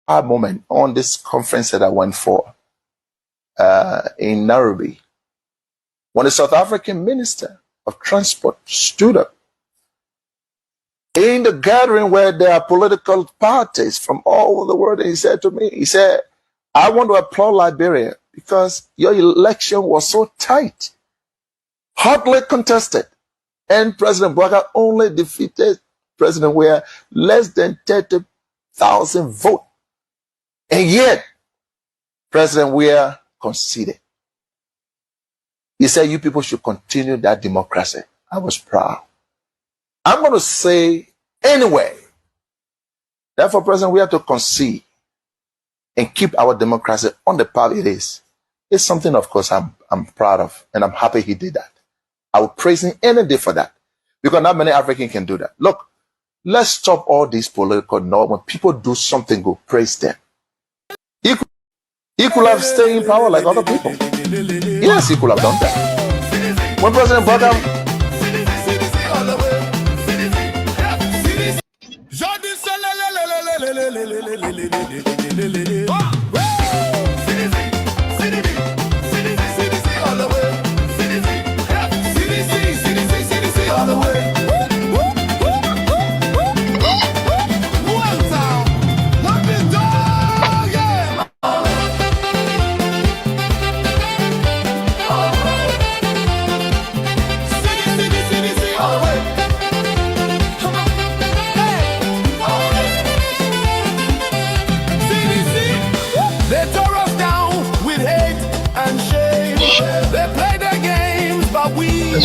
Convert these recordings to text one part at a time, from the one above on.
hard moment on this conference that I went for in Nairobi when the South African Minister of Transport stood up in the gathering where there are political parties from all over the world, and he said to me, he said, I want to applaud Liberia because your election was so tight, hotly contested, and President Bouaga only defeated President Weah less than 30,000 votes. And yet, President Weah conceded. He said, you people should continue that democracy. I was proud. I'm going to say anyway, therefore, President, we have to concede and keep our democracy on the path it is. It's something, of course, I'm proud of, and I'm happy he did that. I will praise him any day for that, because not many Africans can do that. Look, let's stop all these political noise. When people do something good, praise them. He could have stayed in power like other people. Yes, he could have done that. When President Bouaga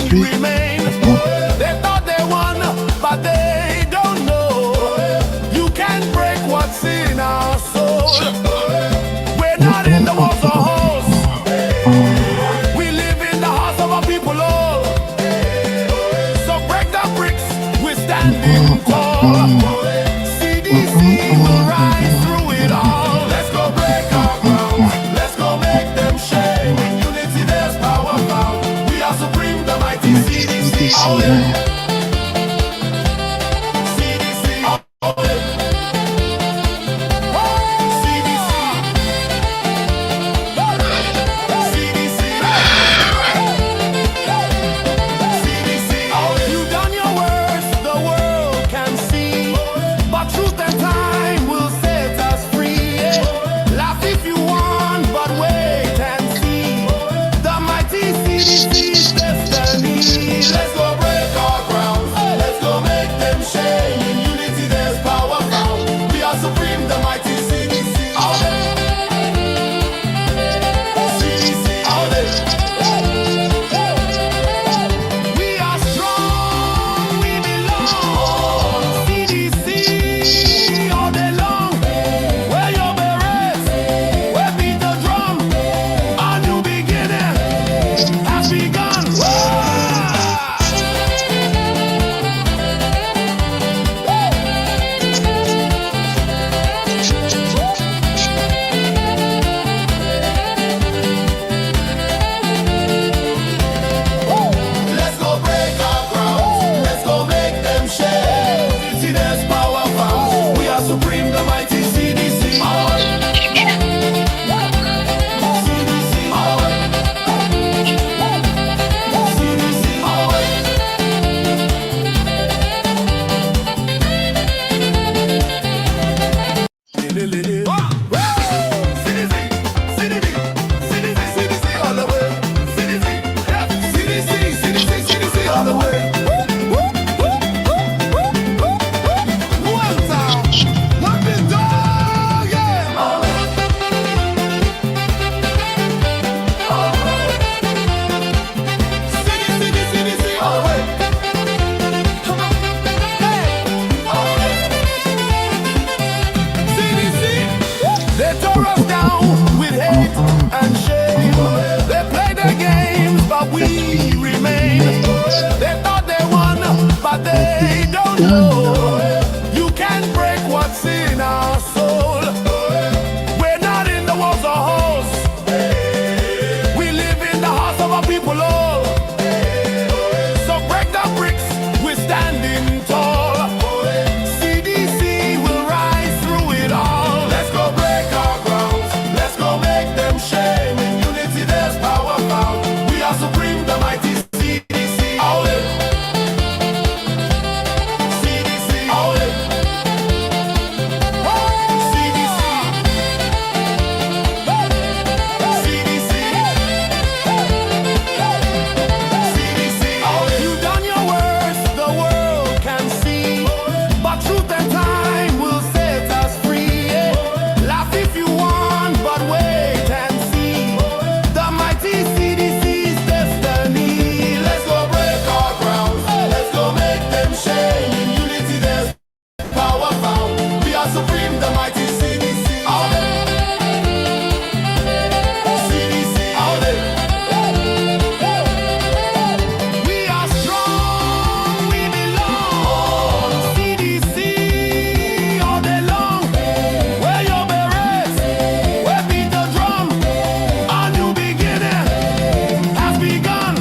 remain. They thought they won, but they don't know. You can't break what's in our soul. We're not in the walls of halls. We live in the hearts of our people all. So break the bricks, we're standing tall. CDC will rise through it all. Let's go break our ground. Let's go make them shake. Unity, there's power found. We are supreme, the mighty CDC. Let's go break our ground. power found. We are supreme, the mighty CDC. All day. CDC. All day. We are strong, we belong. CDC all day long. Where your berets, where beat the drum. A new beginning has begun.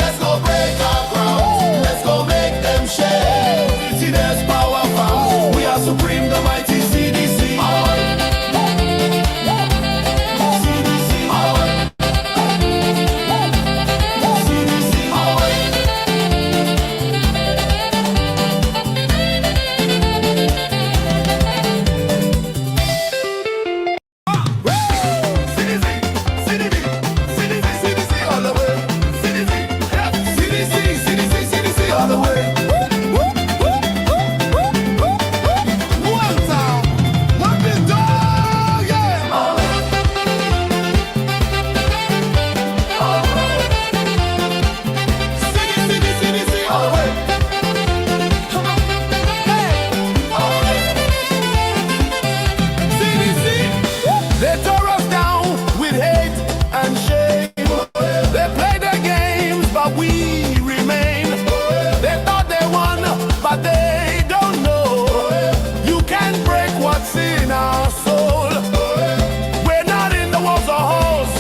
Let's go break our ground. Let's go make them shake. See, there's power found. We are supreme, the mighty CDC. CDC. CDC all the way. CDC all the way. One town, one big dog, yeah. CDC all the way. CDC, they tore us down with hate and shame. They play their games, but we remain. They thought they won, but they don't know. You can't break what's in our soul. We're not in the walls or halls.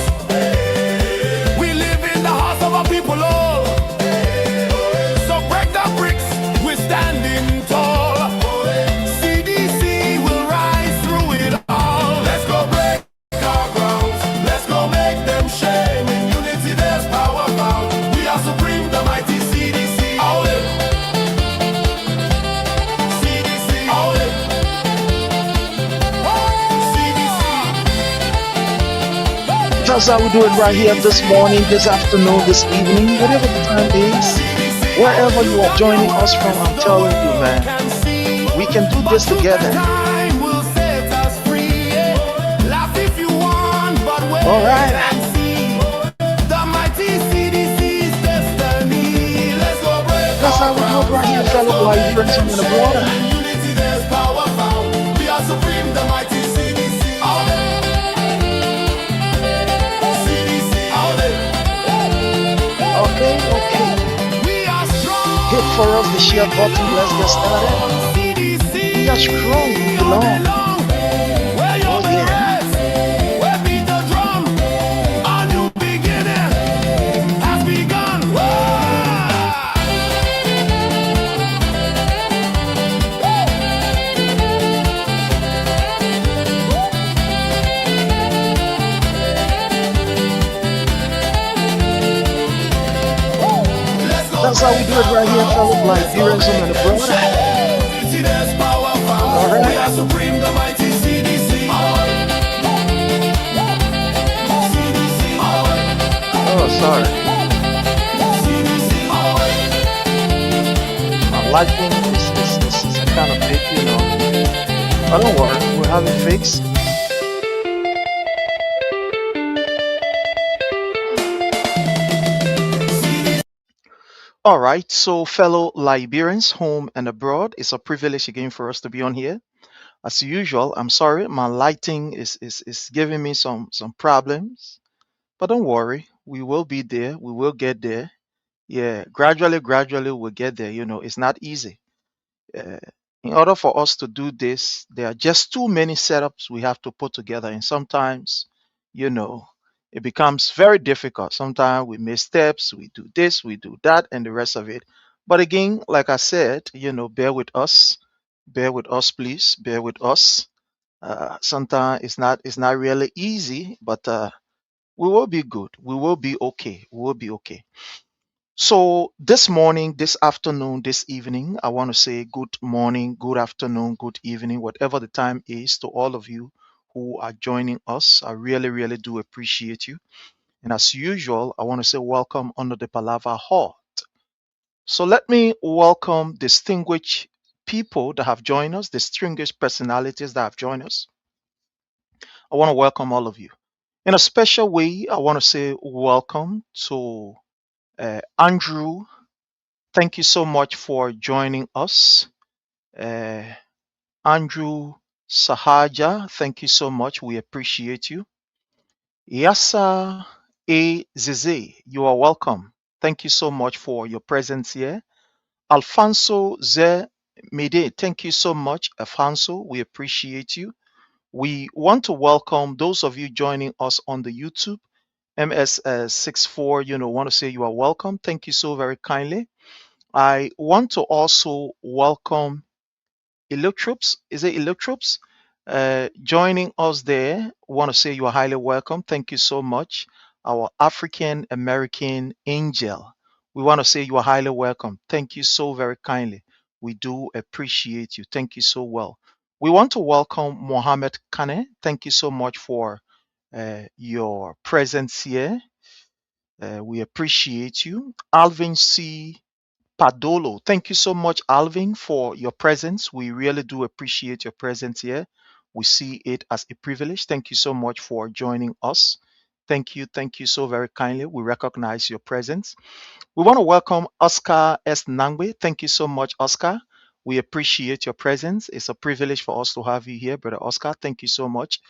We live in the hearts of our people all. So break the bricks, we're standing tall. CDC will rise through it all. Let's go break our grounds. Let's go make them shame. In unity there's power found. We are supreme, the mighty CDC. All in. CDC. All in. CDC. That's how we do it right here this morning, this afternoon, this evening, whatever the time is, wherever you are joining us from. I'm telling you, man, we can do this together. Time will set us free. Laugh if you want, but wait All right. and see. The mighty CDC's destiny. Let's go break That's how we do it right here, fellow Liberians in the border. in unity there's power found. We are supreme, the mighty CDC. All day. CDC. All day. Okay. We are strong. Hit for us the share button. Let's get started. CDC. We are strong. We belong. Where your Oh, yeah. berets, where beat the drum. A new beginning has begun. Let's go That's how we do it right here, fellow Liberians in the border. See, there's power found. All right. We are supreme, the mighty CDC. CDC. Oh, sorry. CDC. My lighting is kind of big, you know. But don't worry, we'll have it fixed. All right, so fellow Liberians, home and abroad, it's a privilege again for us to be on here. As usual, I'm sorry, my lighting is giving me some problems, but don't worry, we will be there, we will get there. Yeah, gradually we'll get there. You know, it's not easy. Uh, in order for us to do this, there are just too many setups we have to put together, and sometimes, you know, it becomes very difficult. Sometimes we miss steps, we do this, we do that, and the rest of it. But again, like I said, you know, bear with us, please, bear with us. Sometimes it's not really easy, but we will be good. We will be okay. We will be okay. So this morning, this afternoon, this evening, I want to say good morning, good afternoon, good evening, whatever the time is to all of you who are joining us. I really do appreciate you. And as usual, I want to say welcome under the Palava Hall. So let me welcome distinguished people that have joined us, distinguished personalities that have joined us. I want to welcome all of you. In a special way, I want to say welcome to Andrew. Thank you so much for joining us. Uh, Andrew Sahaja, thank you so much. We appreciate you. Yasa A. Zize, you are welcome. Thank you so much for your presence here. Alfonso Z. Mede, thank you so much, Alfonso. We appreciate you. We want to welcome those of you joining us on the YouTube. MS64, want to say you are welcome. Thank you so very kindly. I want to also welcome Electrops. Is it Electrops? Joining us there. Want to say you are highly welcome. Thank you so much. Our African American angel. We want to say you are highly welcome. Thank you so very kindly. We do appreciate you. Thank you so well. We want to welcome Mohammed Kane. Thank you so much for your presence here. We appreciate you. Alvin C. Padolo. Thank you so much, Alvin, for your presence. We really do appreciate your presence here. We see it as a privilege. Thank you so much for joining us. Thank you. Thank you so very kindly. We recognize your presence. We want to welcome Oscar S. Nangwe. Thank you so much, Oscar. We appreciate your presence. It's a privilege for us to have you here, Brother Oscar. Thank you so much.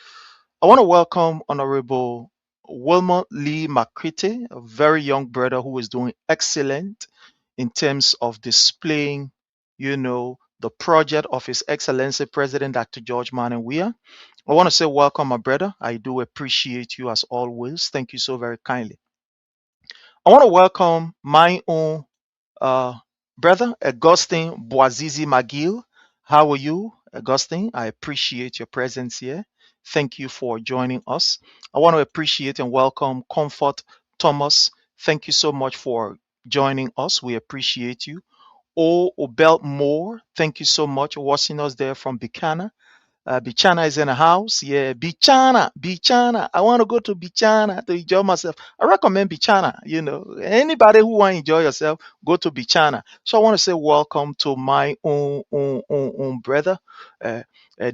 I want to welcome Honorable Wilmer Lee McCritty, a very young brother who is doing excellent in terms of displaying, the project of His Excellency President Dr. George Manuel Weah. I want to say welcome, my brother. I do appreciate you as always. Thank you so very kindly. I want to welcome my own uh, brother, Augustine Boazizi McGill. How are you, Augustine? I appreciate your presence here. Thank you for joining us. I want to appreciate and welcome Comfort Thomas. Thank you so much for joining us. We appreciate you. O Obel Moore, thank you so much for watching us there from Bikana. Bichana is in the house. Yeah, Bichana, Bichana. I want to go to Bichana to enjoy myself. I recommend Bichana. Anybody who want to enjoy yourself, go to Bichana. So I want to say welcome to my own brother, uh,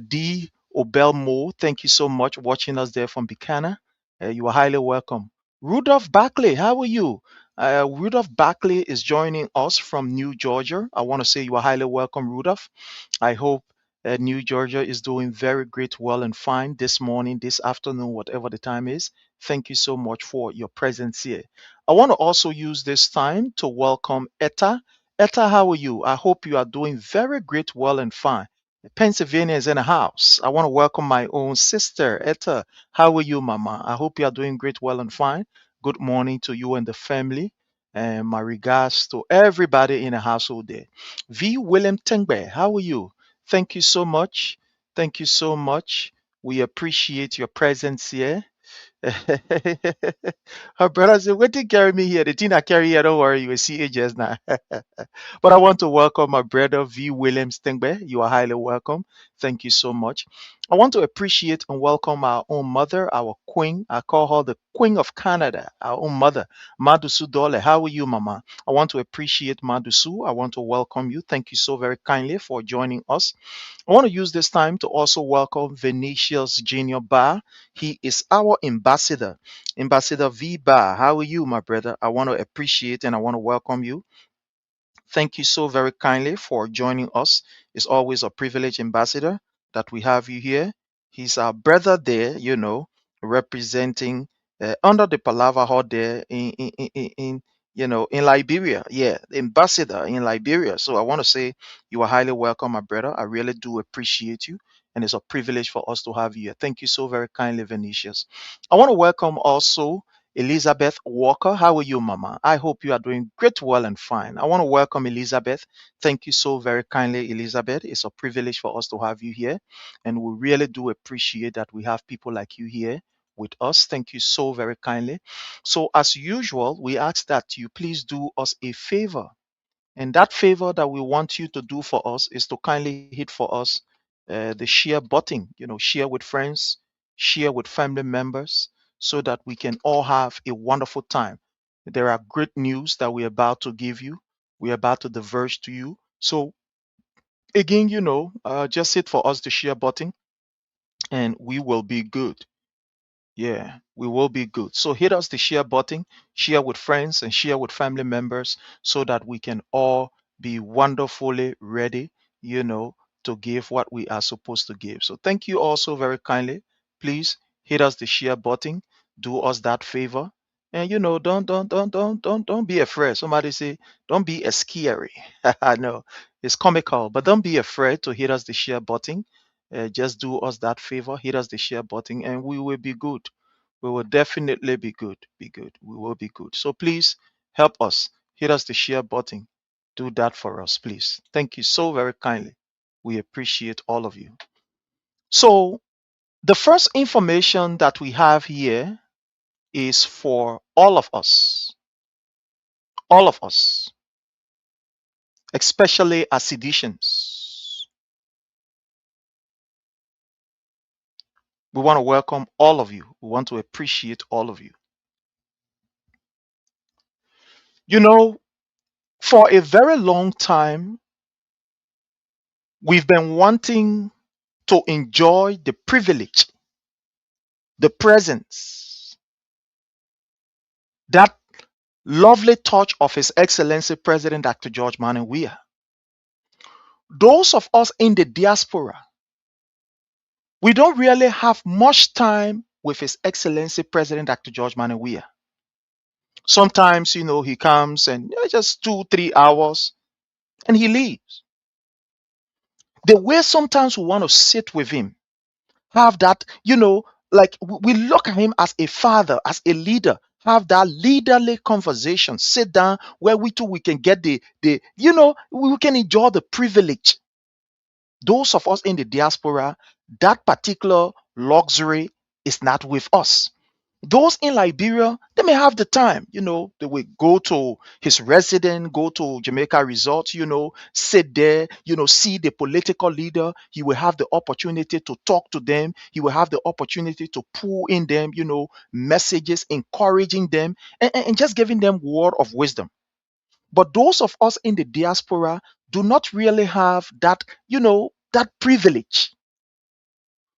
D. Obelmo. Thank you so much watching us there from Bichana. You are highly welcome. Rudolph Barkley, how are you? Rudolph Barkley is joining us from New Georgia. I want to say you are highly welcome, Rudolph. I hope New Georgia is doing very great, well, and fine this morning, this afternoon, whatever the time is. Thank you so much for your presence here. I want to also use this time to welcome Etta. Etta, how are you? I hope you are doing very great, well, and fine. Pennsylvania is in the house. I want to welcome my own sister, Etta. How are you, Mama? I hope you are doing great, well, and fine. Good morning to you and the family. And my regards to everybody in the household there. V. William Tengbe, how are you? Thank you so much. Thank you so much. We appreciate your presence here. Her brother said, "What did carry me here? The thing I carry here, don't worry, you will see it just now." But I want to welcome my brother V. Williams Tengbe. You are highly welcome. Thank you so much. I want to appreciate and welcome our own mother, our queen. I call her the Queen of Canada, our own mother, Madusu Dole. How are you, Mama? I want to appreciate Madusu. I want to welcome you. Thank you so very kindly for joining us. I want to use this time to also welcome Venetius Junior Bar. He is our ambassador, Ambassador V Bar. How are you, my brother? I want to appreciate and I want to welcome you. Thank you so very kindly for joining us. It's always a privilege, Ambassador, that we have you here. He's our brother there, representing under the Palava Hall there in Liberia. Yeah, the ambassador in Liberia. So I want to say you are highly welcome, my brother. I really do appreciate you. And it's a privilege for us to have you here. Thank you so very kindly, Venetius. I want to welcome also Elizabeth Walker. How are you, Mama? I hope you are doing great, well, and fine. I want to welcome Elizabeth. Thank you so very kindly, Elizabeth. It's a privilege for us to have you here. And we really do appreciate that we have people like you here with us. Thank you so very kindly. So, as usual, we ask that you please do us a favor. And that favor that we want you to do for us is to kindly hit for us the share button, share with friends, share with family members, so that we can all have a wonderful time. There are great news that we're about to give you, we're about to diverge to you. So Again, just hit for us the share button and we will be good. Yeah, we will be good. So hit us the share button, share with friends and share with family members so that we can all be wonderfully ready, you know, to give what we are supposed to give. So thank you all so very kindly. Please hit us the share button, do us that favor. And don't be afraid. Somebody say, don't be as scary. I know it's comical, but don't be afraid to hit us the share button. Just do us that favor, hit us the share button, and we will be good. We will definitely be good. Be good. We will be good. So please help us. Hit us the share button. Do that for us, please. Thank you so very kindly. We appreciate all of you. So the first information that we have here is for all of us, especially as seditians. We want to welcome all of you. We want to appreciate all of you. You know, for a very long time, we've been wanting to enjoy the privilege, the presence, that lovely touch of His Excellency President Dr. George Manuel Weah. Those of us in the diaspora, we don't really have much time with His Excellency President Dr. George Manuel Weah. Sometimes, he comes and just 2-3 hours and he leaves. The way sometimes we want to sit with him, have that, like we look at him as a father, as a leader, have that leaderly conversation, sit down where we can get we can enjoy the privilege. Those of us in the diaspora, that particular luxury is not with us. Those in Liberia, they may have the time, they will go to his residence, go to Jamaica Resort, sit there, see the political leader. He will have the opportunity to talk to them. He will have the opportunity to pour in them, messages, encouraging them and just giving them word of wisdom. But those of us in the diaspora do not really have that, that privilege.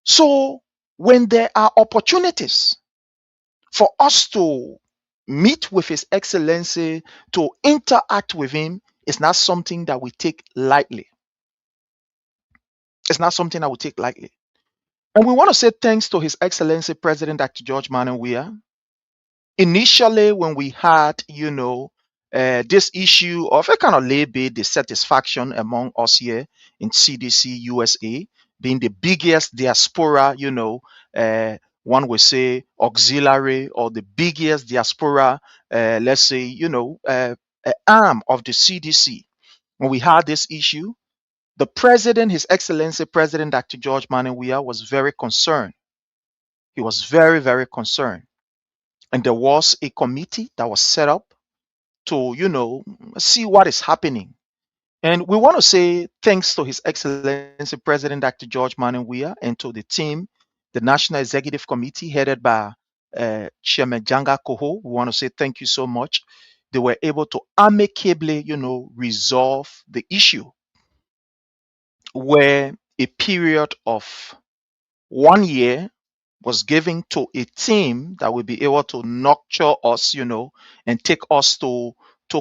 So when there are opportunities for us to meet with His Excellency, to interact with him, is not something that we take lightly. It's not something that we take lightly. And we want to say thanks to His Excellency President Dr. George Manuel Weah. Initially, when we had, this issue of a kind of labor dissatisfaction among us here in CDC USA, being the biggest diaspora, one would say auxiliary or the biggest diaspora, let's say, arm of the CDC. When we had this issue, the president, His Excellency President Dr. George Manuel Weah, was very concerned. He was very, very concerned. And there was a committee that was set up to, see what is happening. And we want to say thanks to His Excellency President Dr. George Manuel Weah and to the team, the National Executive Committee headed by Chairman Janga Koho. We want to say thank you so much. They were able to amicably, resolve the issue where a period of 1 year was given to a team that will be able to nurture us, and take us to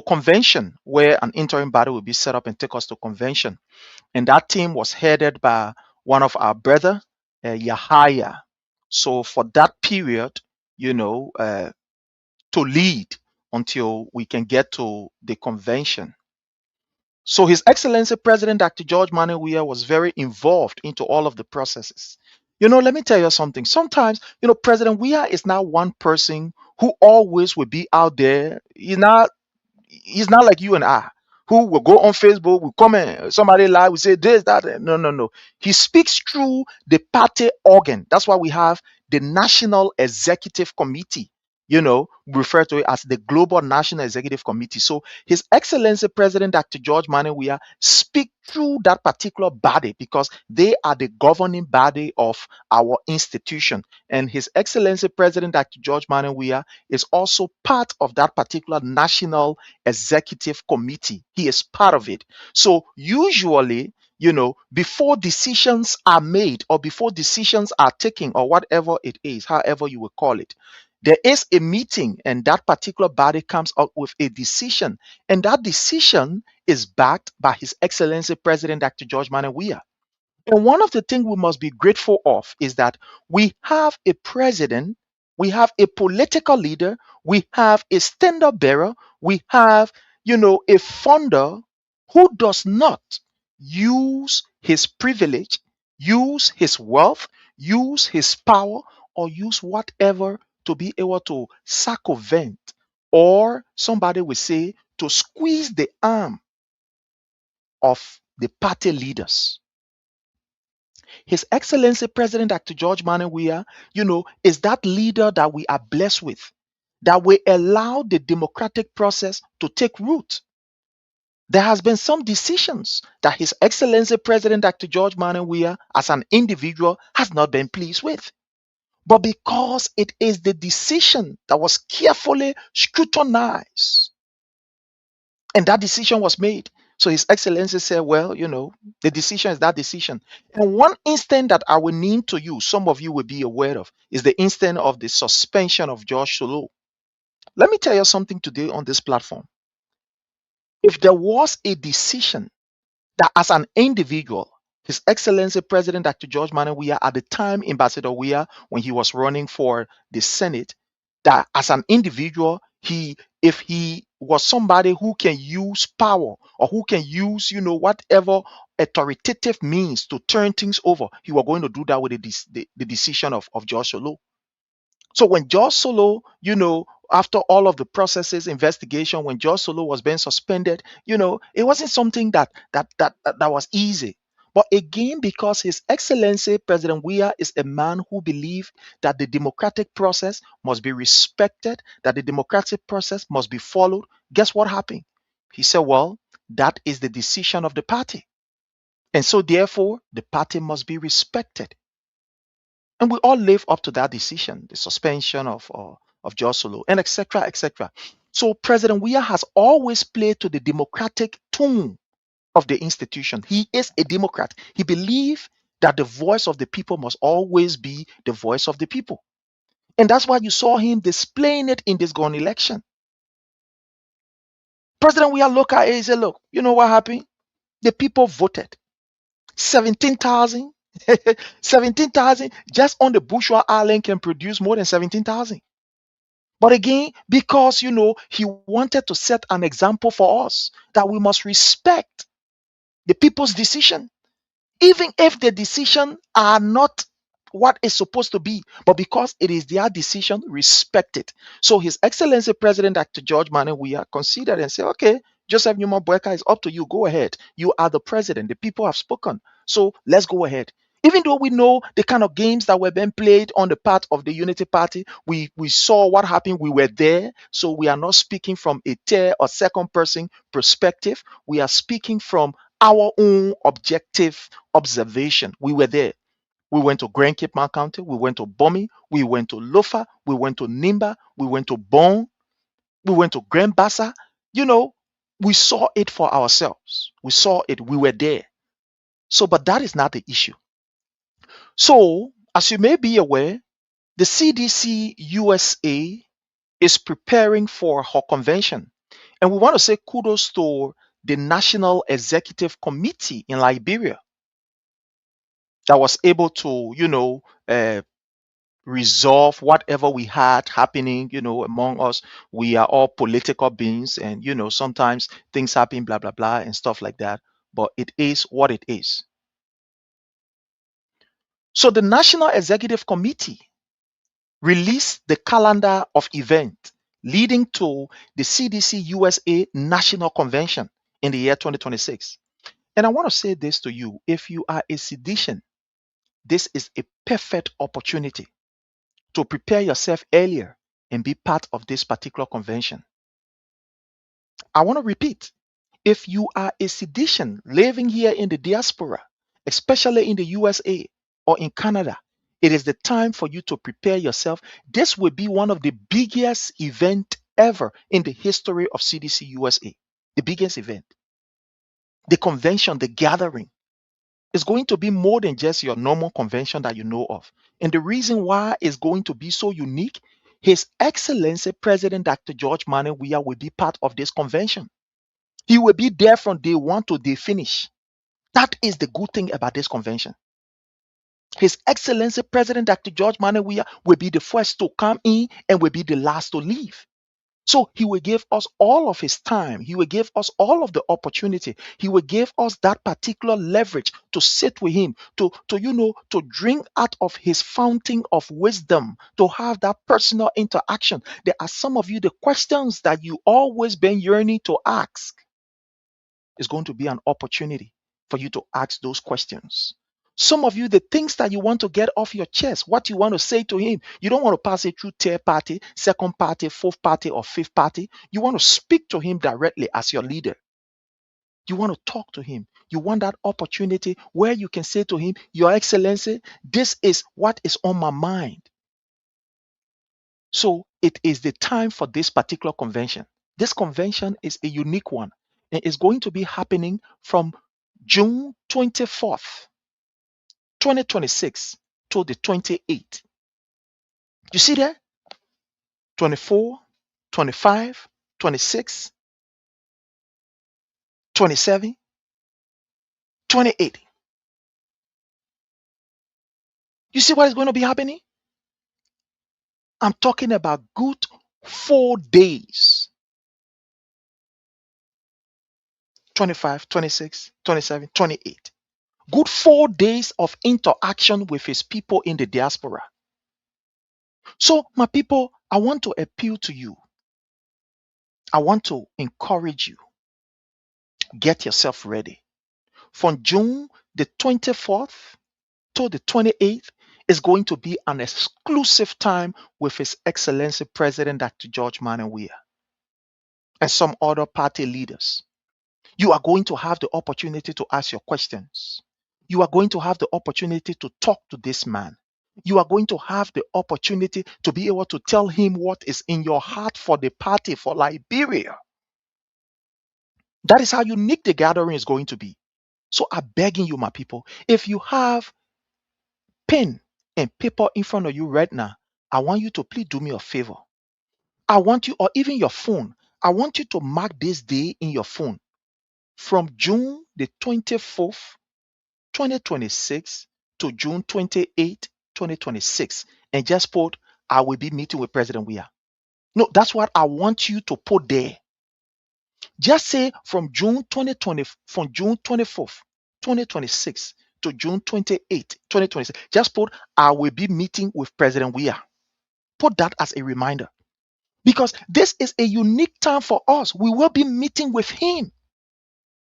convention where an interim body will be set up and take us to convention. And that team was headed by one of our brother, Yahaya. So for that period, to lead until we can get to the convention. So His Excellency President Dr. George Manuel Weah was very involved into all of the processes. Let me tell you something. Sometimes, President Weah is not one person who always will be out there. He's not like you and I, who will go on Facebook, will comment, somebody lie, we say this, that. No, no, no. He speaks through the party organ. That's why we have the National Executive Committee. We refer to it as the Global National Executive Committee. So His Excellency President Dr. George Manuel Weah speak through that particular body because they are the governing body of our institution. And His Excellency President Dr. George Manuel Weah is also part of that particular National Executive Committee. He is part of it. So usually before decisions are made or before decisions are taken or whatever it is, however you will call it, there is a meeting and that particular body comes up with a decision. And that decision is backed by His Excellency President Dr. George Manuel Weah. And one of the things we must be grateful of is that we have a president, we have a political leader, we have a standard bearer, we have, a founder who does not use his privilege, use his wealth, use his power, or use whatever to be able to circumvent, or somebody will say, to squeeze the arm of the party leaders. His Excellency President Dr. George Manuel Weah, is that leader that we are blessed with, that will allow the democratic process to take root. There has been some decisions that His Excellency President Dr. George Manuel Weah, as an individual, has not been pleased with. But because it is the decision that was carefully scrutinized, and that decision was made. So His Excellency said, well, the decision is that decision. And one instance that I will name to you, some of you will be aware of, is the instance of the suspension of George Solo. Let me tell you something today on this platform. If there was a decision that as an individual, His Excellency President Dr. George Manuel Weah, at the time Ambassador Weah, when he was running for the Senate, that as an individual, if he was somebody who can use power or who can use, whatever authoritative means to turn things over, he was going to do that with the decision of George Solo. So when George Solo, after all of the processes, investigation, when George Solo was being suspended, it wasn't something that was easy. But again, because His Excellency President Weah is a man who believes that the democratic process must be respected, that the democratic process must be followed, guess what happened? He said, well, that is the decision of the party. And so therefore, the party must be respected. And we all live up to that decision, the suspension of George Solo, and etc., etc. So President Weah has always played to the democratic tone of the institution. He is a Democrat. He believes that the voice of the people must always be the voice of the people. And that's why you saw him displaying it in this gone election. President Weah looked at it and said, look, you know what happened? The people voted. 17,000. 17,000 just on the Bourgeois Island can produce more than 17,000. But again, because he wanted to set an example for us that we must respect the people's decision, even if the decision are not what is supposed to be, but because it is their decision, respect it. So His Excellency President Dr. George Manuel Weah considered and said, okay, Joseph Newman Boyka, is up to you. Go ahead. You are the president. The people have spoken. So let's go ahead. Even though we know the kind of games that were being played on the part of the Unity Party, we saw what happened. We were there. So we are not speaking from a third or second person perspective. We are speaking from our own objective observation. We were there. We went to Grand Cape Mount County. We went to Bomi. We went to Lofa. We went to Nimba. We went to Bon. We went to Grand Bassa. We saw it for ourselves. We saw it. We were there. So, but that is not the issue. So, as you may be aware, the CDC USA is preparing for her convention. And we want to say kudos to the National Executive Committee in Liberia that was able to, resolve whatever we had happening, among us. We are all political beings, and sometimes things happen, blah blah blah, and stuff like that. But it is what it is. So the National Executive Committee released the calendar of events leading to the CDC USA National Convention in the year 2026. And I want to say this to you: if you are a citizen, this is a perfect opportunity to prepare yourself earlier and be part of this particular convention. I want to repeat, if you are a citizen living here in the diaspora, especially in the USA or in Canada, it is the time for you to prepare yourself. This will be one of the biggest events ever in the history of CDC USA. The biggest event. The convention, the gathering. It's going to be more than just your normal convention that you know of. And the reason why it's going to be so unique, His Excellency President Dr. George Manneh Weah will be part of this convention. He will be there from day one to day finish. That is the good thing about this convention. His Excellency President Dr. George Manneh Weah will be the first to come in and will be the last to leave. So he will give us all of his time. He will give us all of the opportunity. He will give us that particular leverage to sit with him, to drink out of his fountain of wisdom, to have that personal interaction. There are some of you, the questions that you always been yearning to ask is going to be an opportunity for you to ask those questions. Some of you, the things that you want to get off your chest, what you want to say to him, you don't want to pass it through third party, second party, fourth party, or fifth party. You want to speak to him directly as your leader. You want to talk to him. You want that opportunity where you can say to him, Your Excellency, this is what is on my mind. So it is the time for this particular convention. This convention is a unique one, and it's going to be happening from June 24th, 2026 to the 28th. You see there? 24, 25, 26, 27, 28. You see what is going to be happening? I'm talking about good 4 days. 25, 26, 27, 28. Good 4 days of interaction with his people in the diaspora. So, my people, I want to appeal to you. I want to encourage you. Get yourself ready. From June the 24th to the 28th is going to be an exclusive time with His Excellency President Dr. George Manneh Weah and some other party leaders. You are going to have the opportunity to ask your questions. You are going to have the opportunity to talk to this man. You are going to have the opportunity to be able to tell him what is in your heart for the party, for Liberia. That is how unique the gathering is going to be. So I'm begging you, my people, if you have pen and paper in front of you right now, I want you to please do me a favor. I want you, or even your phone, I want you to mark this day in your phone from June the 24th, 2026 to June 28th, 2026, and just put, I will be meeting with President Weah. No, that's what I want you to put there. Just say from June 24th, 2026 to June 28th, 2026. Just put, I will be meeting with President Weah. Put that as a reminder. Because this is a unique time for us. We will be meeting with him.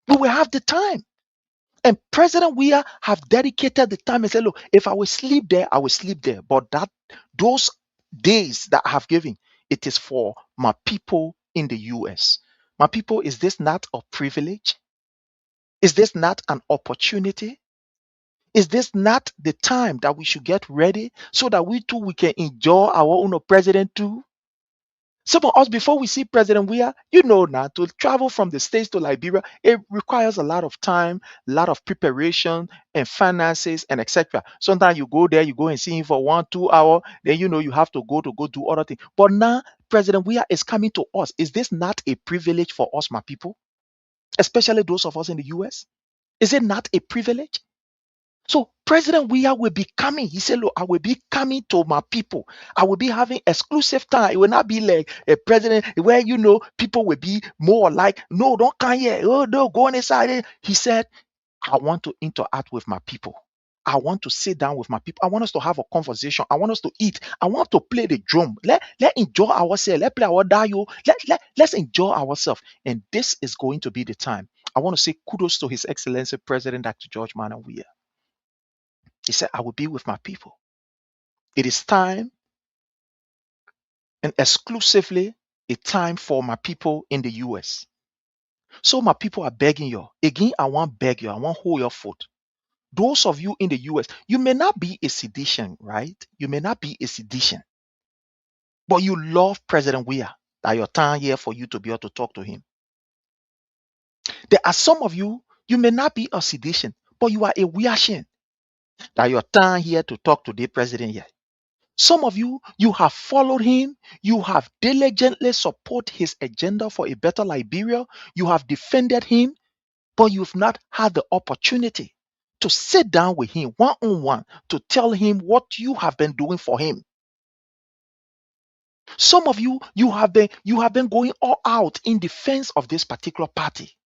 We will have the time. And President Weah have dedicated the time and said, look, if I will sleep there, I will sleep there. But those days that I have given, it is for my people in the US. My people, is this not a privilege? Is this not an opportunity? Is this not the time that we should get ready so that we too we can enjoy our own president too? Some of us, before we see President Weah, now to travel from the States to Liberia, it requires a lot of time, a lot of preparation and finances and etc. Sometimes you go there, you go and see him for 1-2 hours, then you have to go do other things. But now President Weah is coming to us. Is this not a privilege for us, my people? Especially those of us in the US? Is it not a privilege? So President Weah will be coming. He said, look, I will be coming to my people. I will be having exclusive time. It will not be like a president where, people will be more like, no, don't come here. Oh, no, go on inside. He said, I want to interact with my people. I want to sit down with my people. I want us to have a conversation. I want us to eat. I want to play the drum. Let enjoy ourselves. Let's play our dayo. Let's enjoy ourselves. And this is going to be the time. I want to say kudos to His Excellency President Dr. George Manneh Weah. He said, I will be with my people. It is time and exclusively a time for my people in the US. So my people are begging you. Again, I want to beg you. I want to hold your foot. Those of you in the US, you may not be a sedition, right? You may not be a sedition. But you love President Weah. That your time here for you to be able to talk to him. There are some of you, you may not be a sedition, but you are a WEAH'S that your time here to talk to the president here. Some of you, you have followed him. You have diligently support his agenda for a better Liberia. You have defended him, but you've not had the opportunity to sit down with him one on one to tell him what you have been doing for him. Some of you, you have been going all out in defense of this particular party.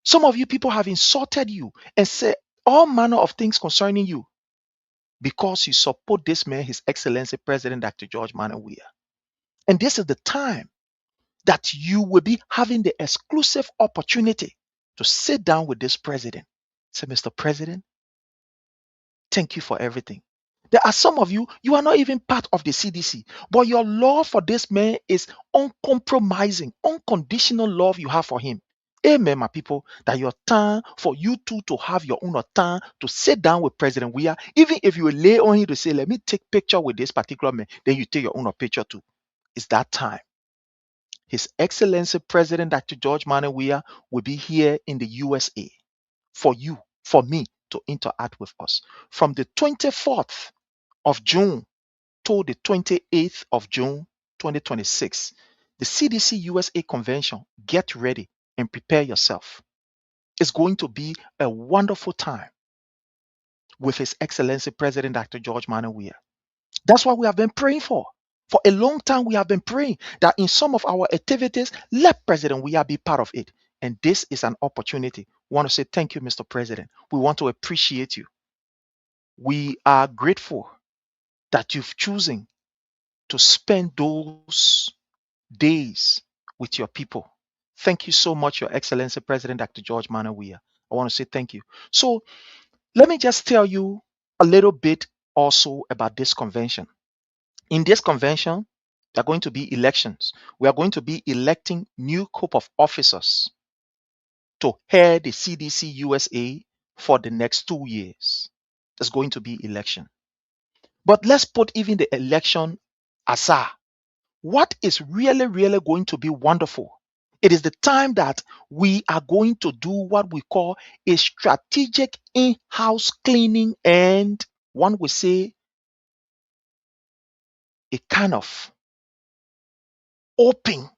Some of you people have insulted you and said all manner of things concerning you because you support this man, His Excellency President Dr. George Manuel Weah. And this is the time that you will be having the exclusive opportunity to sit down with this president. Say, Mr. President, thank you for everything. There are some of you, you are not even part of the CDC, but your love for this man is uncompromising, unconditional love you have for him. Amen, my people, that your time for you two to have your own time to sit down with President Weah, even if you lay on him to say, let me take picture with this particular man, then you take your own picture too. It's that time. His Excellency President Dr. George Manuel Weah will be here in the USA for you, for me to interact with us from the 24th of June to the 28th of June 2026. The CDC USA convention. Get ready and prepare yourself. It's going to be a wonderful time with His Excellency President Dr. George Manuel Weah. That's what we have been praying for. For a long time, we have been praying that in some of our activities, let President Weah be part of it. And this is an opportunity. We want to say thank you, Mr. President. We want to appreciate you. We are grateful that you've chosen to spend those days with your people. Thank you so much, Your Excellency President Dr. George Manuel Weah. I want to say thank you. So let me just tell you a little bit also about this convention. In this convention, there are going to be elections. We are going to be electing new group of officers to head the CDC USA for the next 2 years. There's going to be election. But let's put even the election aside. What is really, really going to be wonderful? It is the time that we are going to do what we call a strategic in-house cleaning, and one would say a kind of open,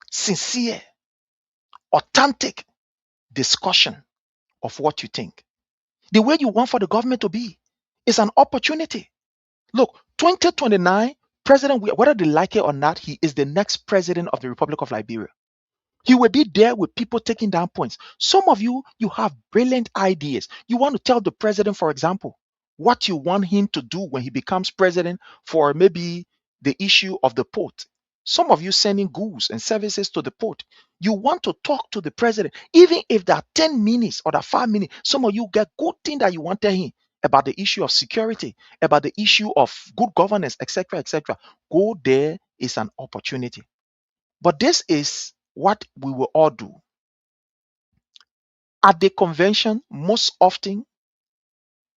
sincere, authentic discussion of what you think. The way you want for the government to be is an opportunity. Look, 2029, whether they like it or not, he is the next president of the Republic of Liberia. He will be there with people taking down points. Some of you, you have brilliant ideas. You want to tell the president, for example, what you want him to do when he becomes president for maybe the issue of the port. Some of you sending goods and services to the port. You want to talk to the president, even if that 10 minutes or that 5 minutes, some of you get good thing that you want to tell him about the issue of security, about the issue of good governance, etc., etc. Go there is an opportunity. But this is what we will all do. At the convention, most often,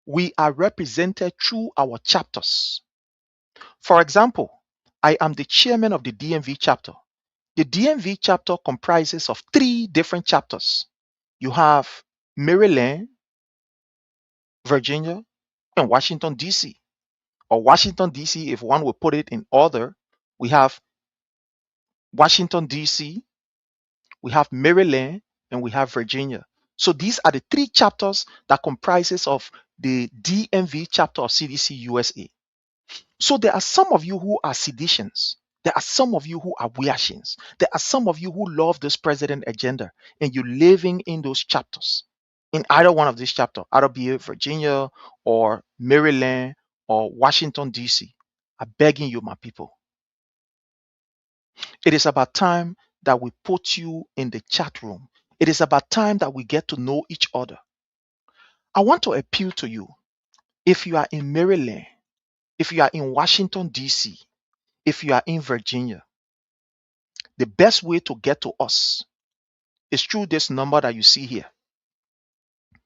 we are represented through our chapters. For example, I am the chairman of the DMV chapter. The DMV chapter comprises of 3 different chapters. You have Maryland, Virginia, and Washington, D.C. Or Washington, D.C., if one will put it in order, we have Washington, D.C., we have Maryland, and we have Virginia. So these are the 3 chapters that comprises of the DMV chapter of CDC USA. So there are some of you who are seditionists. There are some of you who are WEAH'S. There are some of you who love this president agenda, and you're living in those chapters. In either one of these chapters, either be it Virginia or Maryland or Washington, D.C. I'm begging you, my people. It is about time that we put you in the chat room. It is about time that we get to know each other. I want to appeal to you. If you are in Maryland, if you are in Washington, D.C., if you are in Virginia, the best way to get to us is through this number that you see here.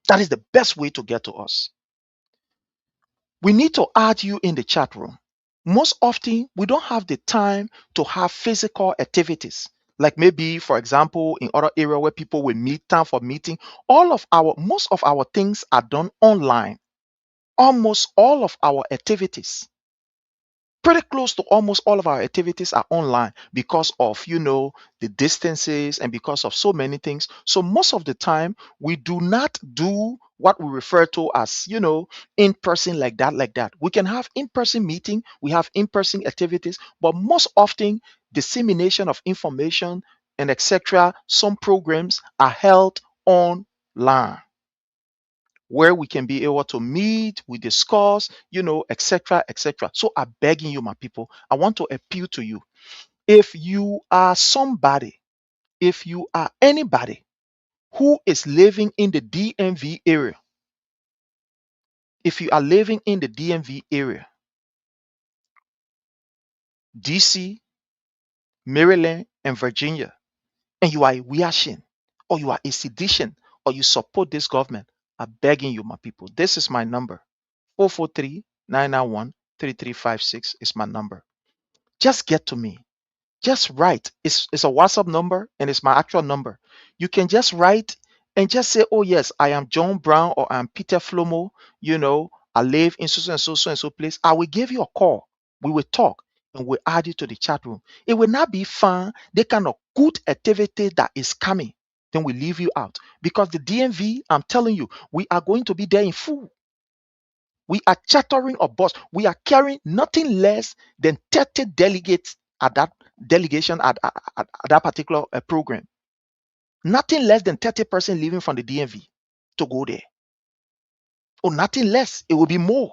That is the best way to get to us. We need to add you in the chat room. Most often, we don't have the time to have physical activities Like maybe, for example, in other area where people will meet time for meeting, most of our things are done online. Almost all of our activities, pretty close to almost all of our activities are online because of the distances and because of so many things. So most of the time we do not do what we refer to as in person, like that. We can have in-person meeting, we have in-person activities, but most often dissemination of information and etc, some programs are held online where we can be able to meet, we discuss, etc., etc. So I'm begging you, my people, I want to appeal to you. If you are somebody, if you are anybody who is living in the DMV area, if you are living in the DMV area, DC, Maryland, and Virginia, and you are a Wiashin, or you are a sedition, or you support this government, I'm begging you, my people, this is my number. 443-991-3356 is my number. Just get to me. Just write. It's a WhatsApp number and it's my actual number. You can just write and just say, oh yes, I am John Brown or I'm Peter Flomo, I live in so and so place. I will give you a call. We will talk and we'll add you to the chat room. It will not be fun, the kind of good activity that is coming. Then we leave you out. Because the DMV, I'm telling you, we are going to be there in full. We are chartering a bus. We are carrying nothing less than 30 delegates at that delegation at that particular program. Nothing less than 30% leaving from the DMV to go there. Or nothing less. It will be more.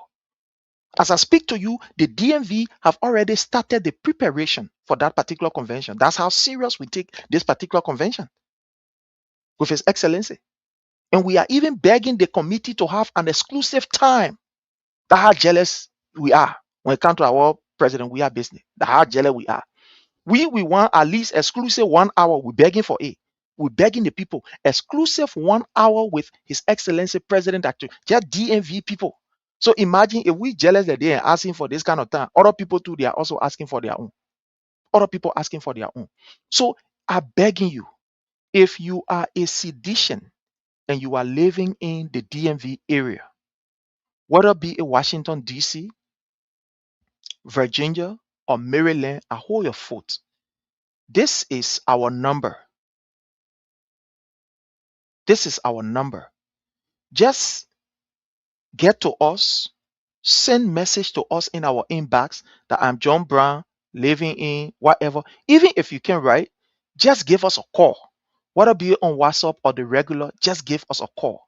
As I speak to you, the DMV have already started the preparation for that particular convention. That's how serious we take this particular convention with His Excellency. And we are even begging the committee to have an exclusive time. That's how jealous we are when it comes to our president. We are business. That's how jealous we are. We want at least exclusive 1 hour. We're begging for it. We're begging the people exclusive 1 hour with His Excellency President Dr. Just DMV people. So imagine if we jealous that they are asking for this kind of time. Other people too, they are also asking for their own. Other people asking for their own. So I'm begging you, if you are a sedition and you are living in the DMV area, whether it be in Washington, D.C., Virginia, or Maryland, I hold your foot. This is our number. This is our number. Just get to us, send message to us in our inbox that I'm John Brown, living in whatever. Even if you can write, just give us a call. Whether it be on WhatsApp or the regular, just give us a call.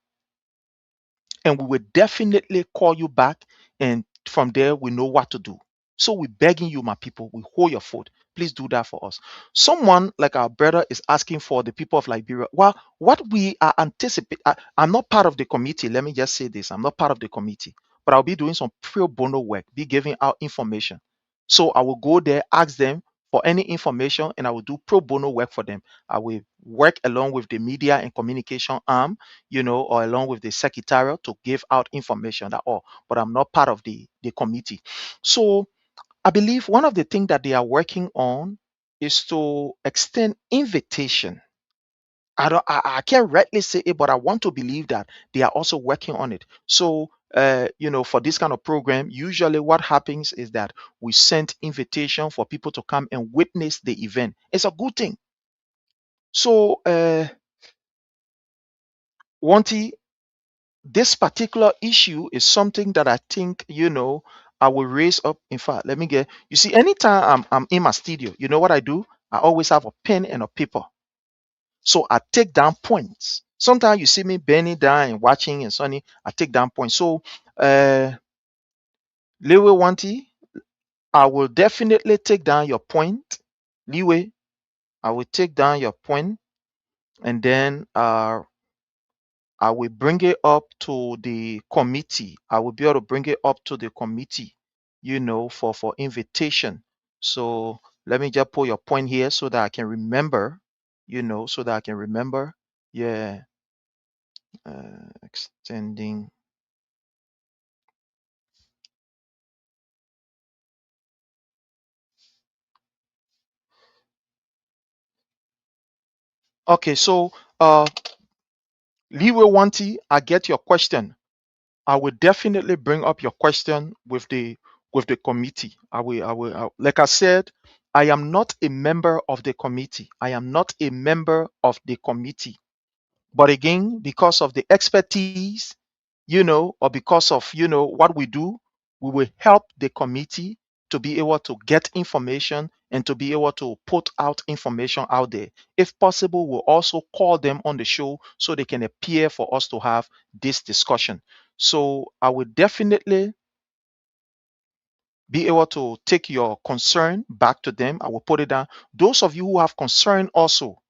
And we will definitely call you back. And from there, we know what to do. So we're begging you, my people, we hold your foot. Please do that for us. Someone like our brother is asking for the people of Liberia. Well, what we are anticipating, I'm not part of the committee. Let me just say this. I'm not part of the committee, but I'll be doing some pro bono work, be giving out information. So I will go there, ask them for any information, and I will do pro bono work for them. I will work along with the media and communication arm, or along with the secretariat to give out information at all. But I'm not part of the committee. So I believe one of the things that they are working on is to extend invitation. I can't rightly say it, but I want to believe that they are also working on it. So for this kind of program, usually what happens is that we send invitation for people to come and witness the event. It's a good thing. So Wanty, this particular issue is something that I think, I will raise up. In fact, let me get, you see, anytime I'm in my studio, you know what I do? I always have a pen and a paper. So I take down points. Sometimes you see me bending down and watching and sunny, I take down points. So, Lewe Wanti, I will definitely take down your point. Lewe, I will take down your point and then I will bring it up to the committee. I will be able to bring it up to the committee, for invitation. So let me just put your point here so that I can remember, so that I can remember. Yeah. Extending. Okay, so Leeway Wanty, I get your question. I will definitely bring up your question with the committee. Like I said, I am not a member of the committee. I am not a member of the committee. But again, because of the expertise, or because of, what we do, we will help the committee to be able to get information and to be able to put out information out there. If possible, we'll also call them on the show so they can appear for us to have this discussion. So I will definitely be able to take your concern back to them. I will put it down. Those of you who have concern also,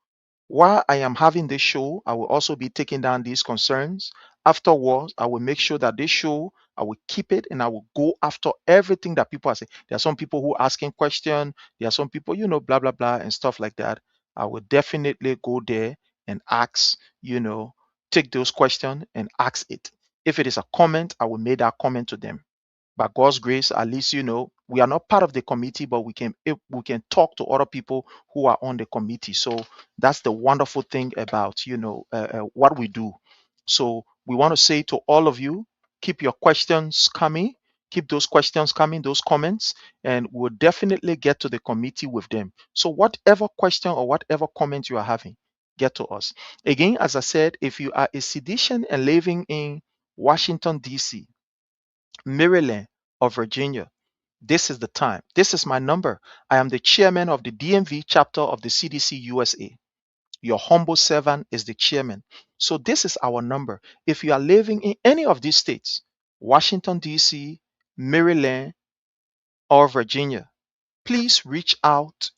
while I am having this show, I will also be taking down these concerns. Afterwards, I will make sure that this show, I will keep it and I will go after everything that people are saying. There are some people who are asking questions. There are some people, blah, blah, blah, and stuff like that. I will definitely go there and ask, take those questions and ask it. If it is a comment, I will make that comment to them. By God's grace, at least we are not part of the committee, but we can talk to other people who are on the committee. So that's the wonderful thing about what we do. So we want to say to all of you, keep your questions coming, keep those questions coming, those comments, and we'll definitely get to the committee with them. So whatever question or whatever comment you are having, get to us. Again, as I said, if you are a citizen and living in Washington, D.C., Maryland, or Virginia, this is the time. This is my number. I am the chairman of the DMV chapter of the CDC USA. Your humble servant is the chairman. So this is our number. If you are living in any of these states, Washington, D.C., Maryland, or Virginia, please reach out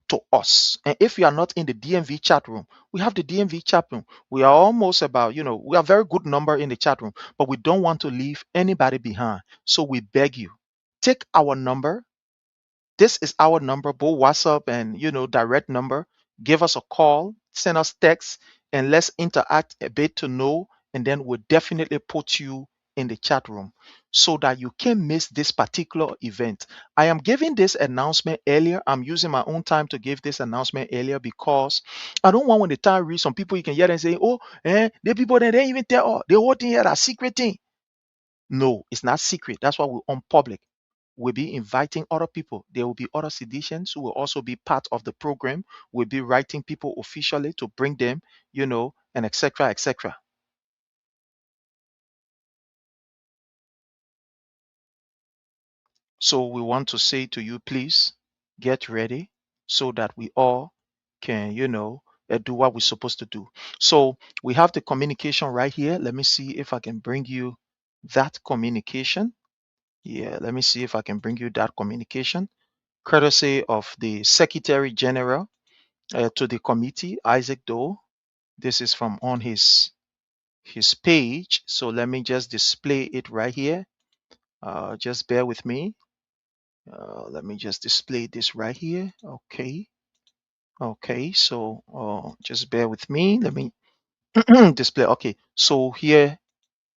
to us. And if you are not in the DMV chat room, we have the DMV chat room. We are almost about, we are a very good number in the chat room, but we don't want to leave anybody behind. So we beg you, take our number. This is our number, both WhatsApp and direct number. Give us a call, send us text, and let's interact a bit to know, and then we'll definitely put you in the chat room so that you can miss this particular event. I am giving this announcement earlier. I'm using my own time to give this announcement earlier because I don't want when the time reads, some people you can hear and say, oh, the people that they even tell, oh, the whole thing here are secret thing. No, it's not secret. That's why we're on public. We'll be inviting other people. There will be other citizens who will also be part of the program. We'll be writing people officially to bring them, and etc. etc. So we want to say to you, please get ready so that we all can, do what we're supposed to do. So we have the communication right here. Let me see if I can bring you that communication. Yeah, let me see if I can bring you that communication, courtesy of the Secretary General to the committee, Isaac Doe. This is from on his page. So let me just display it right here. Just bear with me. Let me just display this right here. Okay. Okay. So just bear with me. Let me display. Okay. So here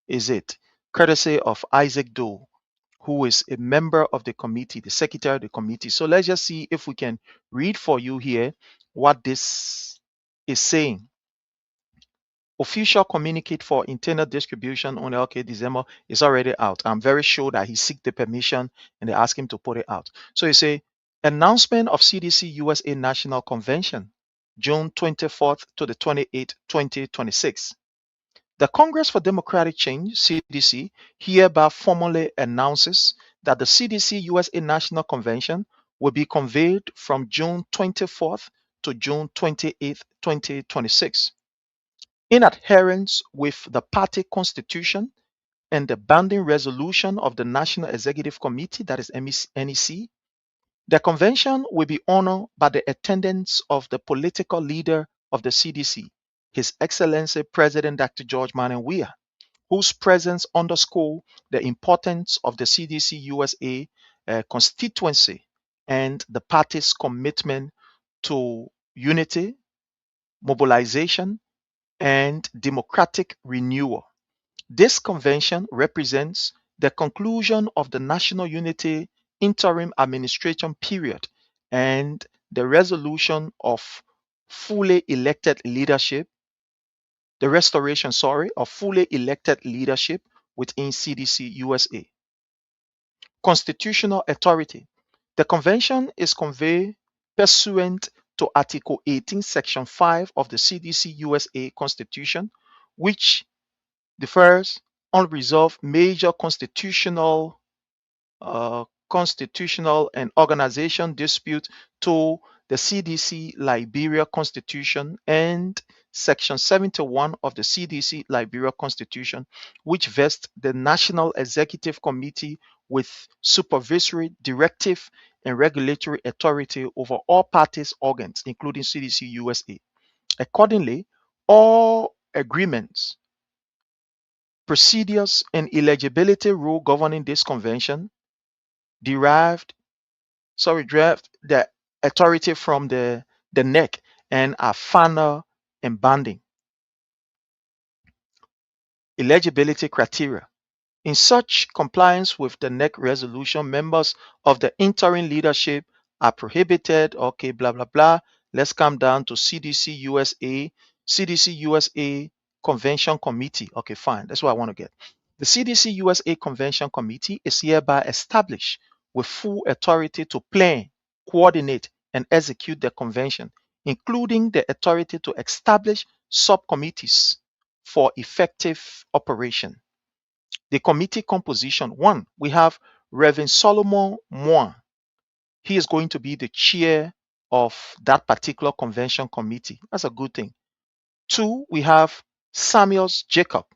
is it. Courtesy of Isaac Doe, who is a member of the committee, the secretary of the committee. So let's just see if we can read for you here what this is saying. Official communicate for internal distribution on LK December is already out. I'm very sure that he seek the permission and they ask him to put it out. So you say announcement of CDC USA National Convention, June 24th to the 28th, 2026. The Congress for Democratic Change, CDC, hereby formally announces that the CDC USA National Convention will be convened from June 24th to June 28th, 2026. In adherence with the party constitution and the binding resolution of the National Executive Committee, that is NEC, the convention will be honored by the attendance of the political leader of the CDC, His Excellency President Dr. George Manuel Weah, whose presence underscores the importance of the CDC USA constituency and the party's commitment to unity, mobilization, and democratic renewal. This convention represents the conclusion of the National Unity Interim Administration period and the resolution of fully elected leadership, the restoration, of fully elected leadership within CDC USA. Constitutional authority. The convention is conveyed pursuant to Article 18, Section 5 of the CDC USA Constitution, which defers unresolved major constitutional and organization dispute to the CDC Liberia Constitution and Section 71 of the CDC Liberia Constitution, which vests the National Executive Committee with supervisory, directive, and regulatory authority over all parties' organs, including CDC USA. Accordingly, all agreements, procedures, and eligibility rule governing this convention draft the authority from the NEC and are final and binding. Eligibility criteria. In such compliance with the NEC resolution, members of the interim leadership are prohibited. Okay, blah, blah, blah. Let's come down to CDC USA. CDC USA Convention Committee. Okay, fine. That's what I want to get. The CDC USA Convention Committee is hereby established with full authority to plan, coordinate, and execute the convention, including the authority to establish subcommittees for effective operation. The committee composition. One, we have Reverend Solomon Moan. He is going to be the chair of that particular convention committee. That's a good thing. Two, we have Samuels Jacob.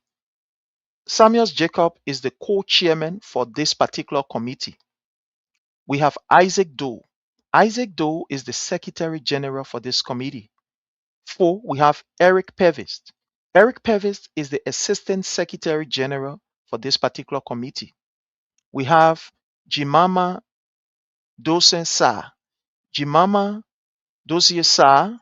Samuels Jacob is the co-chairman for this particular committee. We have Isaac Doe. Isaac Doe is the secretary general for this committee. Four, we have Eric Purvis. Eric Purvis is the assistant secretary general for this particular committee. We have Jimama Dosen Sa. Jimama Dosie Sa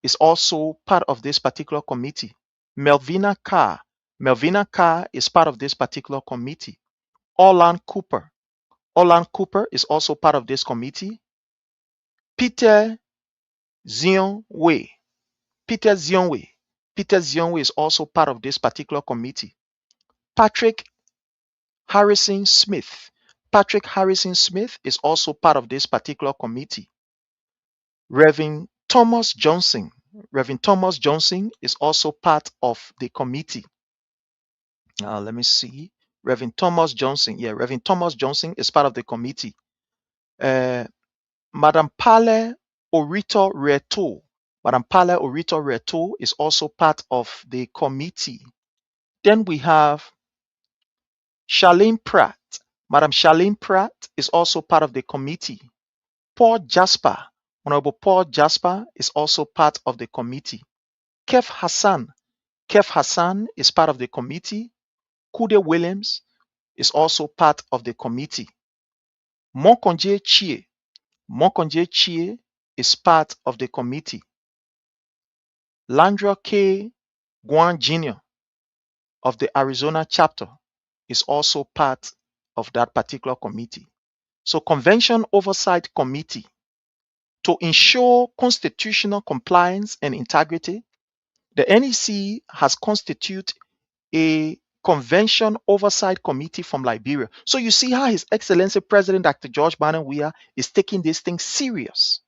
is also part of this particular committee. Melvina Carr. Melvina Carr is part of this particular committee. Orland Cooper. Orland Cooper is also part of this committee. Peter Zionwe. Peter Zionwe. Peter Zionwe is also part of this particular committee. Patrick Harrison Smith. Patrick Harrison Smith is also part of this particular committee. Reverend Thomas Johnson. Reverend Thomas Johnson is also part of the committee. Let me see. Reverend Thomas Johnson. Yeah, Reverend Thomas Johnson is part of the committee. Madam Pale Orito Reto. Madam Pale Orito Reto is also part of the committee. Then we have Charlene Pratt. Madam Charlene Pratt is also part of the committee. Paul Jasper. Honorable Paul Jasper is also part of the committee. Kef Hassan. Kef Hassan is part of the committee. Kude Williams is also part of the committee. Monkonje Chie. Monkonje Chie is part of the committee. Landra K. Guan Jr. of the Arizona chapter is also part of that particular committee. So Convention Oversight Committee, to ensure constitutional compliance and integrity, the NEC has constituted a Convention Oversight Committee from Liberia. So you see how His Excellency President Dr. George Barnum Weah is taking this thing serious.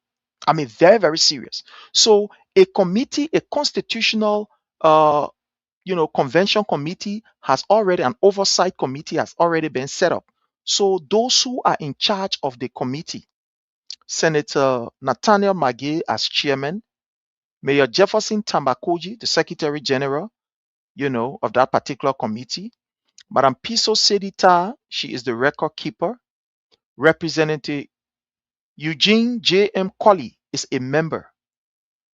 I mean, very, very serious. So a committee, a constitutional convention committee has already, an oversight committee has already been set up. So those who are in charge of the committee, Senator Nathaniel Magee as chairman, Mayor Jefferson Tambakoji, the Secretary General, of that particular committee. Madam Piso Sedita, she is the record keeper. Representative Eugene J.M. Colley is a member.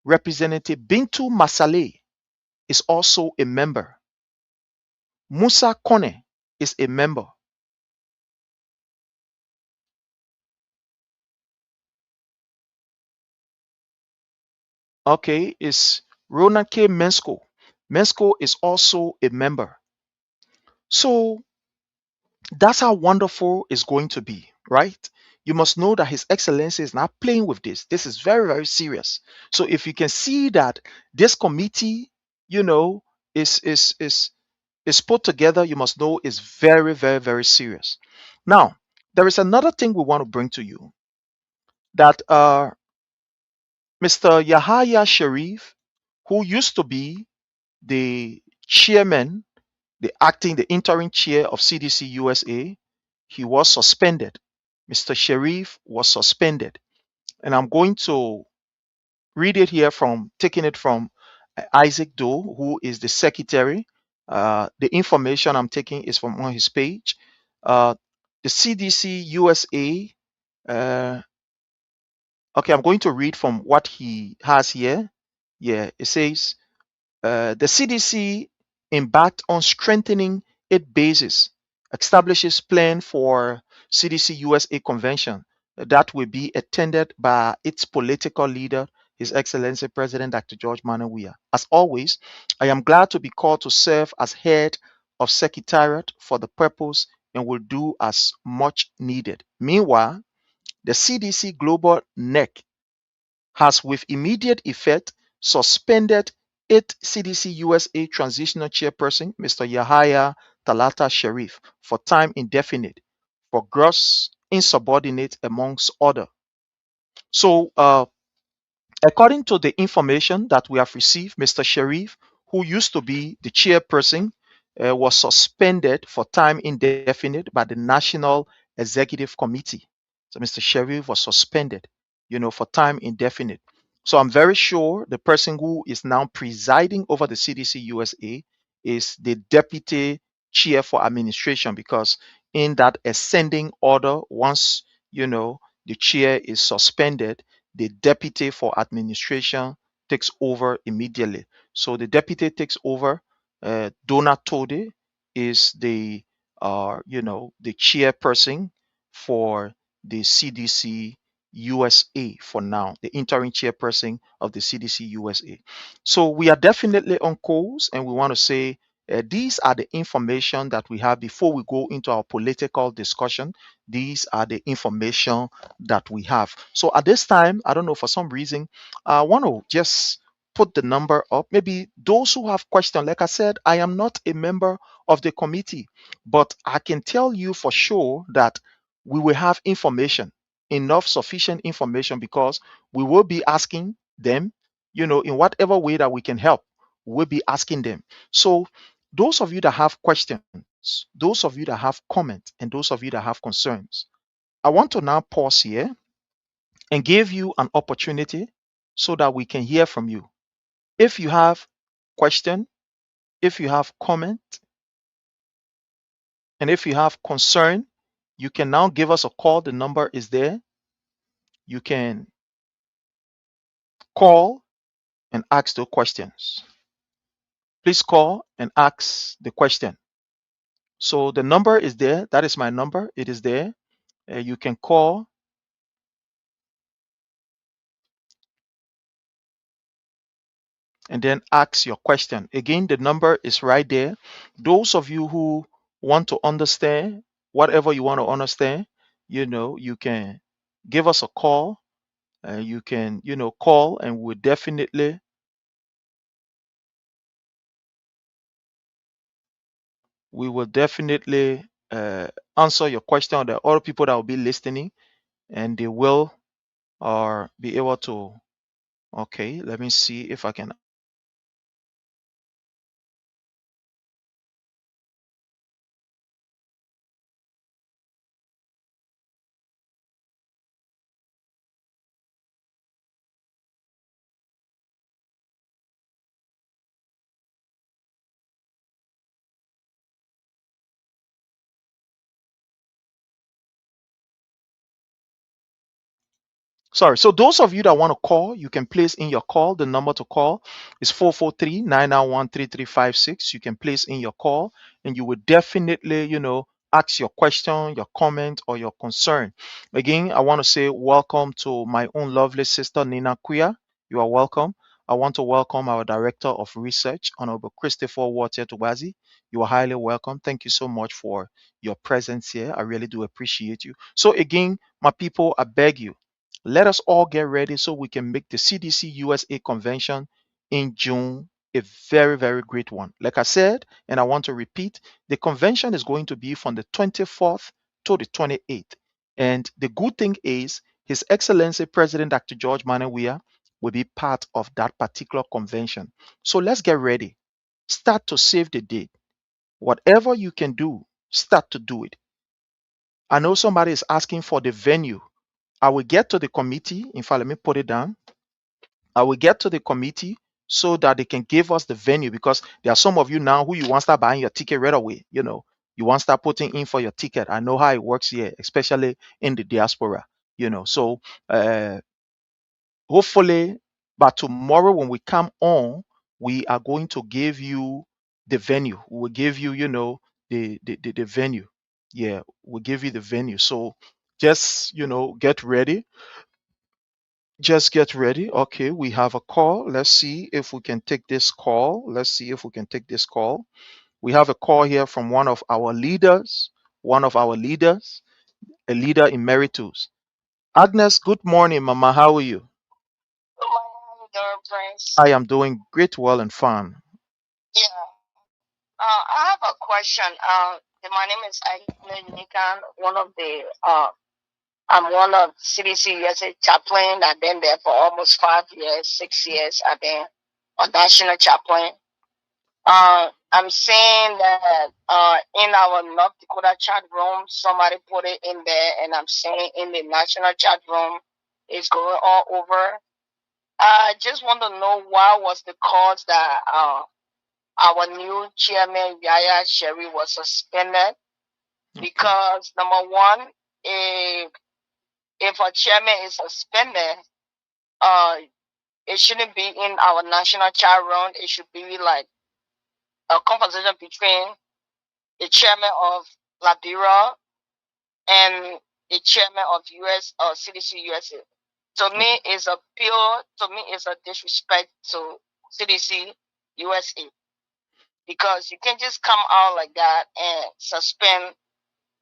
Representative Bintu Masale is also a member. Musa Kone is a member. Okay, is Rona K. Mensko. Mensko is also a member. So that's how wonderful it's going to be, right? You must know that His Excellency is not playing with this. This is very, very serious. So if you can see that this committee, you know, is put together, you must know is very, very, very serious. Now, there is another thing we want to bring to you that Mr. Yahaya Sharif, who used to be the chairman, the interim chair of CDC USA, he was suspended. Mr. Sharif was suspended. And I'm going to read it here from taking it from Isaac Doe, who is the secretary. The information I'm taking is from on his page. Uh, the CDC USA. Uh, okay, I'm going to read from what he has here. Yeah, it says the CDC embarked on strengthening its bases, establishes plan for CDC USA convention that will be attended by its political leader, His Excellency President Dr. George Manuel Weah. As always, I am glad to be called to serve as head of Secretariat for the purpose and will do as much needed. Meanwhile, the CDC Global NEC has with immediate effect suspended its CDC USA transitional chairperson, Mr. Yahaya Talata Sharif, for time indefinite for gross insubordinate amongst other. So, according to the information that we have received, Mr. Sharif, who used to be the chairperson, was suspended for time indefinite by the National Executive Committee. So Mr. Sharif was suspended, for time indefinite. So I'm very sure the person who is now presiding over the CDC USA is the deputy chair for administration, because in that ascending order, once the chair is suspended, the deputy for administration takes over immediately. So the deputy takes over. Donna Tode is the chairperson for the CDC USA for now, the interim chairperson of the CDC USA. So we are definitely on course, and we want to say these are the information that we have before we go into our political discussion. These are the information that we have. So at this time, I don't know, for some reason, I want to just put the number up. Maybe those who have questions, like I said, I am not a member of the committee, but I can tell you for sure that we will have information, enough sufficient information, because we will be asking them, in whatever way that we can help, we'll be asking them. So those of you that have questions, those of you that have comments, and those of you that have concerns, I want to now pause here and give you an opportunity so that we can hear from you. If you have question, if you have comment, and if you have concern, you can now give us a call. The number is there. You can call and ask the questions. Please call and ask the question. So the number is there. That is my number. It is there. You can call and then ask your question. Again, the number is right there. Those of you who want to understand whatever you want to understand, you can give us a call. You can, call, and we will definitely answer your question. There are other people that will be listening, and they will or be able to. Okay, let me see if I can. Sorry. So those of you that want to call, you can place in your call. The number to call is 443-991-3356. You can place in your call, and you will definitely, ask your question, your comment, or your concern. Again, I want to say welcome to my own lovely sister, Nina Kuya. You are welcome. I want to welcome our Director of Research, Honorable Christopher Water Tubazi. You are highly welcome. Thank you so much for your presence here. I really do appreciate you. So, again, my people, I beg you, let us all get ready so we can make the CDC USA convention in June a very, very great one. Like I said, and I want to repeat, the convention is going to be from the 24th to the 28th. And the good thing is, His Excellency President Dr. George Weah will be part of that particular convention. So let's get ready. Start to save the date. Whatever you can do, start to do it. I know somebody is asking for the venue. I will get to the committee. In fact, let me put it down. I will get to the committee so that they can give us the venue, because there are some of you now who you want to start buying your ticket right away. You want to start putting in for your ticket. I know how it works here, especially in the diaspora. So uh, hopefully by tomorrow when we come on, we are going to give you the venue. We will give you, the venue. Yeah, we'll give you the venue. So just, get ready. Just get ready. Okay, we have a call. Let's see if we can take this call. Let's see if we can take this call. We have a call here from one of our leaders, a leader emeritus. Agnes, good morning, Mama. How are you? Prince. I am doing great, well, and fine. Yeah. I have a question. My name is Agnes Nikan, I'm one of CDC USA chaplain. I've been there for almost 5 years, 6 years. I've been a national chaplain. I'm saying that in our North Dakota chat room, somebody put it in there, and I'm saying in the national chat room, it's going all over. I just want to know what was the cause that our new chairman Yaya Sherry was suspended. Because number one, if a chairman is suspended, uh, it shouldn't be in our national chat room. It should be like a conversation between the chairman of Liberia and the chairman of US or CDC USA. To me, it's a disrespect to CDC USA, because you can just come out like that and suspend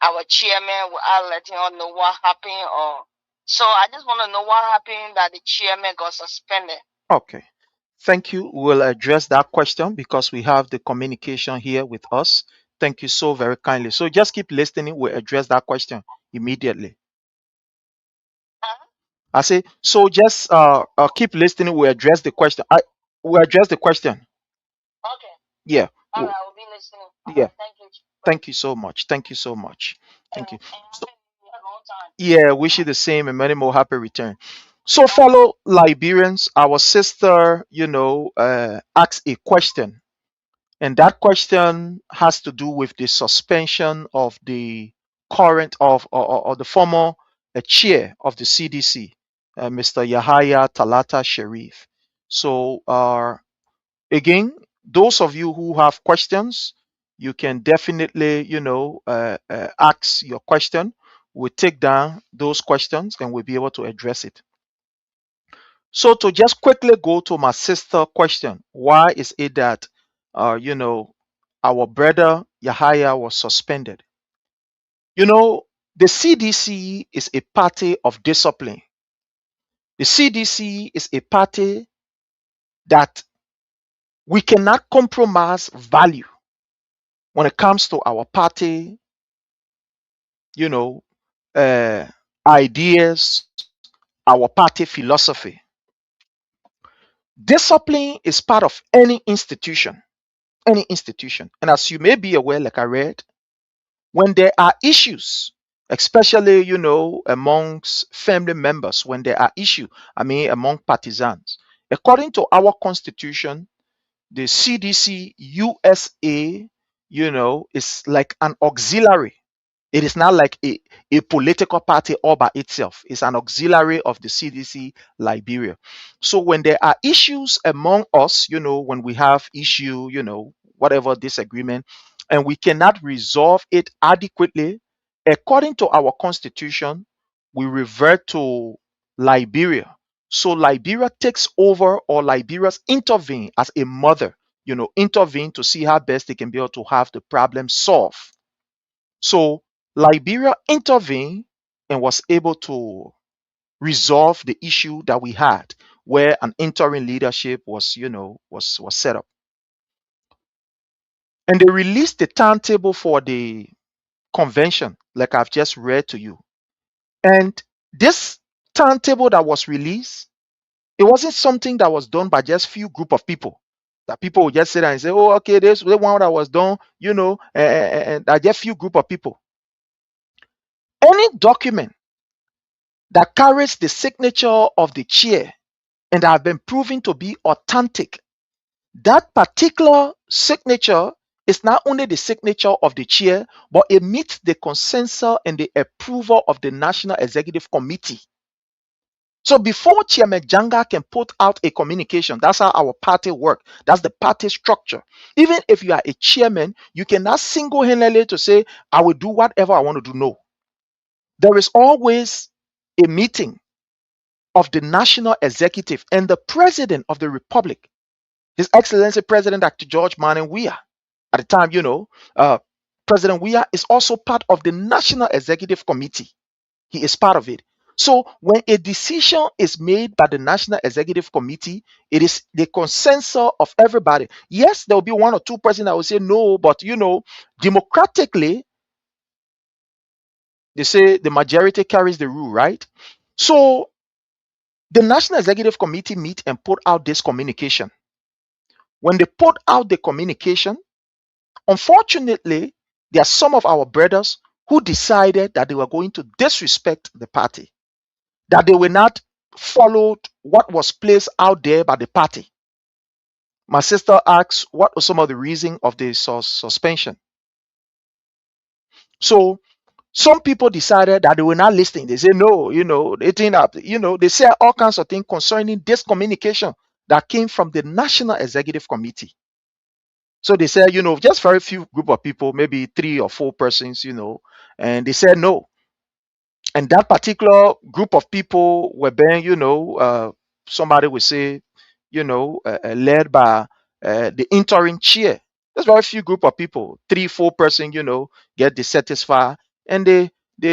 our chairman without letting us know what happened. Or so I just want to know what happened that the chairman got suspended. Okay. Thank you. We'll address that question because we have the communication here with us. Thank you so very kindly. So just keep listening. We'll address that question immediately. Huh? I say, so just keep listening. We'll address the question. We'll address the question. Okay. Yeah. All right, I will be listening. Yeah. Thank you. Thank you so much. Thank you so much. Thank you. And So, a long time. yeah, wish you the same and many more happy return. So, fellow Liberians, our sister, asked a question. And that question has to do with the suspension of the current or the former chair of the CDC, Mr. Yahaya Talata Sharif. So again, those of you who have questions, you can definitely, ask your question. We'll take down those questions and we'll be able to address it. So to just quickly go to my sister question, why is it that, our brother Yahaya was suspended? The CDC is a party of discipline. The CDC is a party that we cannot compromise value when it comes to our party, you know, uh, ideas, our party philosophy. Discipline is part of any institution, any institution. And as you may be aware, like I read, when there are issues, especially, amongst family members, when there are issues, I mean, among partisans, according to our constitution, the CDC USA, is like an auxiliary. It is not like a political party all by itself. It's an auxiliary of the CDC Liberia. So when there are issues among us, when we have issue, whatever disagreement, and we cannot resolve it adequately, according to our constitution, we revert to Liberia. So Liberia takes over, or Liberia's intervene as a mother, intervene to see how best they can be able to have the problem solved. So Liberia intervened and was able to resolve the issue that we had, where an interim leadership was set up. And they released the timetable for the convention, like I've just read to you. And this timetable that was released, it wasn't something that was done by just few group of people. That people would just sit there and say, "Oh, okay, this the one that was done," and that just few group of people. Any document that carries the signature of the chair and have been proven to be authentic, that particular signature is not only the signature of the chair, but it meets the consensus and the approval of the National Executive Committee. So before Chairman Janga can put out a communication, that's how our party work. That's the party structure. Even if you are a chairman, you cannot single-handedly to say, "I will do whatever I want to do." No. There is always a meeting of the national executive and the president of the republic, His Excellency President Dr. George Manning Weah. At the time, President Weah is also part of the National Executive Committee. He is part of it. So when a decision is made by the National Executive Committee, it is the consensus of everybody. Yes, there will be one or two persons that will say no, but democratically, they say the majority carries the rule, right? So the National Executive Committee meet and put out this communication. When they put out the communication, unfortunately, there are some of our brothers who decided that they were going to disrespect the party, that they will not follow what was placed out there by the party. My sister asks, what are some of the reasons of the suspension? So some people decided that they were not listening. They say no, they think that, they say all kinds of things concerning this communication that came from the National Executive Committee. So they said, just very few group of people, maybe 3 or 4 persons, and they said no. And that particular group of people were being, somebody would say, led by the interim chair. There's very few group of people, 3, 4 person, get dissatisfied, and they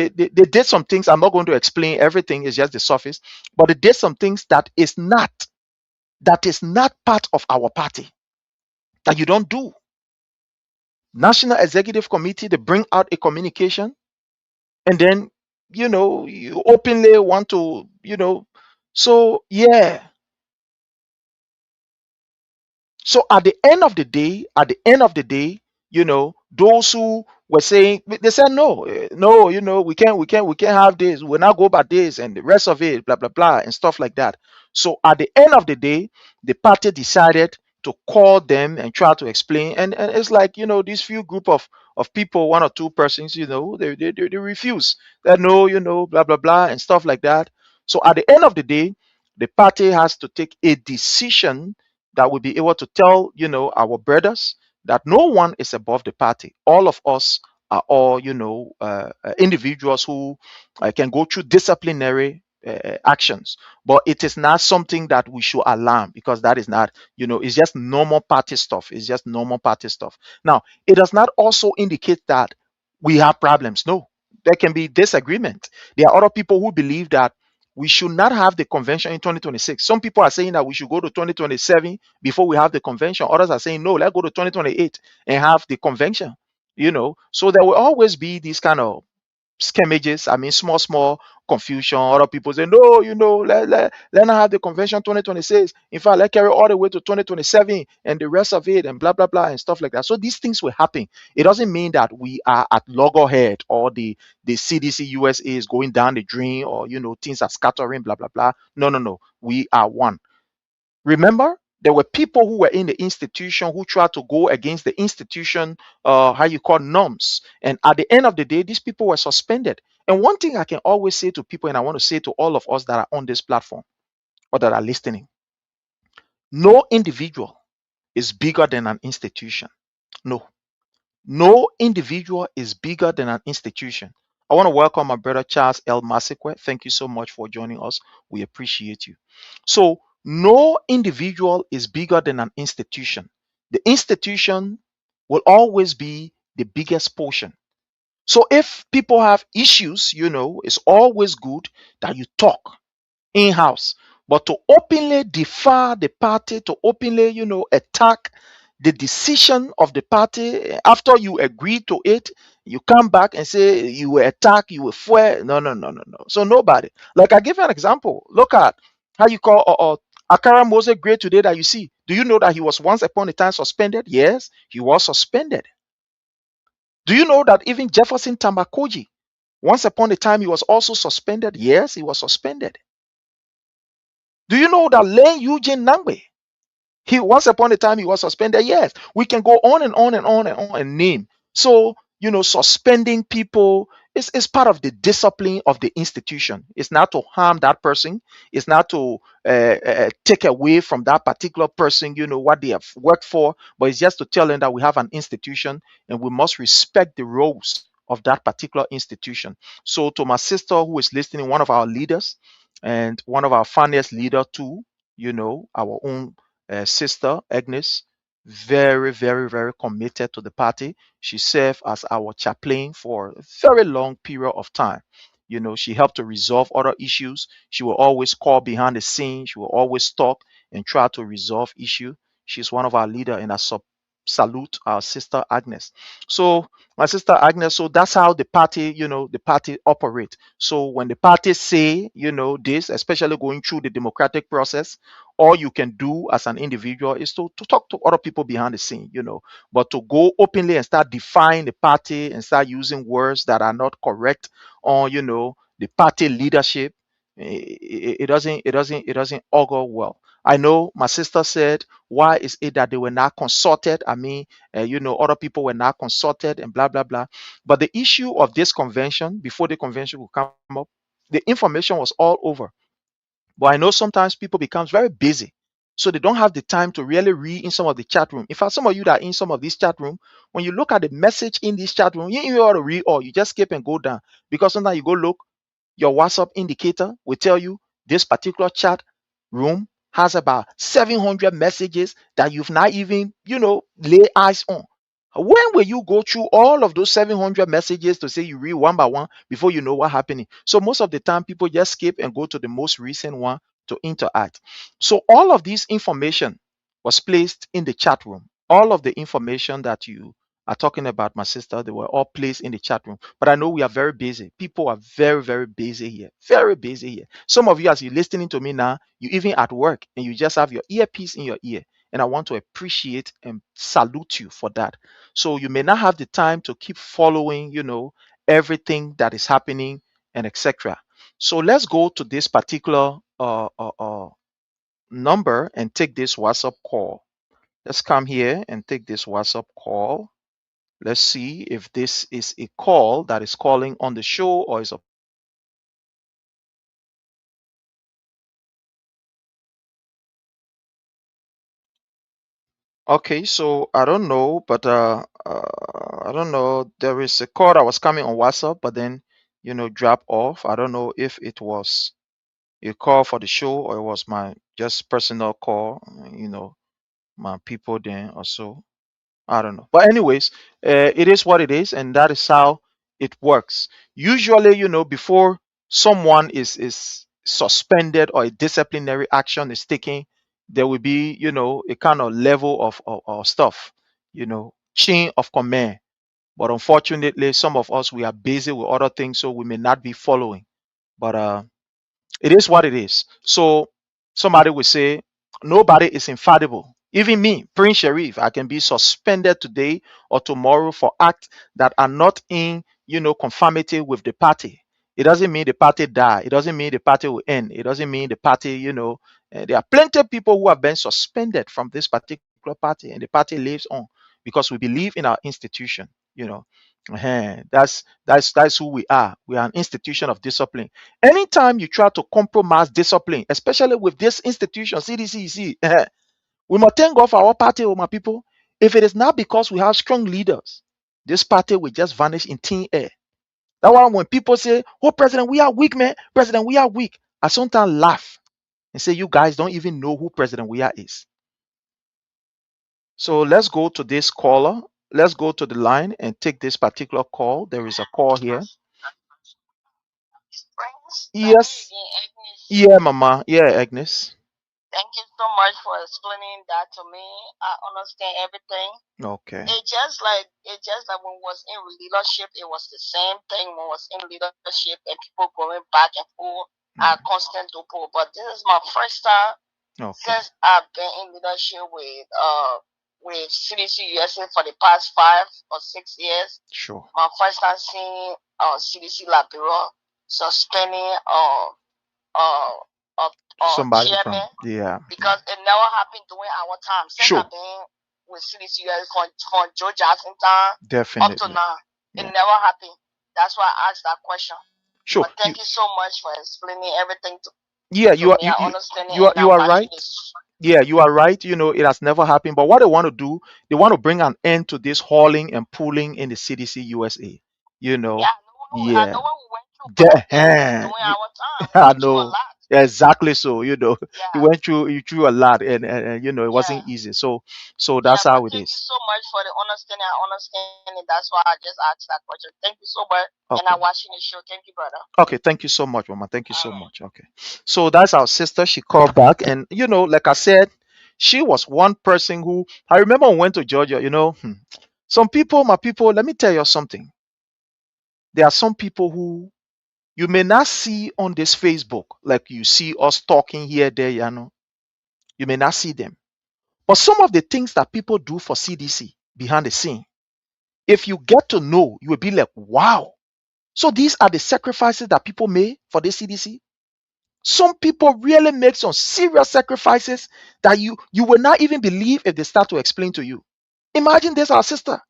did some things. I'm not going to explain everything; it's just the surface. But they did some things that is not part of our party, that you don't do. National Executive Committee, they bring out a communication, and then you openly want to so yeah. So at the end of the day, those who were saying, they said no, no, we can't have this, we'll not go by this and the rest of it, blah blah blah, and stuff like that. So at the end of the day, the party decided to call them and try to explain, and it's like, these few group of people, 1 or 2 persons, they refuse that, no, blah blah blah and stuff like that. So at the end of the day, the party has to take a decision that will be able to tell our brothers that no one is above the party. All of us are all individuals who can go through disciplinary actions, but it is not something that we should alarm, because that is not, it's just normal party stuff. It's just normal party stuff. Now, it does not also indicate that we have problems. No, there can be disagreement. There are other people who believe that we should not have the convention in 2026. Some people are saying that we should go to 2027 before we have the convention. Others are saying, no, let's go to 2028 and have the convention. So there will always be these kind of scammages. I mean, small confusion. Other people say, no, let not have the convention 2026. In fact, let's carry all the way to 2027 and the rest of it and blah blah blah and stuff like that. So these things will happen. It doesn't mean that we are at loggerhead, or the CDC USA is going down the drain, or things are scattering, blah blah blah. No. We are one. Remember, there were people who were in the institution who tried to go against the institution, norms. And at the end of the day, these people were suspended. And one thing I can always say to people, and I want to say to all of us that are on this platform or that are listening: no individual is bigger than an institution. No individual is bigger than an institution. I want to welcome my brother Charles L. Masekwe. Thank you so much for joining us. We appreciate you. So, no individual is bigger than an institution. the institution will always be the biggest portion. So if people have issues, it's always good that you talk in-house. But to openly defy the party, to openly, attack the decision of the party after you agree to it, you come back and say you were attacked, you were foiled. No, no, no, no, no. So nobody. Like I give you an example. Look at how you call Akara Moses great today that you see. Do you know that he was once upon a time suspended? Yes, he was suspended. Do you know that even Jefferson Tamakoji, once upon a time, he was also suspended? Yes, he was suspended. Do you know that Len Eugene Nangbe, he once upon a time he was suspended? Yes, we can go on and on and on and on and name. So, suspending people is part of the discipline of the institution. It's not to harm that person. It's not to take away from that particular person, what they have worked for, but it's just to tell them that we have an institution and we must respect the roles of that particular institution. So, to my sister who is listening, one of our leaders and one of our finest leader too, our own sister Agnes, very, very, very committed to the party. She served as our chaplain for a very long period of time. She helped to resolve other issues. She will always call behind the scenes. She will always talk and try to resolve issue. She's one of our leader, and I salute our sister Agnes. So my sister Agnes, so that's how the party operate. So when the party say, this, especially going through the democratic process, all you can do as an individual is to talk to other people behind the scene, but to go openly and start defying the party and start using words that are not correct on, the party leadership, it doesn't augur well. I know my sister said, why is it that they were not consulted? I mean, other people were not consulted and blah blah blah. But the issue of this convention, before the convention will come up, the information was all over. But I know sometimes people becomes very busy, so they don't have the time to really read in some of the chat room. In fact, some of you that are in some of these chat room, when you look at the message in this chat room, you ain't even ought to read all. You just skip and go down, because sometimes you go look, your WhatsApp indicator will tell you this particular chat room has about 700 messages that you've not even, lay eyes on. When will you go through all of those 700 messages to say you read one by one before you know what happening? So most of the time, people just skip and go to the most recent one to interact. So all of this information was placed in the chat room. All of the information that you are talking about, my sister, they were all placed in the chat room. But I know we are very busy. People are very, very busy here. Very busy here. Some of you, as you're listening to me now, you even at work and you just have your earpiece in your ear. And I want to appreciate and salute you for that. So you may not have the time to keep following, everything that is happening and etc. So let's go to this particular number and take this WhatsApp call. Let's come here and take this WhatsApp call. Let's see if this is a call that is calling on the show or is a. Okay, so I don't know, but I don't know. There is a call that was coming on WhatsApp, but then drop off. I don't know if it was a call for the show or it was my just personal call. My people then or so. I don't know. But anyways, it is what it is, and that is how it works. Usually, before someone is suspended or a disciplinary action is taken, there will be, a kind of level of stuff, chain of command. But unfortunately, some of us we are busy with other things, so we may not be following. But it is what it is. So somebody will say, nobody is infallible. Even me, Prince Sharif, I can be suspended today or tomorrow for acts that are not in, conformity with the party. It doesn't mean the party die. It doesn't mean the party will end. It doesn't mean the party, there are plenty of people who have been suspended from this particular party, and the party lives on because we believe in our institution. You know, that's who we are. We are an institution of discipline. Anytime you try to compromise discipline, especially with this institution, CDC, we must thank God for our party, oh my people. If it is not because we have strong leaders, this party will just vanish in thin air. That's why when people say, "Oh, President, we are weak, man. President, we are weak," I sometimes laugh and say, "You guys don't even know who President we are is." So let's go to this caller. Let's go to the line and take this particular call. There is a call here. Yes. Agnes. Yeah, Mama. Yeah, Agnes. Thank you so much for explaining that to me. I understand everything. Okay. It just like when we was in leadership, it was the same thing when we was in leadership and people going back and forth at constant pull. But this is my first time Okay. since I've been in leadership with CDC USA for the past 5 or 6 years. Sure. My first time seeing CDC Liberia suspending uh, Somebody from, chairman yeah. because it never happened during our time. Since Sure. I've been with CDC from Joe Jackson time up to Definitely. now, it Yeah. never happened. That's why I asked that question. Sure. But thank you so much for explaining everything Yeah, to you are me. I understand it, and you I'm are watching right. this. Yeah, you are right. It has never happened. But what they want to do, they want to bring an end to this hauling and pulling in the CDC USA. You know, Yeah, I yeah. know what we went through back then during You, our time. We I went through a know lot. exactly. So you Yeah, went through you through a lot, and it yeah. wasn't easy. So Yeah, that's but how it thank you is. so much for the understanding. I understand it. That's why I just asked that question. Thank you so much. And I'm Okay. watching the show. Thank you, brother. Okay, thank you so much, Mama. Thank you All so right. much. Okay. So that's our sister. She called back. And, like I said, she was one person who I remember when we went to Georgia, some people, my people, let me tell you something. There are some people who you may not see on this Facebook, like you see us talking here, there, You may not see them. But some of the things that people do for CDC behind the scene, if you get to know, you will be like, wow. So these are the sacrifices that people made for the CDC. Some people really make some serious sacrifices that you will not even believe if they start to explain to you. Imagine this, our sister.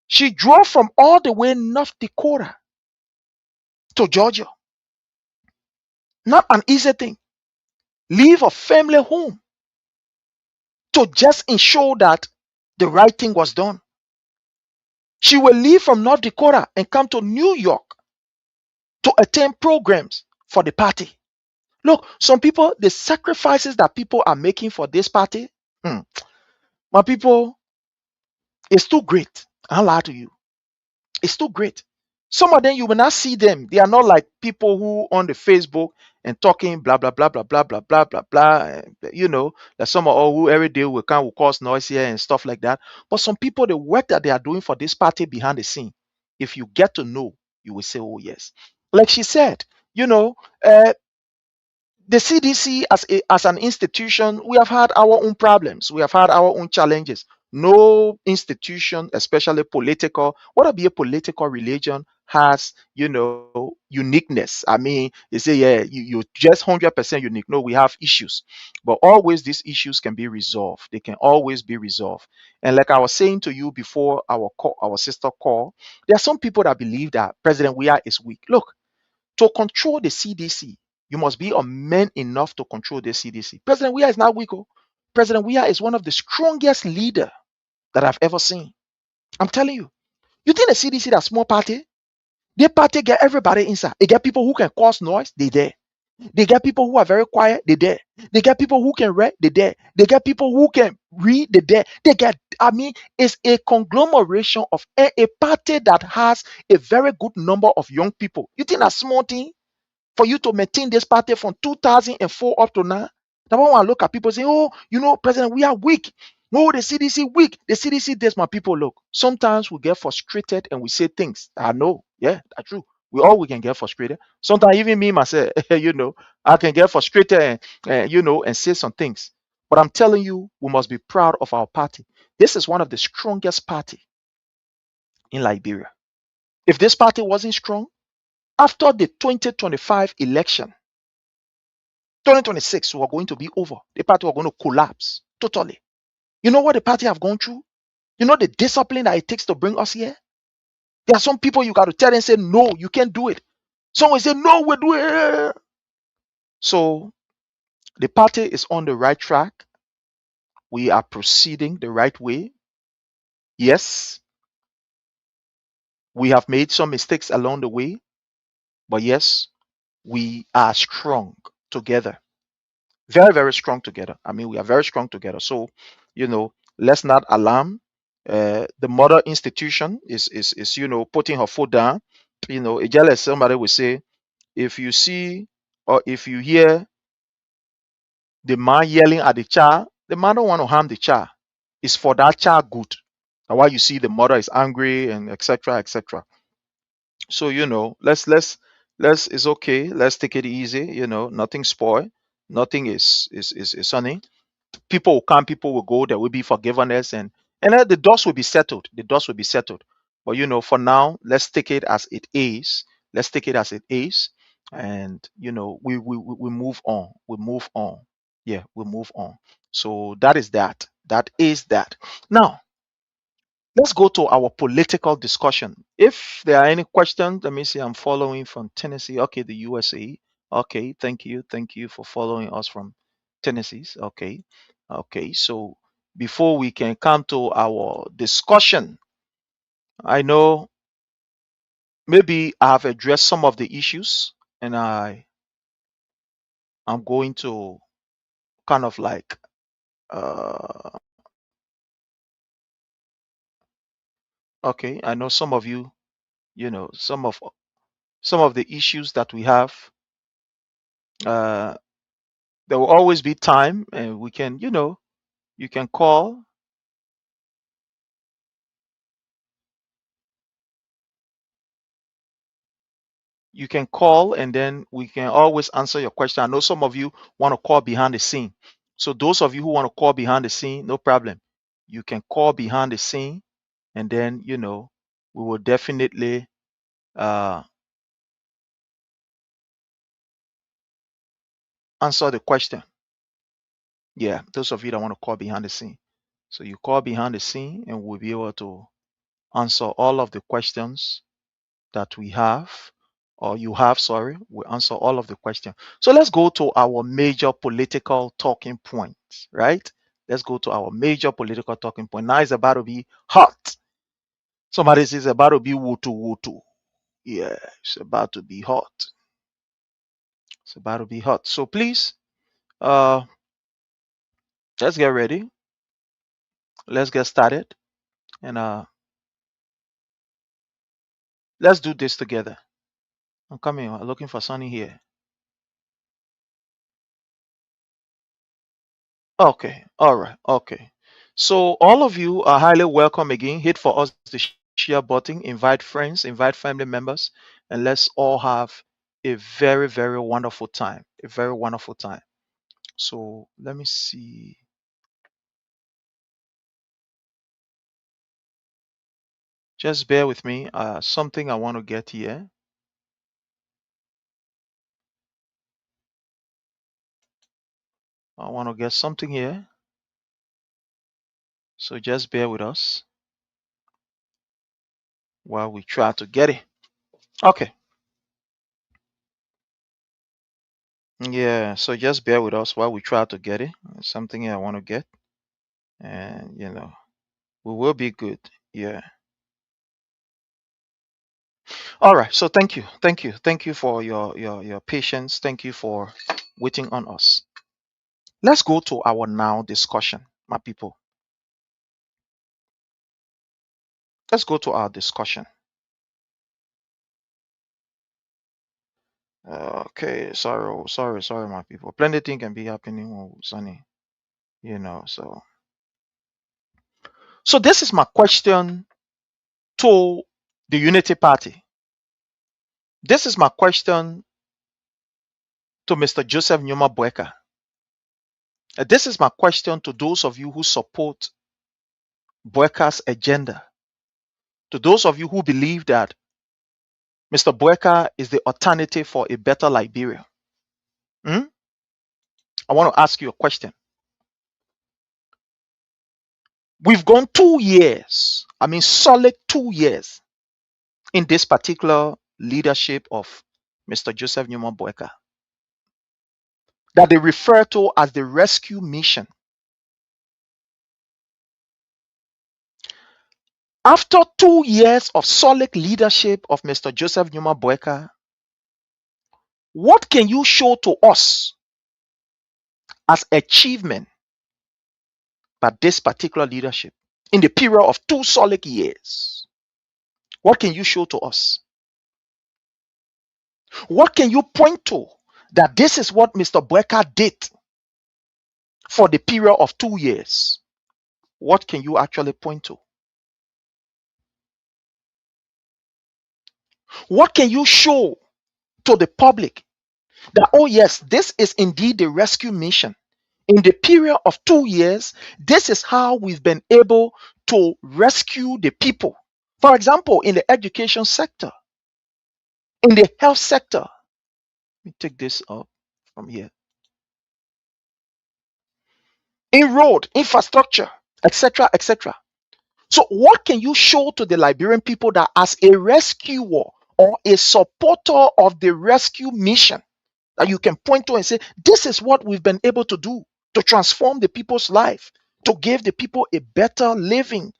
She drove from all the way North Dakota to Georgia. Not an easy thing. Leave a family home to just ensure that the right thing was done. She will leave from North Dakota and come to New York to attend programs for the party. Look, some people, the sacrifices that people are making for this party, hmm, my people, it's too great. I'll lie to you. It's too great. Some of them you will not see them. They are not like people who on the Facebook and talking blah blah blah blah blah blah blah blah blah. That some of all who every day will cause noise here and stuff like that. But some people, the work that they are doing for this party behind the scene, if you get to know, you will say, oh yes. Like she said, you know, uh, the CDC as an institution, we have had our own problems. We have had our own challenges. No institution, especially political, whether be a political religion, has uniqueness. I mean, you say, yeah, you just 100% unique. No, we have issues, but always these issues can be resolved. They can always be resolved. And like I was saying to you before our sister call, there are some people that believe that President Weah is weak. Look, to control the CDC, you must be a man enough to control the CDC. President Weah is not weak. President Weah is one of the strongest leader that I've ever seen. I'm telling you. You think the CDC that small party? Their party get everybody inside. They get people who can cause noise, they there. They get people who are very quiet, they there. They get people who can read, they there. They get people who can read, they there. It's a conglomeration of a party that has a very good number of young people. You think that small thing? For you to maintain this party from 2004 up to now. Now, when I look at people saying, oh, President, we are weak. Oh, the CDC weak. The CDC this, my people. Look, sometimes we get frustrated and we say things. I know. Yeah, that's true. We can get frustrated. Sometimes even me myself, I can get frustrated and say some things. But I'm telling you, we must be proud of our party. This is one of the strongest party in Liberia. If this party wasn't strong, after the 2025 election, 2026 were going to be over. The party were going to collapse totally. You know what the party have gone through? You know the discipline that it takes to bring us here? There are some people you got to tell and say, no, you can't do it. Someone say, no, we're doing it. So the party is on the right track. We are proceeding the right way. Yes, we have made some mistakes along the way, but yes, we are strong together. Very, very strong together. I mean, we are very strong together. So, you know, let's not alarm. The mother institution is putting her foot down. It just like somebody will say, if you see or if you hear the man yelling at the child, the man don't want to harm the child. It's for that child good. And why you see the mother is angry and etc. etc. So let's it's okay. Let's take it easy. Nothing spoil. Nothing is sunny. People will come, people will go. There will be forgiveness, and then the dust will be settled. The dust will be settled. But for now, let's take it as it is. Let's take it as it is, and we move on. We move on. Yeah, we move on. So that is that. That is that. Now let's go to our political discussion. If there are any questions, let me see. I'm following from Tennessee. Okay, the USA. Okay, thank you for following us from Tennessee. Okay, okay. So before we can come to our discussion, I know maybe I have addressed some of the issues, and I'm going to kind of like okay. I know some of you, some of the issues that we have. Uh, there will always be time, and we can, you can call. You can call, and then we can always answer your question. I know some of you want to call behind the scene. So those of you who want to call behind the scene, no problem. You can call behind the scene, and then we will definitely uh, answer the question. Yeah, those of you that want to call behind the scene. So you call behind the scene, and we'll be able to answer all of the questions that we have, or you have, sorry. We'll answer all of the questions. So let's go to our major political talking points, right? Let's go to our major political talking point. Now it's about to be hot. Somebody says it's about to be wutu wutu. Yeah, it's about to be hot. It's about to be hot. So please, uh, let's get ready. Let's get started, and let's do this together. I'm coming. I'm looking for Sunny here. Okay, all right, okay. So all of you are highly welcome again. Hit for us the share button, invite friends, invite family members, and let's all have a very, very wonderful time. A very wonderful time. So let me see. Just bear with me. Something I want to get here. I want to get something here. So just bear with us while we try to get it. Okay. Yeah, so just bear with us while we try to get it. Something here I want to get. And we will be good. Yeah. All right. So thank you for your patience. Thank you for waiting on us. Let's go to our now discussion, my people. Let's go to our discussion. Okay. Sorry, my people. Plenty thing can be happening on Sunny. So this is my question to the Unity Party. This is my question to Mr. Joseph Nyuma Boeka. This is my question to those of you who support Boeka's agenda. To those of you who believe that Mr. Boeka is the alternative for a better Liberia. I want to ask you a question. We've gone 2 years, solid 2 years in this particular leadership of Mr. Joseph Nyuma Boeka that they refer to as the rescue mission. After 2 years of solid leadership of Mr. Joseph Nyuma Boeka, what can you show to us as achievement by this particular leadership in the period of 2 solid years? What can you show to us? What can you point to that this is what Mr. Boyka did for the period of 2 years? What can you actually point to? What can you show to the public that, oh yes, this is indeed the rescue mission? In the period of 2 years, this is how we've been able to rescue the people. For example, in the education sector, in the health sector. Let me take this up from here. In road, infrastructure, etc., etc. So, what can you show to the Liberian people that as a rescuer or a supporter of the rescue mission, that you can point to and say, this is what we've been able to do to transform the people's life, to give the people a better living,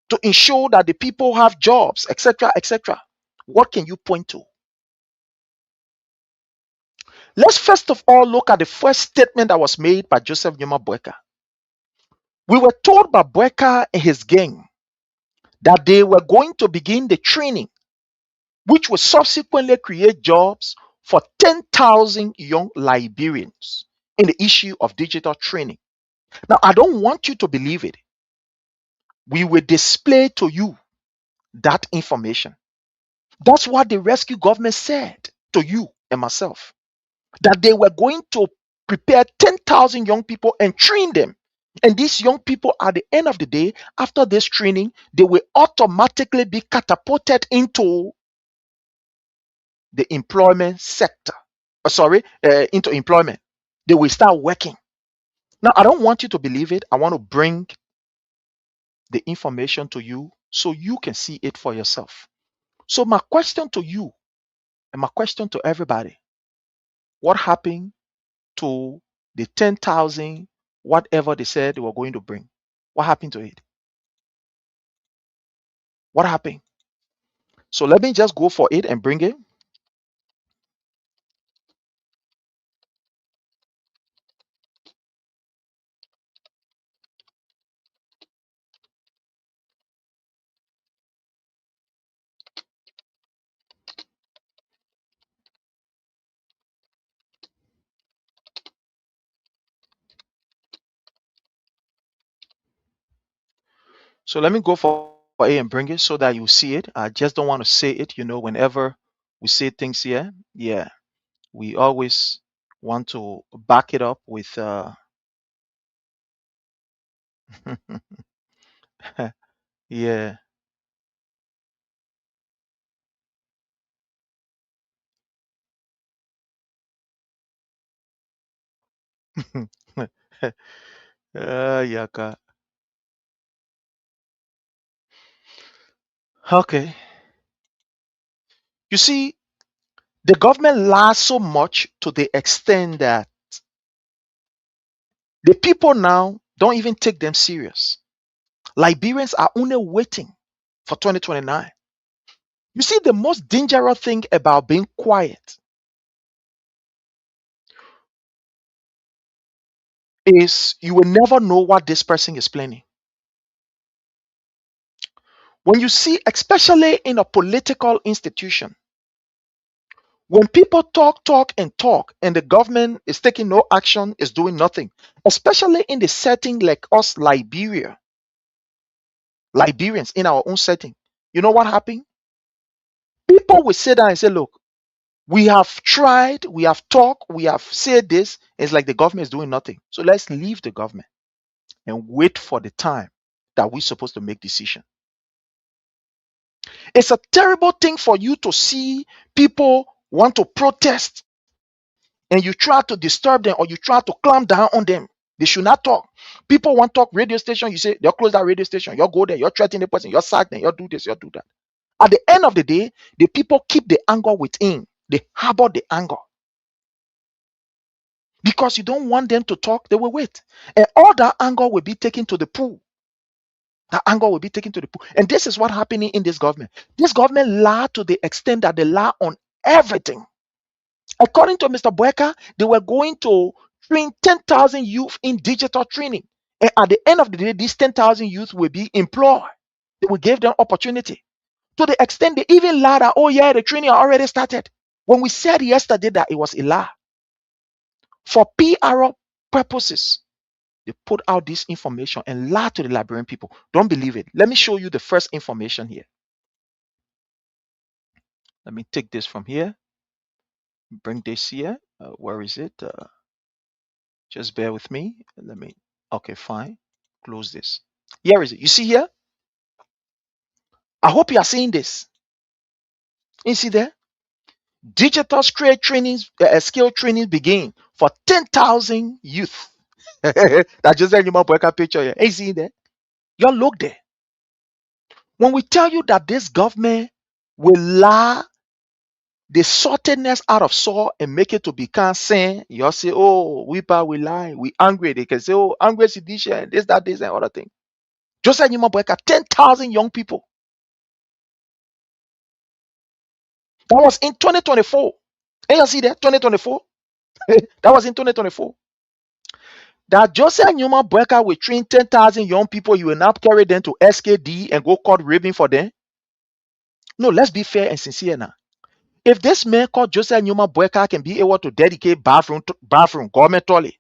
to ensure that the people have jobs, etc., etc. What can you point to? Let's first of all look at the first statement that was made by Joseph Nyuma Boyka. We were told by Boyka and his gang that they were going to begin the training, which will subsequently create jobs for 10,000 young Liberians in the issue of digital training. Now, I don't want you to believe it. We will display to you that information. That's what the rescue government said to you and myself, that they were going to prepare 10,000 young people and train them. And these young people, at the end of the day, after this training, they will automatically be catapulted into the employment sector. Into employment. They will start working. Now, I don't want you to believe it. I want to bring the information to you so you can see it for yourself. So my question to you and my question to everybody, what happened to the 10,000, whatever they said they were going to bring? What happened to it? What happened? So let me just go for it and bring it. So let me go for it and bring it so that you see it. I just don't want to say it, whenever we say things here. Yeah, we always want to back it up with yeah. Yaka. Okay. You see, the government lies so much to the extent that the people now don't even take them serious. Liberians are only waiting for 2029. You see, the most dangerous thing about being quiet is you will never know what this person is planning. When you see, especially in a political institution, when people talk, and the government is taking no action, is doing nothing, especially in the setting like us, Liberians in our own setting, you know what happened? People will sit down and say, look, we have tried, we have talked, we have said this. It's like the government is doing nothing. So let's leave the government and wait for the time that we're supposed to make decision. It's a terrible thing for you to see people want to protest and you try to disturb them or you try to clamp down on them. They should not talk. People want to talk radio station. You say, they'll close that radio station. You'll go there. You're threatening the person. You're sack them. You'll do this. You'll do that. At the end of the day, the people keep the anger within. They harbor the anger. Because you don't want them to talk, they will wait. And all that anger will be taken to the pool. That anger will be taken to the pool. And this is what happening in this government. This government lie to the extent that they lie on everything. According to Mr. Boyka, they were going to train 10,000 youth in digital training. And at the end of the day, these 10,000 youth will be employed. They will give them opportunity. To the extent they even lie that, oh yeah, the training already started. When we said yesterday that it was a lie, for PR purposes, they put out this information and lie to the Liberian people. Don't believe it. Let me show you the first information here. Let me take this from here. Bring this here. Where is it? Just bear with me. Let me. Okay, fine. Close this. Here is it. You see here? I hope you are seeing this. You see there? Digital skill training begin for 10,000 youth. That's just a Boyka picture here. Hey, see there? You look there. When we tell you that this government will lie the saltiness out of salt and make it to become sin, you say, oh, we lie, we angry. They can say, oh, angry sedition, this, that, this, and other thing. Just like Boyka, 10,000 young people. That was in 2024. And you see there, 2024. That was in 2024. That Joseph Newman Breaker will train 10,000 young people. You will now carry them to SKD and go court ribbing for them. No, let's be fair and sincere now. If this man called Joseph Newman Breaker can be able to dedicate bathroom, government toilet,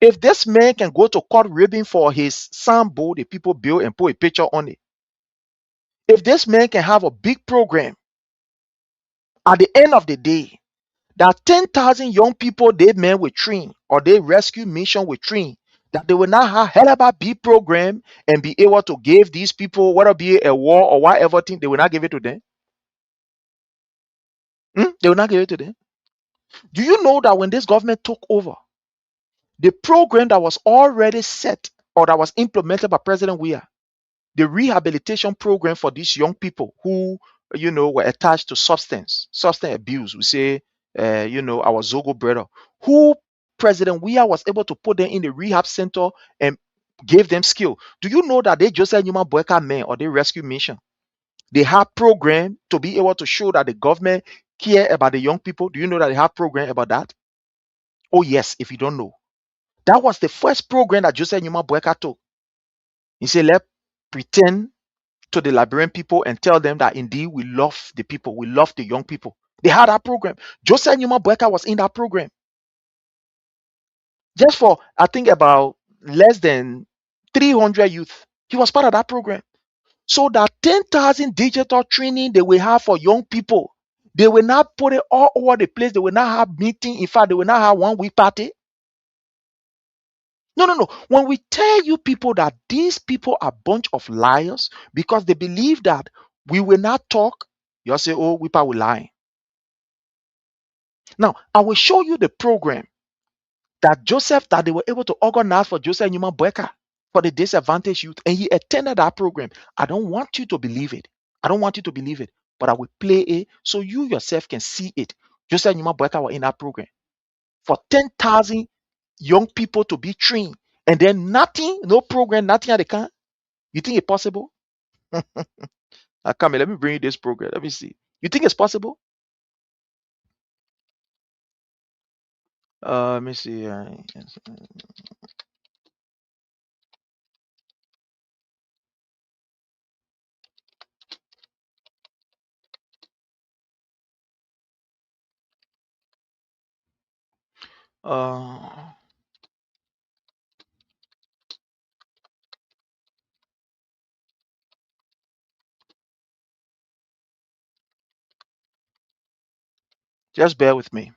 if this man can go to court ribbing for his sambo, the people build and put a picture on it, if this man can have a big program, at the end of the day, that 10,000 young people they men will train or they rescue mission will train, that they will not have hell of a big program and be able to give these people, whether it be a war or whatever thing, they will not give it to them. They will not give it to them. Do you know that when this government took over, the program that was already set or that was implemented by President Weah, the rehabilitation program for these young people who, were attached to substance abuse, we say, our Zogo brother, who President Weah was able to put them in the rehab center and gave them skill. Do you know that they just said Human Boyka men or they rescue mission? They have program to be able to show that the government care about the young people. Do you know that they have program about that? Oh yes, if you don't know. That was the first program that Joseph Newman Boyka took. He said, let's pretend to the Liberian people and tell them that indeed we love the people, we love the young people. They had that program. Joseph Newman Boyka was in that program. Just for, I think, about less than 300 youth. He was part of that program. So that 10,000 digital training they will have for young people, they will not put it all over the place. They will not have meeting. In fact, they will not have 1 week party. No. When we tell you people that these people are a bunch of liars because they believe that we will not talk, you say, oh, we will lie. Now, I will show you the program that they were able to organize for Joseph Newman Boyka for the disadvantaged youth, and he attended that program. I don't want you to believe it. But I will play it so you yourself can see it. Joseph Newman Boyka was in that program for 10,000 young people to be trained, and then nothing, no program, nothing at the can. You think it's possible? Come here, let me bring you this program. Let me see. You think it's possible? Let me see. Uh, just bear with me.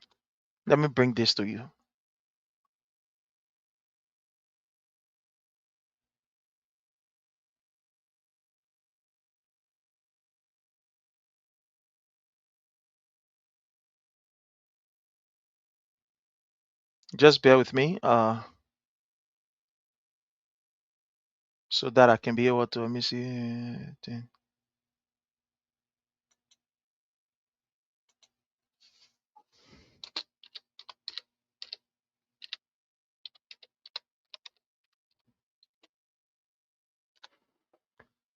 Let me bring this to you. Just bear with me. So that I can be able to, let me see.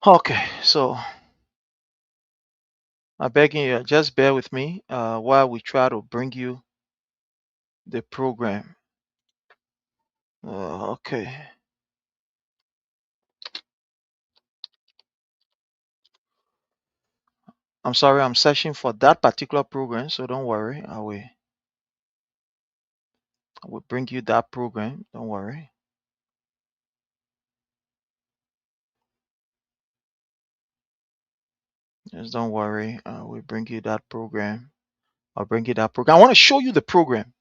Okay, so I'm begging you, just bear with me while we try to bring you the program. Okay. I'm sorry, I'm searching for that particular program, so don't worry. I will bring you that program. Don't worry. Just don't worry. I will bring you that program. I'll bring you that program. I want to show you the program.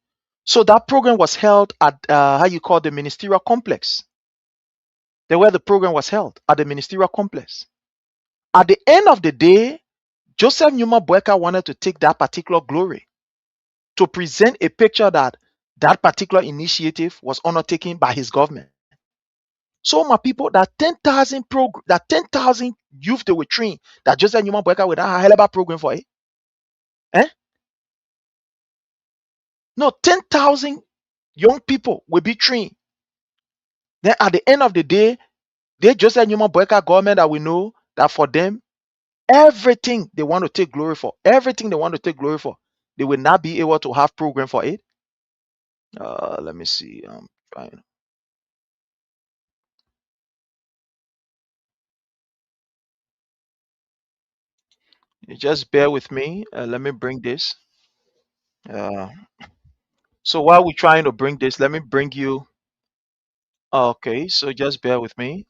So that program was held at how you call the ministerial complex. There where the program was held at the ministerial complex. At the end of the day, Joseph Numa Boyka wanted to take that particular glory to present a picture that that particular initiative was undertaken by his government. So my people, that 10,000 that 10,000 youth they were trained, that Joseph Numa Boyka with that hell of a program for it. Eh? No, 10,000 young people will be trained. Then at the end of the day, they Joseph Numa Boyka government that we know that for them, everything they want to take glory for, everything they want to take glory for, they will not be able to have program for it. Let me see. I'm trying. You just bear with me. Let me bring this. Uh, so while we're trying to bring this, let me bring you. Okay, so just bear with me.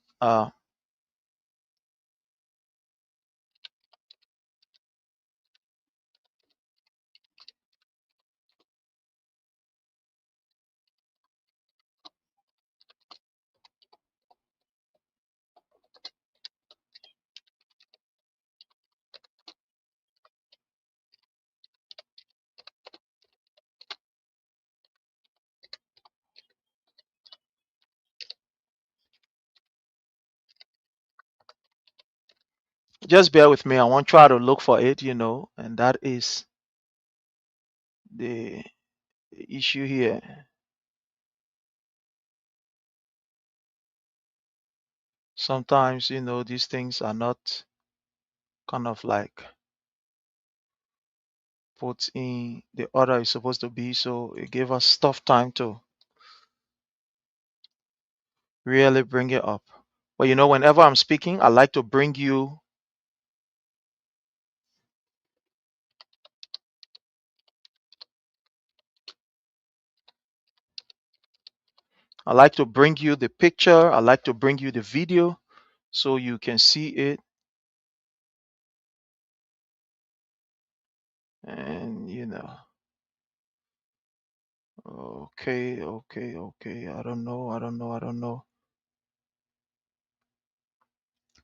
Just bear with me. I want to try to look for it, and that is the issue here. Sometimes, these things are not kind of like put in the order it's supposed to be, so it gave us tough time to really bring it up. But whenever I'm speaking, I like to bring you. I like to bring you the picture. I like to bring you the video so you can see it. And okay, okay, okay. I don't know. I don't know. I don't know.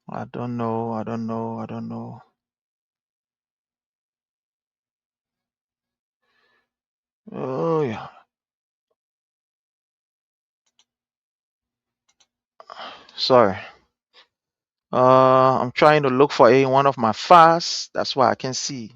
I don't know. I don't know. I don't know. Oh yeah. Sorry. I'm trying to look for one of my files. That's why I can see.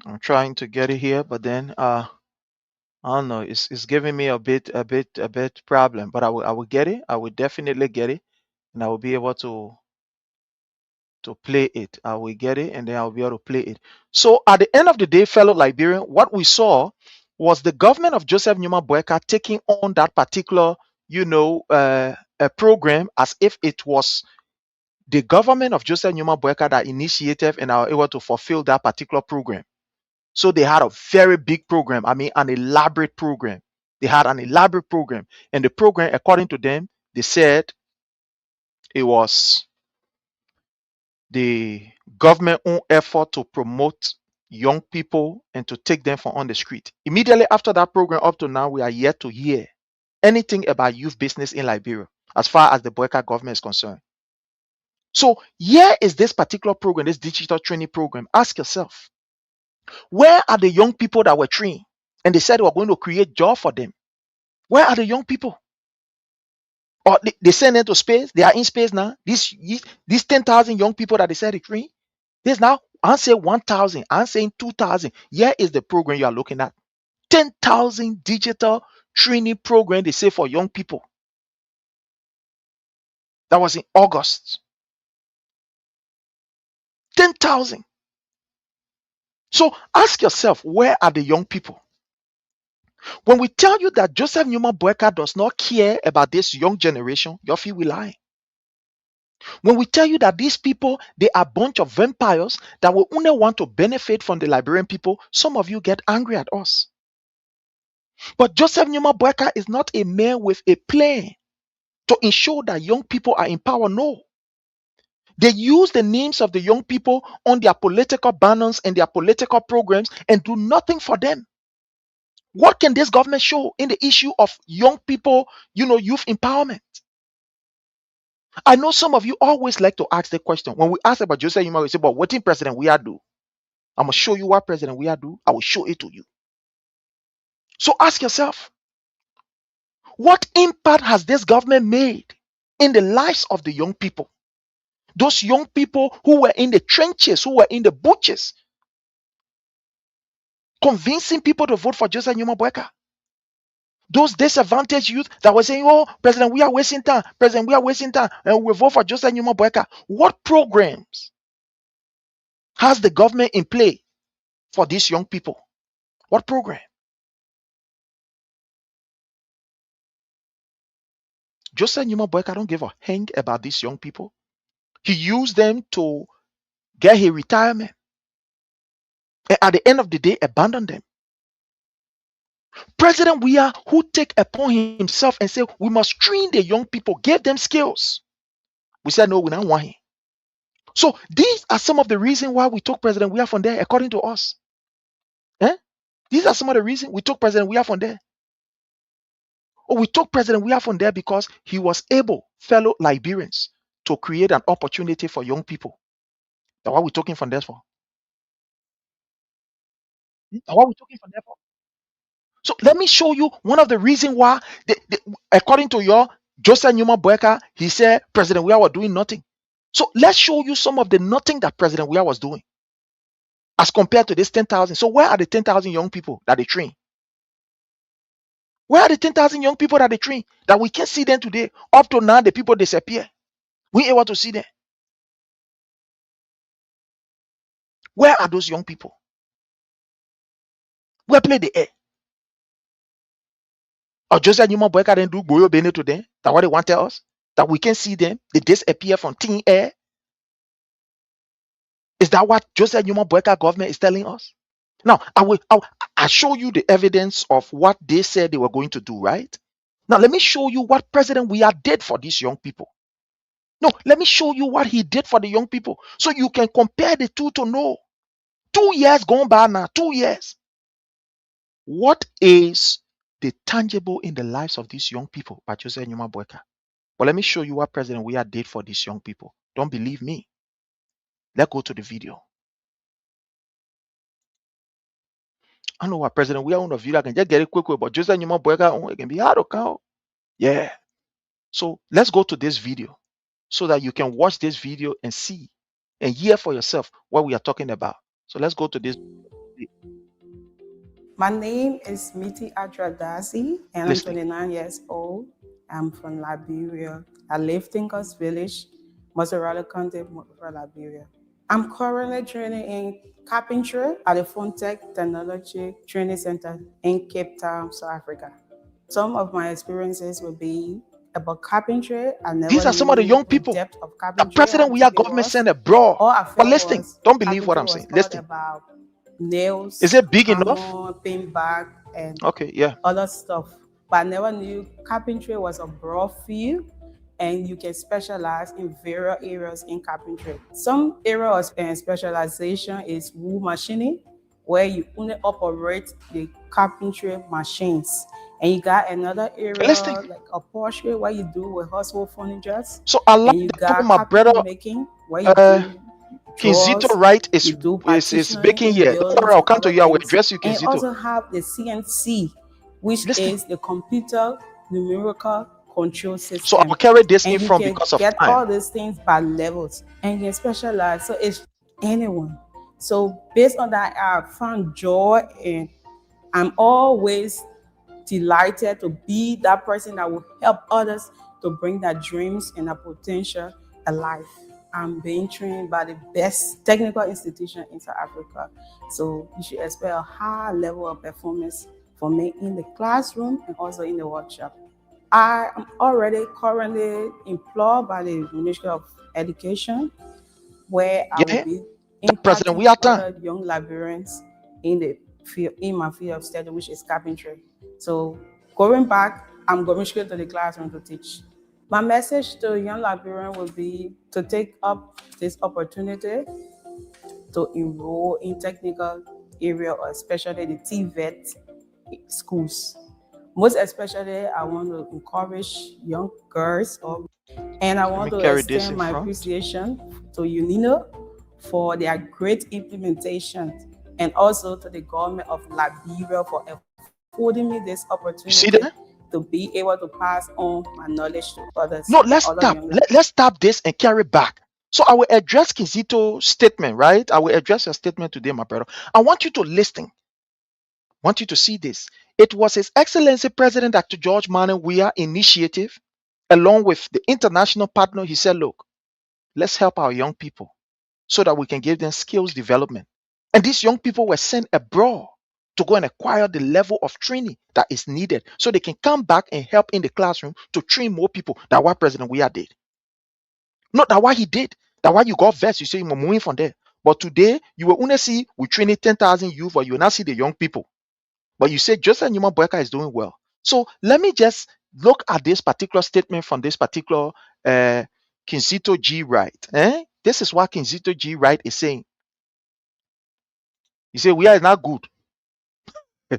I'm trying to get it here, but then I don't know. It's giving me a bit problem. But I will get it. I will definitely get it, and I will be able to play it. I will get it, and then I'll be able to play it. So at the end of the day, fellow Liberian, what we saw was the government of Joseph Numa Boyka taking on that particular, a program as if it was the government of Joseph Numa Boyka that initiated and are able to fulfill that particular program. So they had a very big program. I mean, an elaborate program. They had an elaborate program, and the program, according to them, they said it was the government own effort to promote young people and to take them from on the street. Immediately after that program, up to now, we are yet to hear anything about youth business in Liberia as far as the Boyka government is concerned. So here is this particular program, this digital training program. Ask yourself, where are the young people that were trained? And they said they were going to create job for them. Where are the young people? Or they send them to space. They are in space now. These 10,000 young people that they said they trained, There's now, I'm saying 1,000, I'm saying 2,000. Here is the program you are looking at. 10,000 digital training program they say for young people. That was in August. 10,000. So ask yourself, where are the young people? When we tell you that Joseph Newman Boyka does not care about this young generation, your feet will lie. When we tell you that these people, they are a bunch of vampires that will only want to benefit from the Liberian people, some of you get angry at us. But Joseph Newman Boyka is not a man with a plan to ensure that young people are in power. No. They use the names of the young people on their political banners and their political programs and do nothing for them. What can this government show in the issue of young people, youth empowerment? I know some of you always like to ask the question. When we ask about Joseph Yuma, we say, but what in President we are do? I'm going to show you what President we are do. I will show it to you. So ask yourself, what impact has this government made in the lives of the young people? Those young people who were in the trenches, who were in the butches, convincing people to vote for Joseph Newman Boyka. Those disadvantaged youth that were saying, oh, President, we are wasting time. President, we are wasting time. And we vote for Joseph Newman Boyka. What programs has the government in play for these young people? What program? Joseph Newman Boyka don't give a hang about these young people. He used them to get his retirement. And at the end of the day, abandon them. President Weah, who take upon himself and say, we must train the young people, give them skills. We said, no, we don't want him. So these are some of the reasons why we took President Weah from there, according to us. These are some of the reasons we took President Weah from there. Or we took President Weah from there because he was able, fellow Liberians, to create an opportunity for young people. That's what we took him from there for. That's what we took him from there for. So let me show you one of the reasons why, according to your Joseph Newman Boyka, he said President Weah was doing nothing. So let's show you some of the nothing that President Weah was doing as compared to this 10,000. So where are the 10,000 young people that they train? Where are the 10,000 young people that they train that we can't see them today? Up to now, the people disappear. We ain't able to see them. Where are those young people? Where play the air? Or Joseph Newman Boyka didn't do Boyo Bene to them? That what they want to tell us? That we can see them? They disappear from thin air? Is that what Joseph Newman Boyka government is telling us? Now, I'll show you the evidence of what they said they were going to do, right? Now, let me show you what President Weah did for these young people. No, let me show you what he did for the young people so you can compare the two to know. 2 years gone by now, 2 years. What is the tangible in the lives of these young people by Joseph Newman Boyka? But let me show you what President Weah did for these young people. Don't believe me. Let's go to the video. I know what President Weah on the video. I can just get it quick, but Joseph Newman Boyka, it can be hard to count. Yeah. So let's go to this video so that you can watch this video and see and hear for yourself what we are talking about. So let's go to this. My name is Miti Adradazi, and Listen. I'm 29 years old. I'm from Liberia. I live in Tinkers Village, Mozzarella County, Liberia. I'm currently training in carpentry at the Fontech Technology Training Center in Cape Town, South Africa. Some of my experiences will be about carpentry. These are some of the young people that President Weah government sent abroad. But listen, don't believe what I'm saying. Listen. About nails. Is it big enough? Pin back and okay, yeah, other stuff. But I never knew carpentry was a broad field and you can specialize in various areas in carpentry. Some areas and specialization is wool machining, where you only operate the carpentry machines. And you got another area like upholstery, where you do with household furniture. So I like that my brother making, where you do Kinzito right is baking here. Don't worry, I'll come to you. I will address you, Kinzito. And also have the CNC, which is the computer numerical control system. So I'll carry this in from because of time. Get all these things by levels, and you specialize. So it's anyone. So based on that, I found joy, and I'm always delighted to be that person that will help others to bring their dreams and their potential alive. I'm being trained by the best technical institution in South Africa. So you should expect a high level of performance for me in the classroom and also in the workshop. I am already currently employed by the Ministry of Education, where I will Yeah, be President, impacting we are done. other young librarians in the field, in my field of study, which is carpentry. So going back, I'm going straight to the classroom to teach. My message to young librarians will be to take up this opportunity to enroll in technical area, or especially the TVET schools. Most especially, I want to encourage young girls, and I Let want me to carry this extend in my front. appreciation to UNINO for their great implementation, and also to the government of Liberia for affording me this You see opportunity that? to be able to pass on my knowledge to others No, and let's other stop. young Let's stop this and carry back. So I will address Kizito's statement, right? I will address your statement today, my brother. I want you to listen. I want you to see this. It was His Excellency President Dr. George Manneh Weah initiative, along with the international partner. He said, look, let's help our young people so that we can give them skills development. And these young people were sent abroad to go and acquire the level of training that is needed so they can come back and help in the classroom to train more people. That's what President Weah did. Not that what he did. That why you got vexed. You say you're moving from there. But today you will only see we training 10,000 youth, or you will not see the young people. But you say Joseph Newman Boyka is doing well. So let me just look at this particular statement from this particular Kinsito G. Wright. This is what Kinsito G. Wright is saying. He said, we are not good. He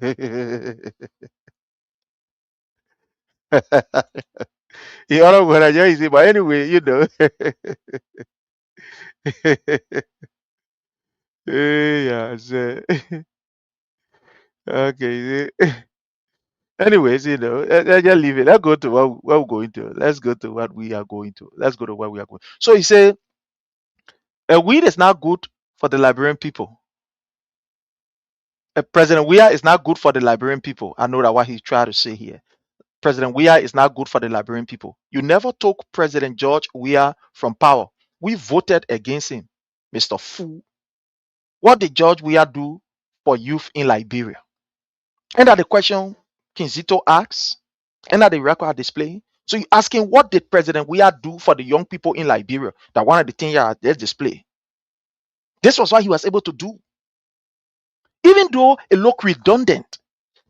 don't know what I say, but anyway, you know. Yeah, so, okay. Anyways, let's just leave it. Let's go to what we're going to. Let's go to what we are going to. Let's go to what we are going. So he said, weed is not good for the Liberian people. President Weah is not good for the Liberian people. I know that what he's trying to say here. President Weah is not good for the Liberian people. You never took President George Weah from power. We voted against him, Mr. Fool. What did George Weah do for youth in Liberia? And that the question Kinzito asks, and that the record are displaying. So you're asking, what did President Weah do for the young people in Liberia? That one of the things here let's display. This was what he was able to do. Even though it looked redundant,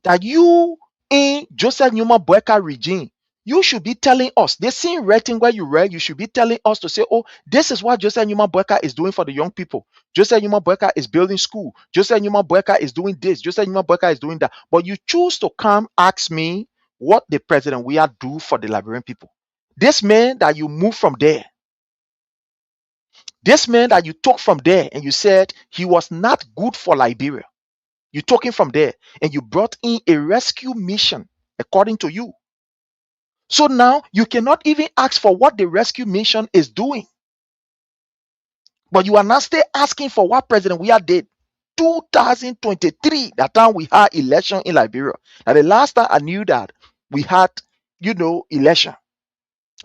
that you in Joseph Newman Boyka regime, you should be telling us, the same rating where you read, you should be telling us to say, oh, this is what Joseph Newman Boyka is doing for the young people. Joseph Newman Boyka is building school. Joseph Newman Boyka is doing this. Joseph Newman Boyka is doing that. But you choose to come ask me what the president we are do for the Liberian people. This man that you moved from there, this man that you took from there and you said he was not good for Liberia. You took him from there and you brought in a rescue mission according to you. So now you cannot even ask for what the rescue mission is doing. But you are not still asking for what President Weah did. 2023, that time we had election in Liberia. Now the last time I knew that we had, election.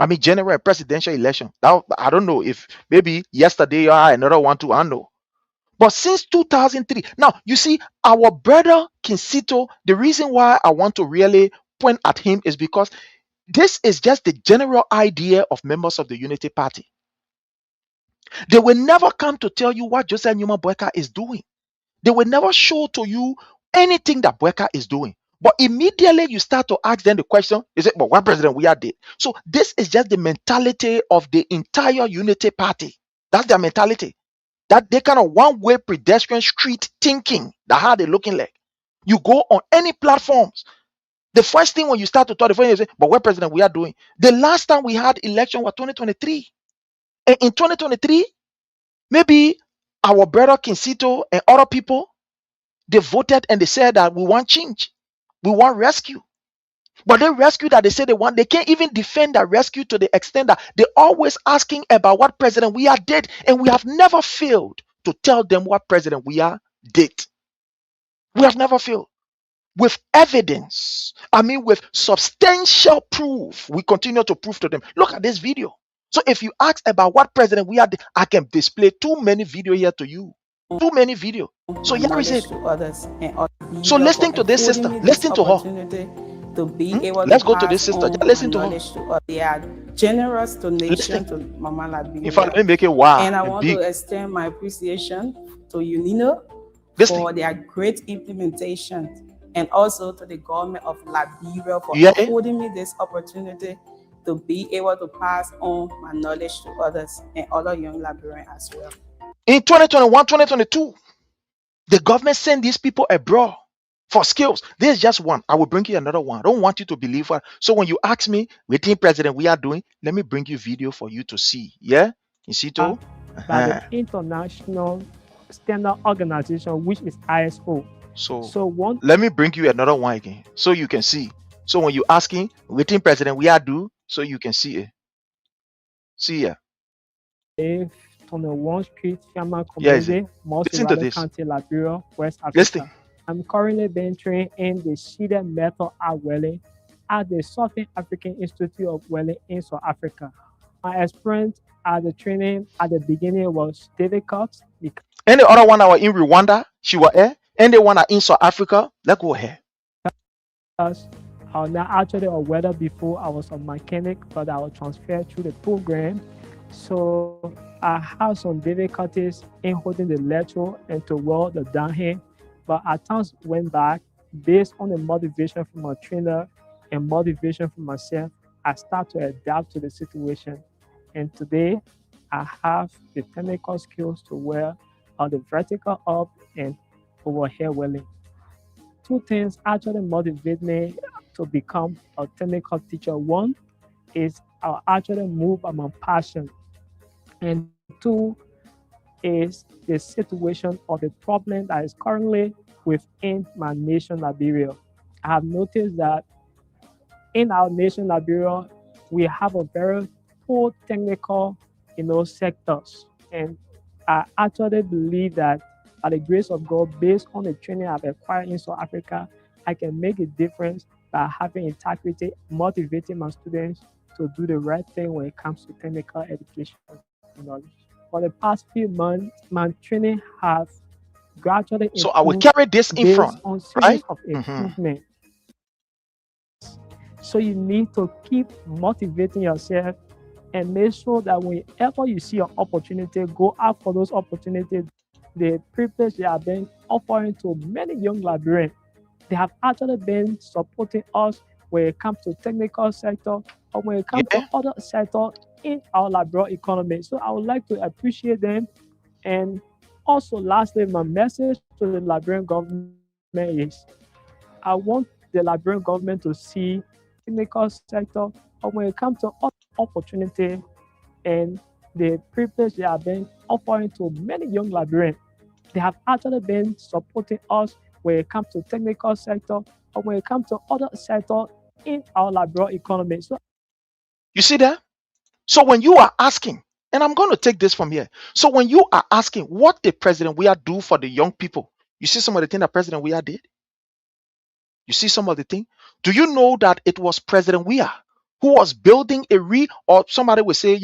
I mean general and presidential election. Now I don't know if maybe yesterday or another one too, I don't know. But since 2003, now you see, our brother Kinsito, the reason why I want to really point at him is because this is just the general idea of members of the Unity Party. They will never come to tell you what Joseph Newman Boyka is doing. They will never show to you anything that Boyka is doing. But immediately you start to ask them the question, is it, but what President we are did? So this is just the mentality of the entire Unity Party. That's their mentality. That they kind of one-way pedestrian street thinking. That how they looking like. You go on any platforms. The first thing when you start to talk, the first thing you say, but what president we are doing? The last time we had election was 2023. And in 2023, maybe our brother Kinsito and other people, they voted and they said that we want change. We want rescue. But the rescue that they say they want, they can't even defend that rescue to the extent that they're always asking about what President we did. And we have never failed to tell them what President Weah did. We have never failed. With evidence, I mean, with substantial proof, we continue to prove to them. Look at this video. So if you ask about what President Weah did, I can display too many video here to you. Too many video. So my here is knowledge it. to others and other So leaders for listen to this affording sister. me this Listen to her. opportunity to be able to Let's go to this pass sister. on Just my listen to her. knowledge to others. They are generous donation Listen. to Mama In fact, let me Liberia. make it wow And I and want big. to extend my appreciation to UNINO Listen. for their great implementation, and also to the government of Liberia for You hear it? affording me this opportunity to be able to pass on my knowledge to others and other young Liberians as well. In 2021, 2022, the government sent these people abroad for skills. There's just one. I will bring you another one. I don't want you to believe what. So when you ask me, what the president we are doing, let me bring you video for you to see. Yeah? You see too? By the International Standard Organization, which is ISO. So one, let me bring you another one again so you can see. So when you asking, what the president we are do, so you can see it. See ya. 21 Street, Fiamma Yeah, is Community, Listen to Mossy this. County, Liberia, West Africa. Listen. I'm currently being trained in the sheeted metal at Welling at the Southern African Institute of Welling in South Africa. My experience at the training at the beginning was difficult because And the other one I was in Rwanda, she was here. And the one I in South Africa, let's go ahead. I was not actually a welder before. I was a mechanic, but I was transferred through the program. So I had some difficulties in holding the electrode and to weld the downhand. But as time went by, based on the motivation from my trainer and motivation from myself, I started to adapt to the situation. And today, I have the technical skills to weld on the vertical up and overhead welding. Two things actually motivate me to become a technical teacher. One is I actually move by my passion. And two is the situation or the problem that is currently within my nation, Liberia. I have noticed that in our nation, Liberia, we have a very poor technical, sectors. And I actually believe that by the grace of God, based on the training I've acquired in South Africa, I can make a difference by having integrity, motivating my students to do the right thing when it comes to technical education knowledge. For the past few months, my training have gradually improved. So I will carry this in front, on right? series of improvement. So you need to keep motivating yourself and make sure that whenever you see an opportunity, go out for those opportunities. The privilege they have been offering to many young Liberians, they have actually been supporting us when it comes to technical sector or when it comes to other sector in our Liberian economy. So I would like to appreciate them. And also, lastly, my message to the Liberian government is I want the Liberian government to see technical sector or when it comes to other opportunity and the privilege they have been offering to many young Liberians. They have actually been supporting us when it comes to technical sector or when it comes to other sector in our Liberian economy. So You see that? So when you are asking, and I'm going to take this from here. So when you are asking, what did President Weah do for the young people? You see some of the things that President Weah did? You see some of the things? Do you know that it was President Weah who was building or somebody would say,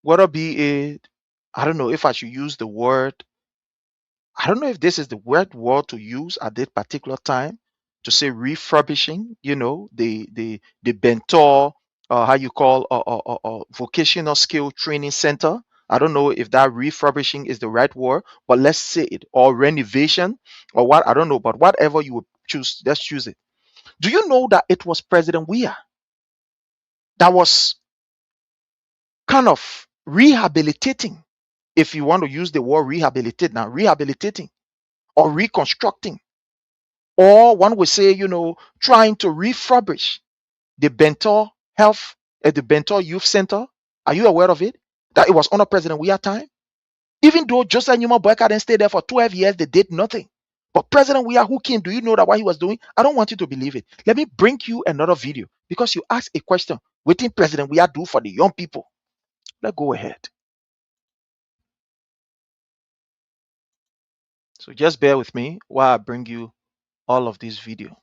whether be it, I don't know if I should use the word, I don't know if this is the right word to use at that particular time to say refurbishing, the Bentor, how you call vocational skill training center. I don't know if that refurbishing is the right word, but let's say it, or renovation, or what, I don't know, but whatever you would choose, let's choose it. Do you know that it was President Weah that was kind of rehabilitating, if you want to use the word rehabilitate now, rehabilitating or reconstructing, or one would say, trying to refurbish the Bentor the Bentor Youth Center. Are you aware of it? That it was under President Weah time? Even though Joseph Newman Boyka didn't stay there for 12 years, they did nothing. But President Weah, who came, do you know that what he was doing? I don't want you to believe it. Let me bring you another video because you asked a question. What did President Weah do for the young people? Let's go ahead. So just bear with me while I bring you all of this video.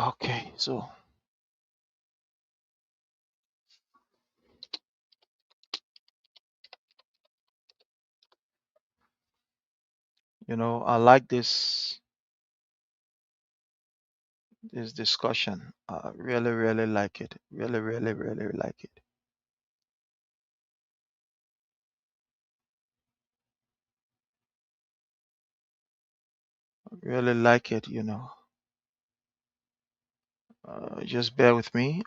Okay, so I like this discussion. I really, really like it. Really, really, really like it. Really like it. Just bear with me.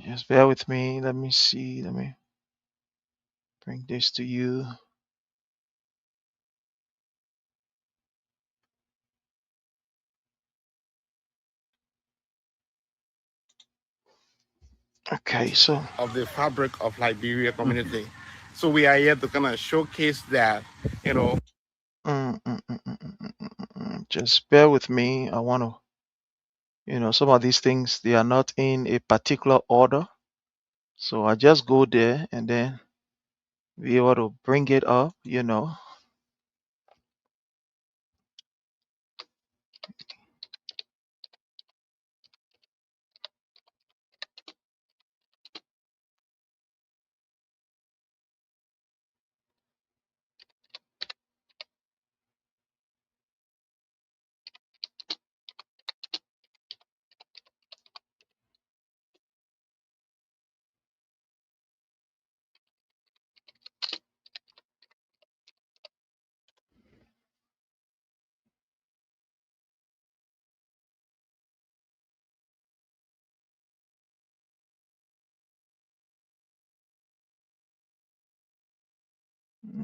Just bear with me. Let me see. Let me bring this to you. Okay, so of the fabric of Liberia community. So we are here to kind of showcase that, just bear with me. I want to, some of these things, they are not in a particular order. So I just go there and then be able to bring it up.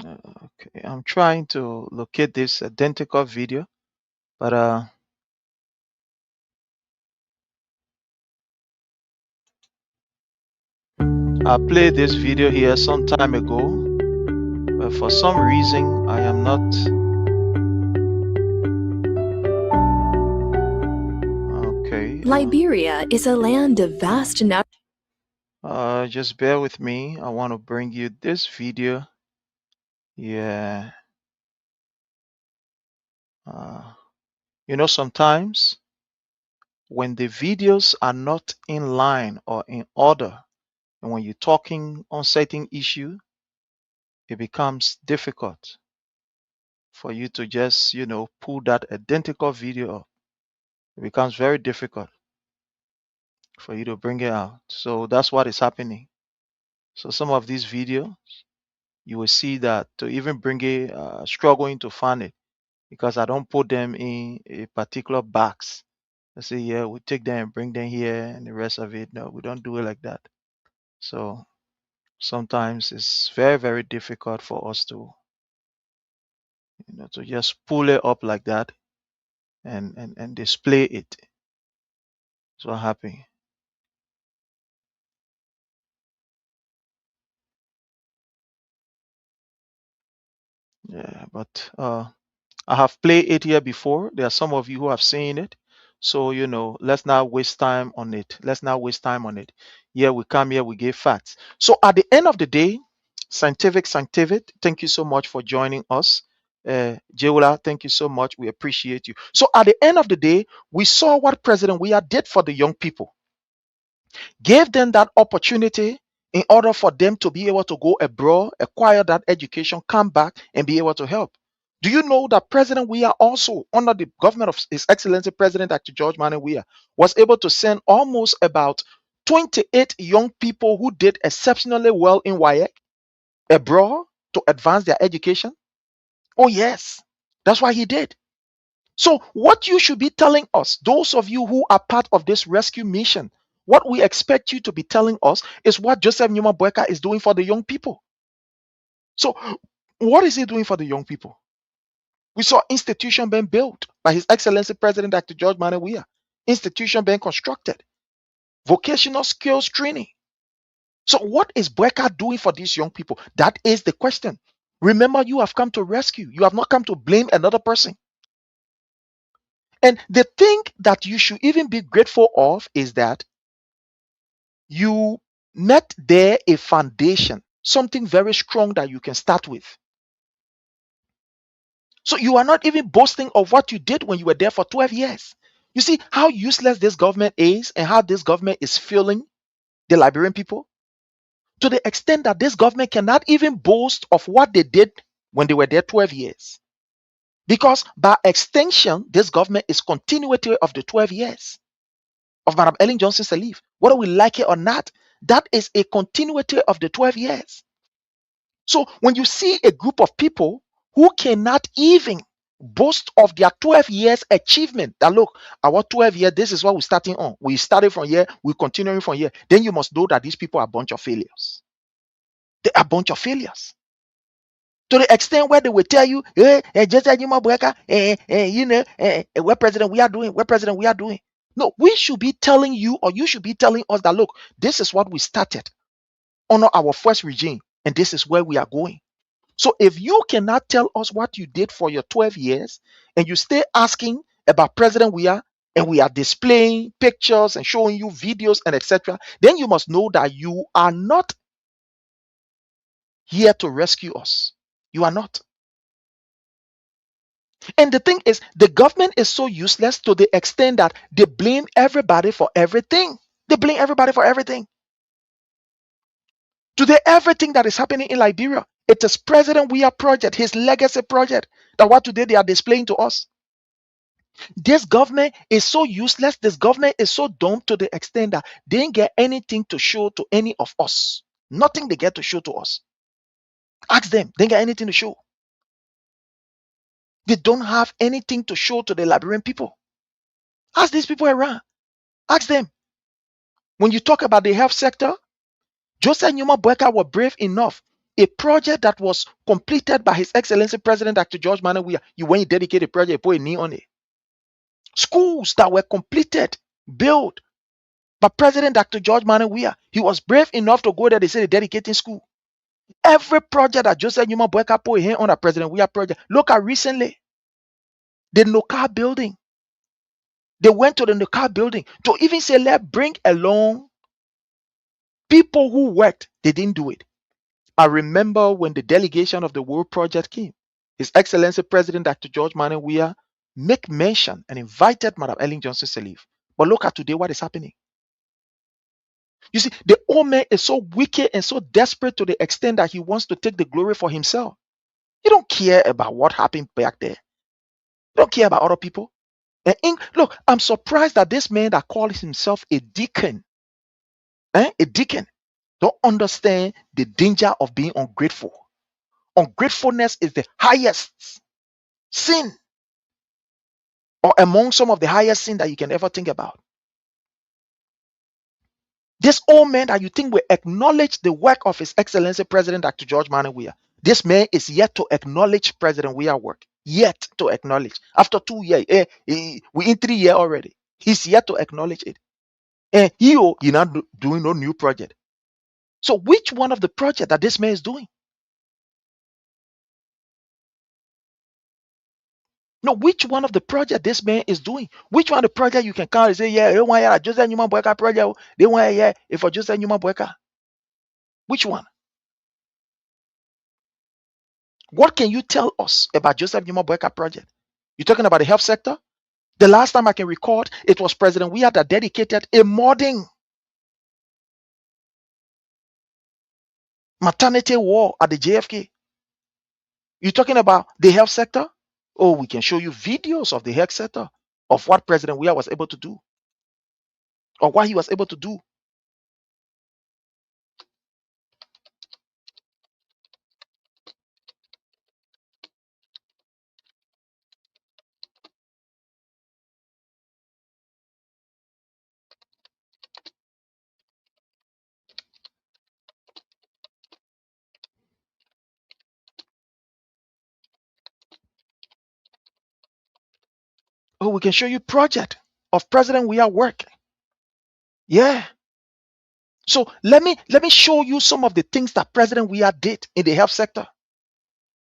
Okay, I'm trying to locate this identical video, but I played this video here some time ago, but for some reason I am not. Okay. Liberia is a land of vast Just bear with me. I want to bring you this video. Yeah. Sometimes when the videos are not in line or in order, and when you're talking on certain issue, it becomes difficult for you to just, pull that identical video up. It becomes very difficult for you to bring it out. So that's what is happening. So some of these videos, you will see that to even bring it, struggling to find it because I don't put them in a particular box. I say, yeah, we take them and bring them here and the rest of it. No, we don't do it like that. So sometimes it's very, very difficult for us to just pull it up like that and display it. That's what happened. Yeah, but I have played it here before. There are some of you who have seen it. So, let's not waste time on it. Let's not waste time on it. Yeah, we come here, we give facts. So at the end of the day, Scientific, thank you so much for joining us. Jeola, thank you so much. We appreciate you. So at the end of the day, we saw what President Weah did for the young people. Gave them that opportunity in order for them to be able to go abroad, acquire that education, come back and be able to help. Do you know that President Weah also, under the government of His Excellency President Dr. George Manneh Weah, was able to send almost about 28 young people who did exceptionally well in WEAH'S abroad to advance their education? Oh, yes. That's why he did. So, what you should be telling us, those of you who are part of this rescue mission, what we expect you to be telling us is what Joseph Numa Boyka is doing for the young people. So, what is he doing for the young people? We saw institution being built by His Excellency President Dr. George Manuel Weah. Institution being constructed. Vocational skills training. So, what is Boyka doing for these young people? That is the question. Remember, you have come to rescue. You have not come to blame another person. And the thing that you should even be grateful of is that you met there a foundation, something very strong that you can start with. So you are not even boasting of what you did when you were there for 12 years. You see how useless this government is and how this government is failing the Liberian people? To the extent that this government cannot even boast of what they did when they were there 12 years. Because by extension, this government is continuity of the 12 years of Madam Ellen Johnson Sirleaf. Whether we like it or not, that is a continuity of the 12 years. So when you see a group of people who cannot even boast of their 12 years achievement, that look, our 12 years, this is what we're starting on. We started from here, we're continuing from here. Then you must know that these people are a bunch of failures. They are a bunch of failures. To the extent where they will tell you, just what president we are doing, what president we are doing. No, we should be telling you, or you should be telling us that look, this is what we started under our first regime, and this is where we are going. So if you cannot tell us what you did for your 12 years, and you stay asking about President Weah, and we are displaying pictures and showing you videos and etc., then you must know that you are not here to rescue us. You are not. And the thing is, the government is so useless to the extent that they blame everybody for everything. They blame everybody for everything. Today, everything that is happening in Liberia, it is President Weah project, his legacy project, that what today they are displaying to us. This government is so useless. This government is so dumb to the extent that they didn't get anything to show to any of us. Nothing they get to show to us. Ask them. They didn't get anything to show. They don't have anything to show to the Liberian people. Ask these people around. Ask them. When you talk about the health sector, Joseph Numa Boyka was brave enough. A project that was completed by His Excellency President Dr. George Manuel Weah, you when you dedicate a project, you put a knee on it. Schools that were completed, built by President Dr. George Manuel Weah, he was brave enough to go there. They say they're dedicating school. Every project that Joseph Numa Boyka put his hand on a President Weah project. Look at recently, the Noka building. They went to the Noka building to even say, let's bring along people who worked. They didn't do it. I remember when the delegation of the World Project came, His Excellency President Dr. George Manuel Weah make mention and invited Madam Ellen Johnson Sirleaf. But look at today what is happening. You see, the old man is so wicked and so desperate to the extent that he wants to take the glory for himself. He don't care about what happened back there. He don't care about other people. And look, I'm surprised that this man that calls himself a deacon, a deacon, don't understand the danger of being ungrateful. Ungratefulness is the highest sin, or among some of the highest sin that you can ever think about. This old man that you think will acknowledge the work of His Excellency President Dr. George Manuel Weah, this man is yet to acknowledge President Weah's work. Yet to acknowledge. After 2 years, we in 3 years already. He's yet to acknowledge it. And he not doing no new project. So which one of the project that this man is doing? No, which one of the project this man is doing? Which one of the project you can count and say, yeah, they want a Joseph Numa Boyka project. They want for Joseph Numa Boyka. Which one? What can you tell us about Joseph Numa Boyka project? You're talking about the health sector? The last time I can record, it was President Weah that dedicated a modern maternity ward at the JFK. You're talking about the health sector? Oh, we can show you videos of the health sector, of what President Weah was able to do, or what he was able to do. we can show you project of President Weah work. Yeah. So let me show you some of the things that President Weah did in the health sector,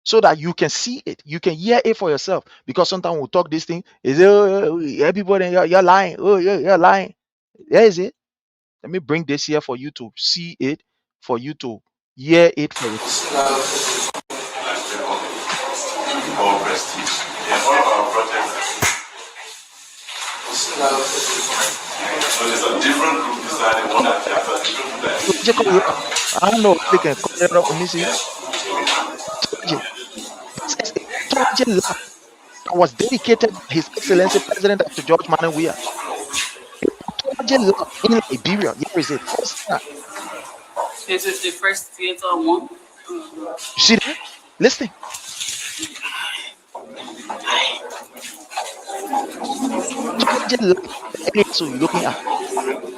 so that you can see it, you can hear it for yourself. Because sometimes we'll talk this thing, is everybody you're lying. Oh, you're lying. There is it. Let me bring this here for you to see it, for you to hear it for yourself. I don't know if they can cover it up. Let me see. This is a pathology lab that was dedicated by His Excellency President Dr. George Manuel Weah. Pathology lab in Liberia. Here is it. First time. This is the first theater one. You see that? Listen. Pathology lab. So you're looking at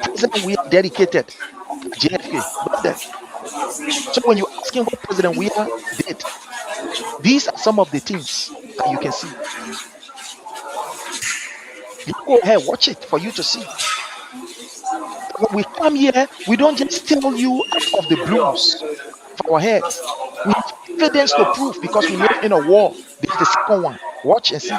President Weah dedicated JFK. Look there. So when you're asking what President Weah did, these are some of the things that you can see. You go ahead, watch it for you to see. When we come here, we don't just tell you out of the blues of our heads. We have evidence to prove, because we live in a war. This is the second one. Watch and see.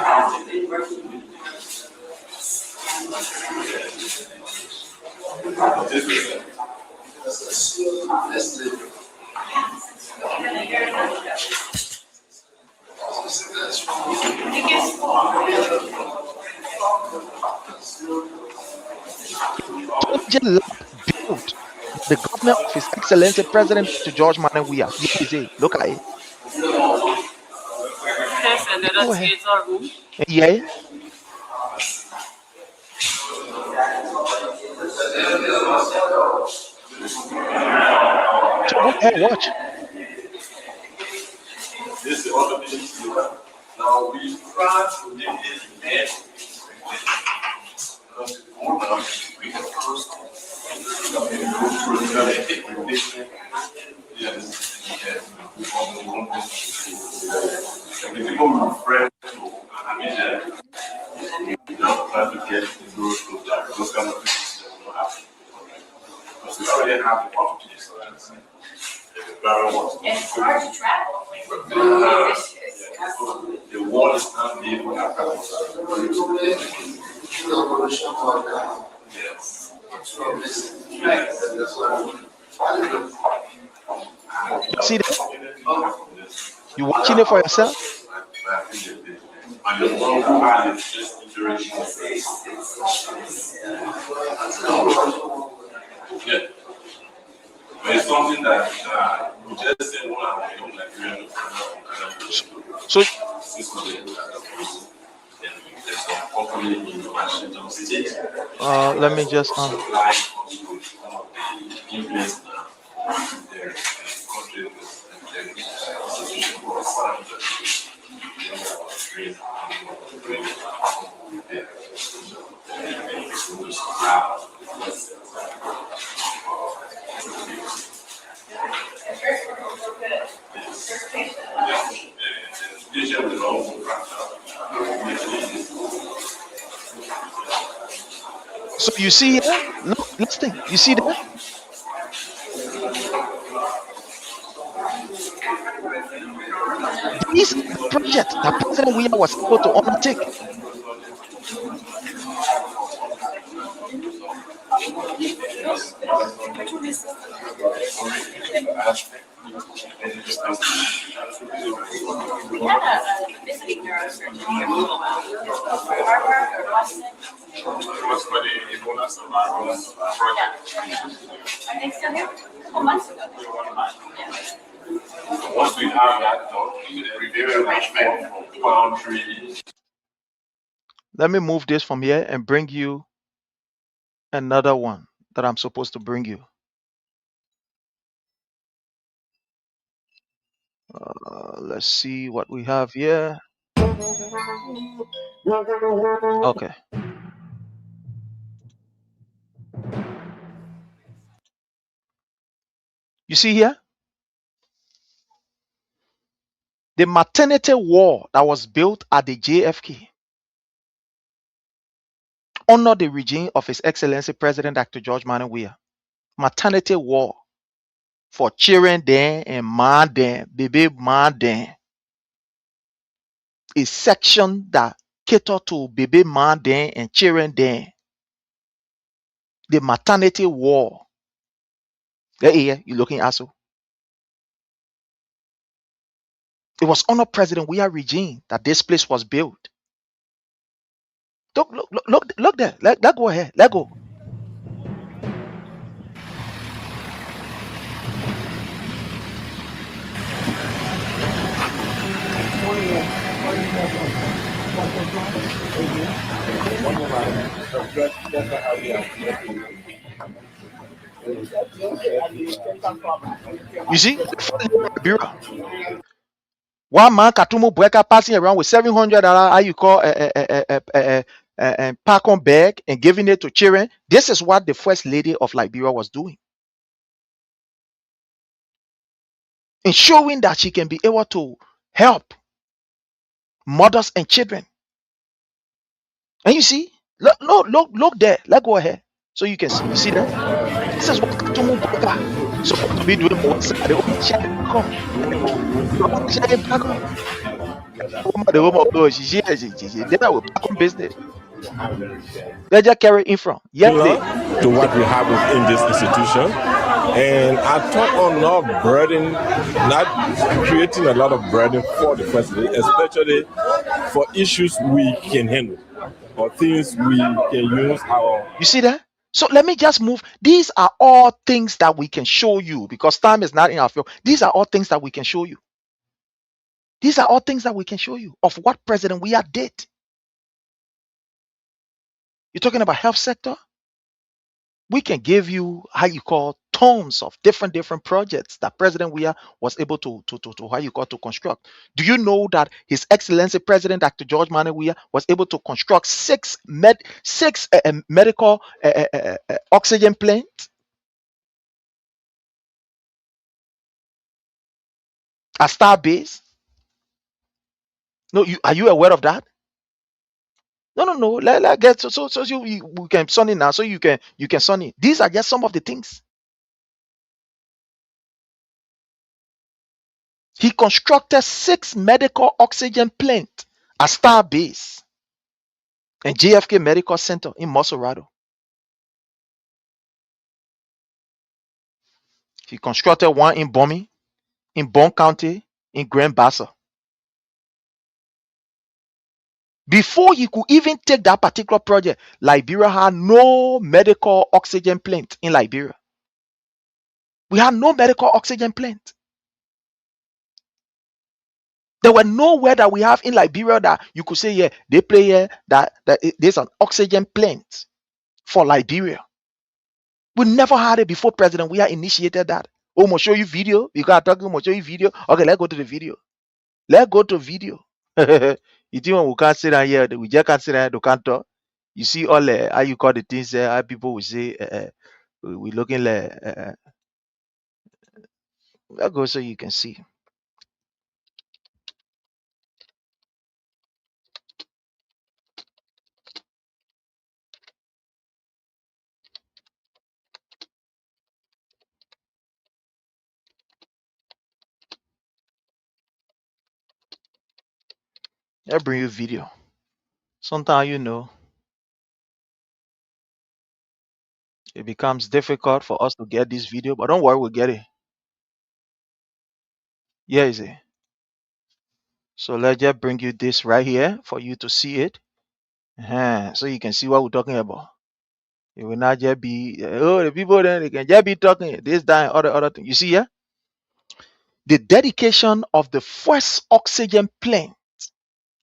Built the government of His Excellency President Dr. George Manuel Weah. Look at it. There's another theater room. Yeah. So go ahead, watch. This is all the things now we try to make this event because we can first go through the recommendation. Yes, we want to people will friends to we don't try to get those kind of things that will not happen. Because we already have the opportunities. It's hard to travel. The wall is not being what happens. See that? You watching it for yourself? And the one who had it just duration. Yeah. But it's something that we just say one and we don't like really. So let me just so you see here, look, listen, you see that? This is the project that President Weah was able to undertake. Once we have that, review from boundaries. Let me move this from here and bring you another one that I'm supposed to bring you. Let's see what we have here. Okay. You see here? The maternity wall that was built at the JFK. under the regime of His Excellency President Dr. George Manuel Weah. Maternity war for children then and man then, baby man then. A section that cater to baby man then and children then. The maternity war. There you looking at so. It was under President Weah regime that this place was built. Look there. Let go ahead. Let go. You see, bureau. One man Katumu Breaker passing around with $700, how you call pack on bag and giving it to children. This is what the first lady of Liberia was doing. In showing that she can be able to help mothers and children. And you see, look there. Let's go ahead so you can see. You see that? This is what Katumu Breaker supposed to be doing on one side. The woman sharing back on. The woman sharing back on. The woman, oh, she did that with back on business. They just carry in from. Similar to what we have in this institution. And I thought on not burden, not creating a lot of burden for the president, especially for issues we can handle or things we can use our. You see that? So let me just move. These are all things that we can show you because time is not in our field. These are all things that we can show you. These are all things that we can show you of what President Weah did. You're talking about health sector? We can give you how you call tons of different projects that President Weah was able to how you call to construct. Do you know that His Excellency President Dr. George Manuel Weah was able to construct six medical oxygen plants at Star Base? No, are you aware of that? No. Let get so we can sun it now, so you can sun it. These are just some of the things. He constructed 6 medical oxygen plants at Star Base and JFK Medical Center in Mosorado. He constructed one in Bomi, in Bon County, in Grand Bassa. Before he could even take that particular project, Liberia had no medical oxygen plant in Liberia. We had no medical oxygen plant. There were nowhere that we have in Liberia that you could say, yeah, they play here that there's an oxygen plant for Liberia. We never had it before President Weah initiated that. Oh, I'm gonna show you video. You got talking, I'm gonna show you video. Okay, let's go to the video. Let's go to video. You think we can't sit down here, we just can't sit down here, we can't talk. You see all how you call the things how people will say we looking like let's go so you can see. I bring you video. Sometimes it becomes difficult for us to get this video, but don't worry, we'll get it. Yeah, is it? So let's just bring you this right here for you to see it. So you can see what we're talking about. It will not just be the people then they can just be talking this, that, and other thing. You see, yeah? The dedication of the first oxygen plant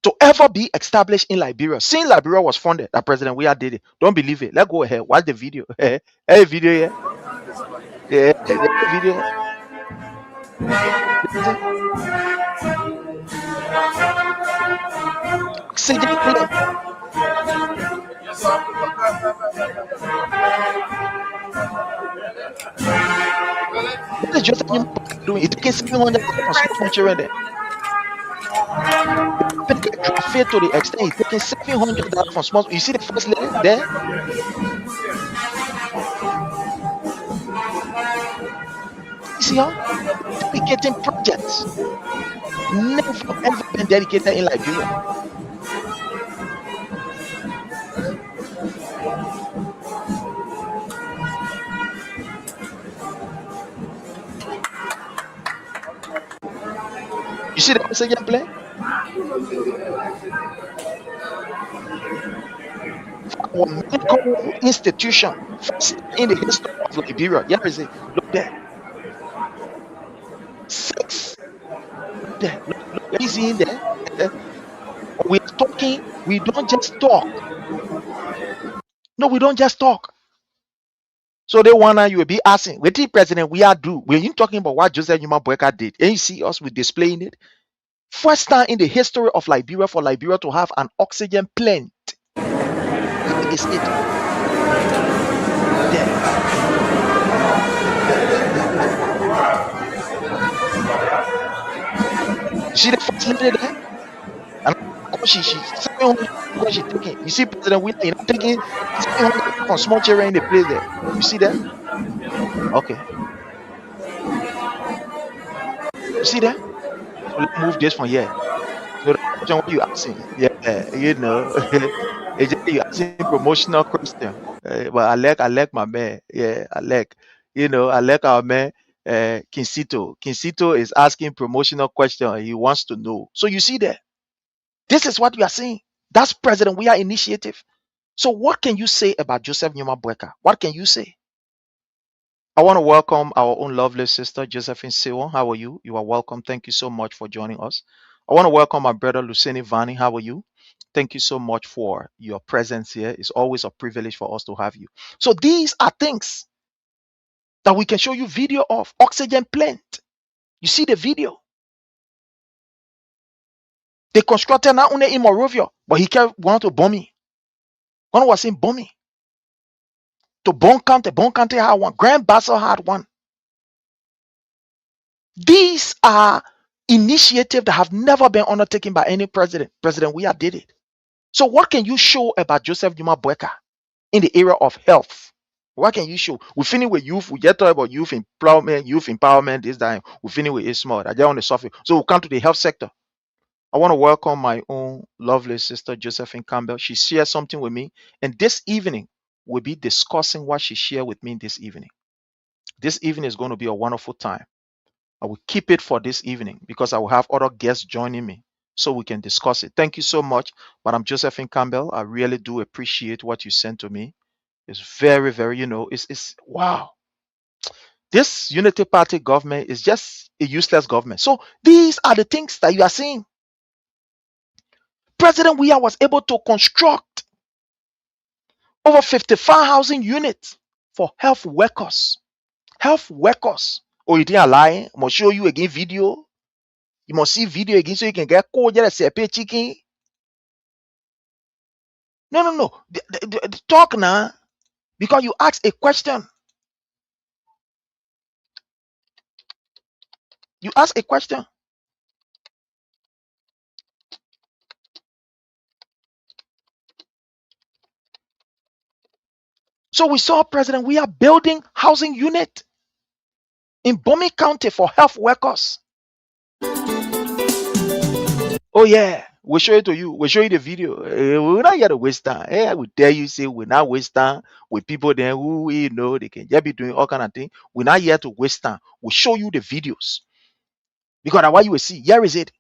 to ever be established in Liberia. Since Liberia was founded, that President Weah did it. Don't believe it. Let's go ahead. Watch the video. Hey, video here. Yeah, video. Oxygen plant. What is just doing? It taking $700 from children there. Draft it to the extent he's taking $700 from small. You see the first lady there? You see her dedicating projects never ever been dedicated in Liberia. You see the oxygen plan? For our medical institution, first in the history of Liberia. Here is it. Look there. 6. Look there. Look easy in there. We are talking, we don't just talk. No, we don't just talk. So they wanna you will be asking, what did President we are do? When you talking about what Joseph Numa Boyka did, and you see us with displaying it. First time in the history of Liberia for Liberia to have an oxygen plant. Here is it. There. You see the first lady there? And she 700 because she taking. You see President William, you know, taking 700 from small children in the place there. You see that? Okay. You see that? So let's move this from here. So the question what you asking? Yeah, you know, it's just you asking promotional question. But I like my man. Yeah, I like our man. Kinsito. Kinsito is asking promotional question. He wants to know. So you see that? This is what we are saying. That's President We Are initiative. So what can you say about Joseph Numa Boyka? What can you say? I want to welcome our own lovely sister, Josephine Sewon. How are you? You are welcome. Thank you so much for joining us. I want to welcome my brother, Lucini Vani. How are you? Thank you so much for your presence here. It's always a privilege for us to have you. So these are things that we can show you video of. Oxygen plant. You see the video. They constructed not only in Morovia, but he kept wanting to bomb me. One was in bombing. To Bon County had one. Grand Bassel had one. These are initiatives that have never been undertaken by any president. President We Are did it. So what can you show about Joseph Numa Boyka in the area of health? What can you show? We finish with youth. We just talk about youth empowerment, this time. We finish with it small. I just on the surface. So we come to the health sector. I want to welcome my own lovely sister, Josephine Campbell. She shared something with me. And this evening, we'll be discussing what she shared with me this evening. This evening is going to be a wonderful time. I will keep it for this evening because I will have other guests joining me so we can discuss it. Thank you so much. Madam Josephine Campbell, I really do appreciate what you sent to me. It's very, very, it's wow. This Unity Party government is just a useless government. So these are the things that you are seeing. President We Are was able to construct over 55 housing units for health workers. Health workers. Oh, you think I'm lying? I'm gonna show you again video. You must see video again so you can get code separate chicken. No. The talk now because you ask a question. You ask a question. So we saw President We Are building housing unit in Bomi County for health workers. Oh yeah, we'll show it to you. We'll show you the video. We're not here to waste time. I will tell you, say we're not waste time with people then who they can just be doing all kind of things. We're not here to waste time. We'll show you the videos. Because that's what you will see. Here is it.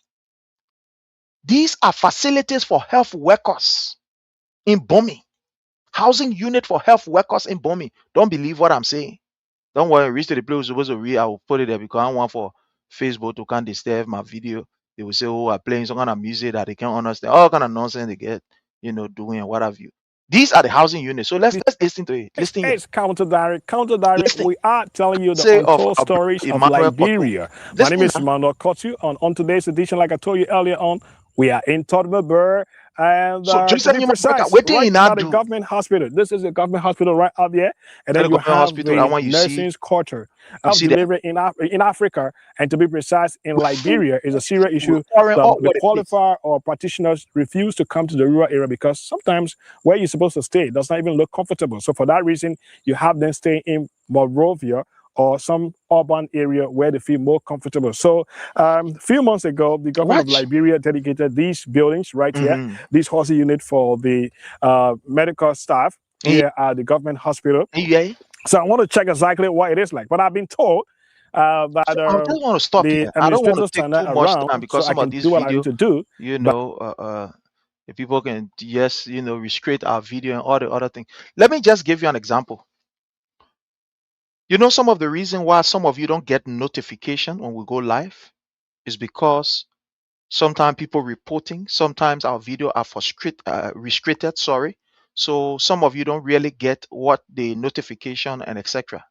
These are facilities for health workers in Bomi. Housing unit for health workers in Bomi. Don't believe what I'm saying. Don't worry, reach to the place we're supposed to read. I will put it there because I want for Facebook to can't disturb my video. They will say, oh, I'm playing some kind of music that they can't understand. All kind of nonsense they get, doing and what have you. These are the housing units. So let's listen to it. Listen. It's Counter Direct. Counter Direct, Listen. we are telling you the Say untold stories of Emmanuel Liberia. Kotu. My Listen name is now. Emmanuel Kotu. On today's edition, like I told you earlier on, we are in Tottenham, And So to Joseph be Newman Boyka, precise, what did he right not by the do? government hospital. This is a government hospital right up there. And then At the you government have hospital, I the want you see, nursing quarter. you Of see that delivery in Africa, and to be precise, in Liberia, is a serious issue. foreign all The over the place. qualifier or practitioners refuse to come to the rural area because sometimes where you're supposed to stay does not even look comfortable. So for that reason, you have them stay in Monrovia or some urban area where they feel more comfortable. So a few months ago, the government of Watch. Liberia dedicated these buildings right here, this housing unit for the medical staff here at the government hospital. Yeah. So I want to check exactly what it is like. But I've been told that So I just want to stop the here. I don't want to administrators are take not too much time around, so because I some of can these do what I need video, to do. you But know, if people can yes, restrict our video and all the other things. Let me just give you an example. You know, some of the reason why some of you don't get notification when we go live is because sometimes people reporting, sometimes our video are restricted, sorry. So some of you don't really get what the notification and etc.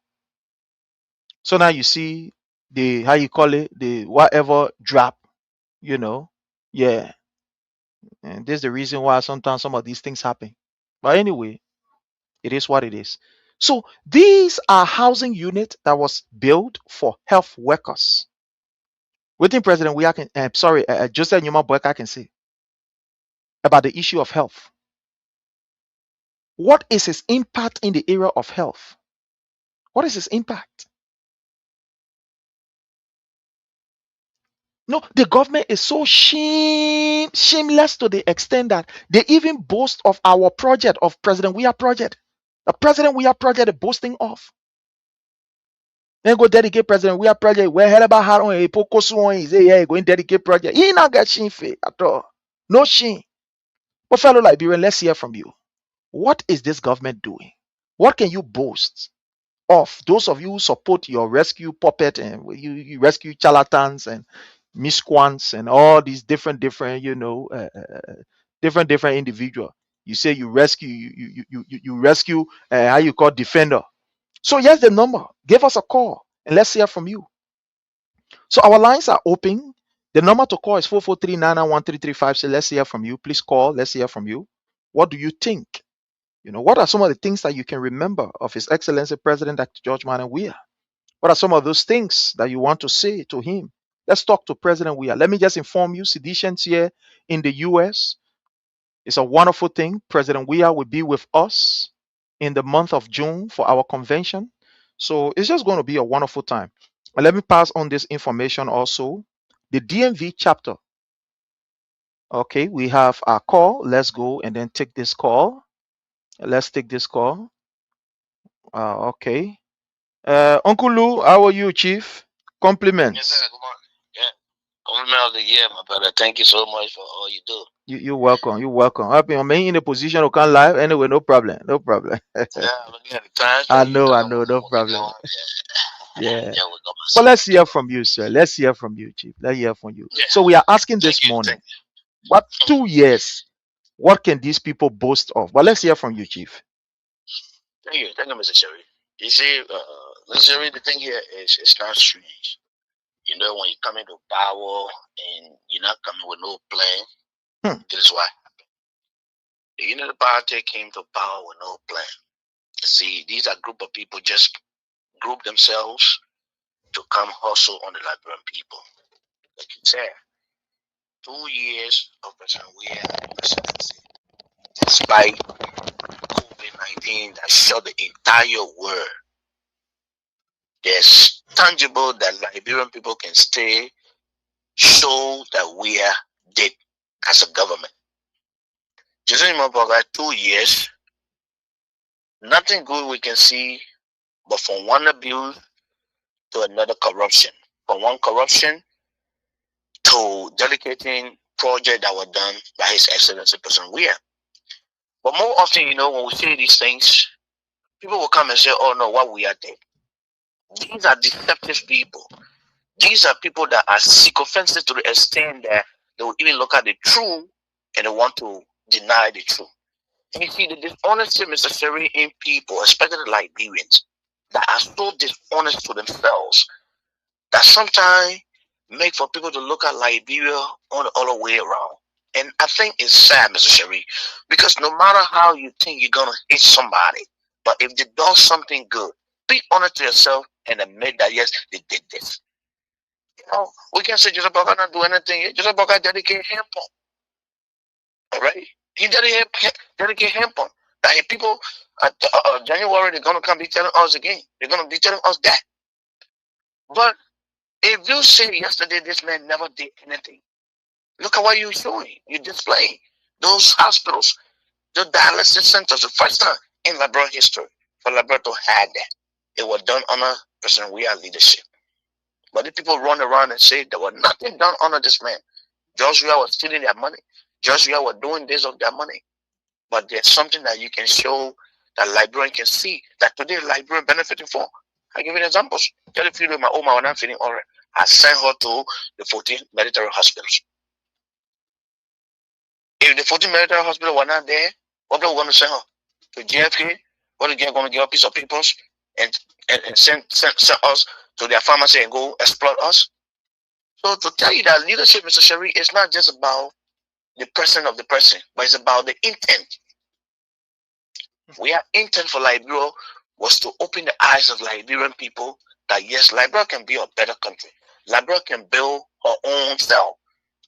So now you see the how you call it, the whatever drop, yeah. And this is the reason why sometimes some of these things happen. But anyway, it is what it is. So these are housing units that was built for health workers. Within President we can Joseph Newman Boyka can say about the issue of health. What is his impact in the area of health? What is his impact? No, the government is so shameless to the extent that they even boast of our project of President We Are project. The President We Are project is boasting of. Then go dedicate President We Are project. Where hell about how on a pokosu on is yeah, going dedicate project. He not get shin fe at all. No shin. But fellow Liberian, let's hear from you. What is this government doing? What can you boast of? Those of you who support your rescue puppet and you rescue charlatans and misquants and all these different different individual. You say you rescue you rescue how you call defender. So here's the number. Give us a call and let's hear from you. So our lines are open. The number to call is 443-991-3335. So let's hear from you. Please call. Let's hear from you. What do you think? What are some of the things that you can remember of His Excellency President Dr. George Manuel Weah? What are some of those things that you want to say to him? Let's talk to President Weah. Let me just inform you, seditions here in the US. It's a wonderful thing. President Weah will be with us in the month of June for our convention. So it's just going to be a wonderful time. And let me pass on this information also. The DMV chapter. Okay, we have our call. Let's go and then take this call. Let's take this call. Okay. Uncle Lou, how are you, Chief? Compliments. Yes, sir. Good morning. Yeah. Compliment of the year, my brother. Thank you so much for all you do. You're welcome. You're welcome. I'm in a position to come live anyway. No problem. No problem. Yeah, looking at the time. I know. No problem. Yeah. But let's hear from you, sir. Let's hear from you, Chief. Let's hear from you. Yeah. So we are asking this morning, what 2 years? What can these people boast of? But let's hear from you, Chief. Thank you, Mr. Cherry. You see, Mr. Cherry, the thing here is it's not strange. When you come into power and you're not coming with no plan, this is what happened. The party came to power with no plan. See, these are a group of people just group themselves to come hustle on the Liberian people. Like you said, 2 years of President Weah presidency, despite COVID-19 that shut the entire world, there's tangible that Liberian people can stay, show that we did as a government. Just remember that 2 years, nothing good we can see, but from one abuse to another corruption, from one corruption to dedicating projects that were done by His Excellency President Weah. But more often, when we say these things, people will come and say, "Oh no, what we are doing." These are deceptive people. These are people that are sycophantic to the extent that they will even look at the truth and they want to deny the truth. And you see the dishonesty, Mr. Ferry, in people, especially the Liberians, that are so dishonest to themselves that sometimes make for people to look at Liberia all the way around. And I think it's sad, Mr. Sherry, because no matter how you think you're gonna hit somebody, but if they do something good, be honest to yourself and admit that yes, they did this. We can say Joseph Boca not do anything. Joseph Boca dedicate him on. All right, he dedicate him on. That if people at January they're gonna come be telling us again. They're gonna be telling us that. But if you say yesterday this man never did anything, look at what you're showing. You're displaying those hospitals, the dialysis centers, the first time in Liberia history for Liberia to have that. It was done under President Weah leadership. But the people run around and say there was nothing done under this man. Joshua was stealing their money. Joshua was doing this of their money. But there's something that you can show that Liberian can see that today Liberian benefiting from. I give you examples. Tell a few of my Oma when I'm feeling alright. I sent her to the 14 military hospitals. If the 14 military hospitals were not there, what are we going to send her? To JFK? What are they going to give a piece of papers and send us to their pharmacy and go exploit us? So to tell you that leadership, Mr. Sherry, is not just about the person of the person, but it's about the intent. We have intent for Liberia was to open the eyes of Liberian people that yes, Liberia can be a better country. Liberia can build her own self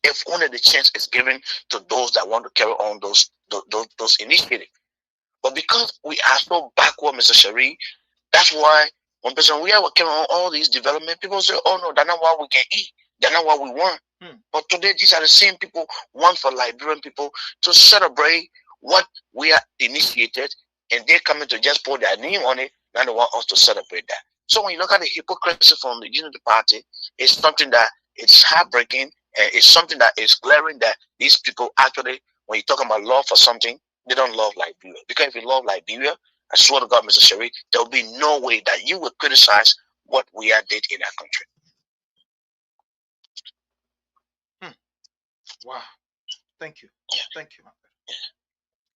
if only the chance is given to those that want to carry on those initiatives. But because we are so backward, Mr. Sherry, that's why when President Weah came on all these development, people say, oh no, that's not what we can eat. That's not what we want. But today, these are the same people want for Liberian people to celebrate what we are initiated, and they're coming to just put their name on it, and they want us to celebrate that. So when you look at the hypocrisy from the Unity Party, it's something that it's heartbreaking, and it's something that is glaring that these people actually, when you talk about love for something, they don't love Liberia. Because if you love Liberia, I swear to God, Mr. Sherry, there will be no way that you would criticize what we did in our country. Wow. Thank you. Yeah. Thank you, my brother.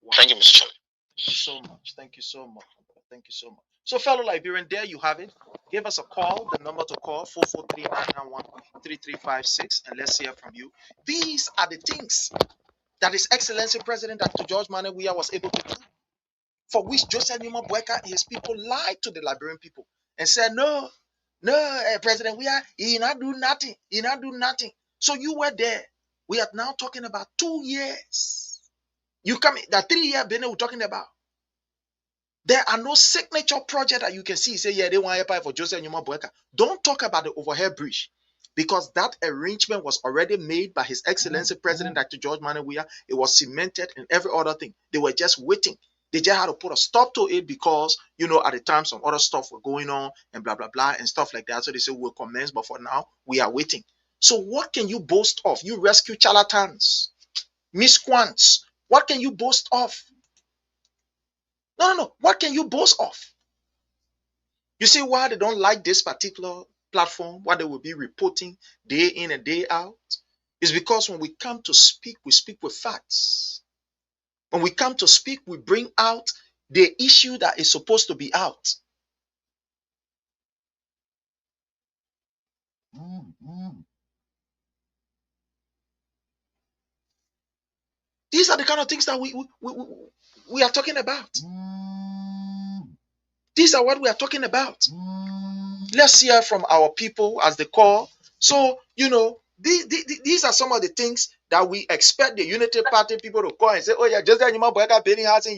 Wow. Thank you, Mr. Sherry. Thank you so much. Thank you so much. Thank you so much. So, fellow Liberian, there you have it. Give us a call. The number to call 443-991-3356, and let's hear from you. These are the things that His Excellency President Dr. George Manneh Weah was able to do, for which Joseph Numa Boyka and his people lied to the Liberian people and said, no, President Weah, he not do nothing. He not do nothing. So you were there. We are now talking about 2 years. You come that 3 year Benin we're talking about. There are no signature project that you can see. Say, yeah, they want to apply for Joseph Numa Boyka. Don't talk about the overhead bridge, because that arrangement was already made by His Excellency President Dr. George Manneh Weah. It was cemented and every other thing. They were just waiting. They just had to put a stop to it because, at the time some other stuff were going on and blah, blah, blah and stuff like that. So they said we'll commence, but for now, we are waiting. So what can you boast of? You rescue charlatans, miscreants. What can you boast of? No. What can you boast of? You see why they don't like this particular platform, why they will be reporting day in and day out? Is because when we come to speak, we speak with facts. When we come to speak, we bring out the issue that is supposed to be out. These are the kind of things that we are talking about. These are what we are talking about. Let's hear from our people as they call. So, these are some of the things that we expect the Unity Party people to call and say, oh yeah, just that Numa Boyka building house in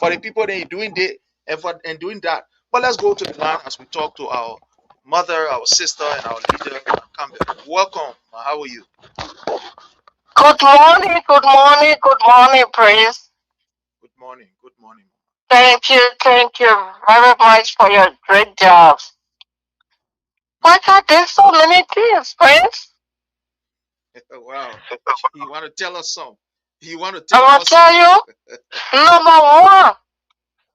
for the people that are doing this and doing that. But let's go to the line as we talk to our mother, our sister, and our leader, Campbell. Welcome. How are you? Good morning, Prince. Good morning. Thank you very much for your great job. Why can't there so many things, Prince? Wow. You want to tell us some? I'm going to tell you. Number one,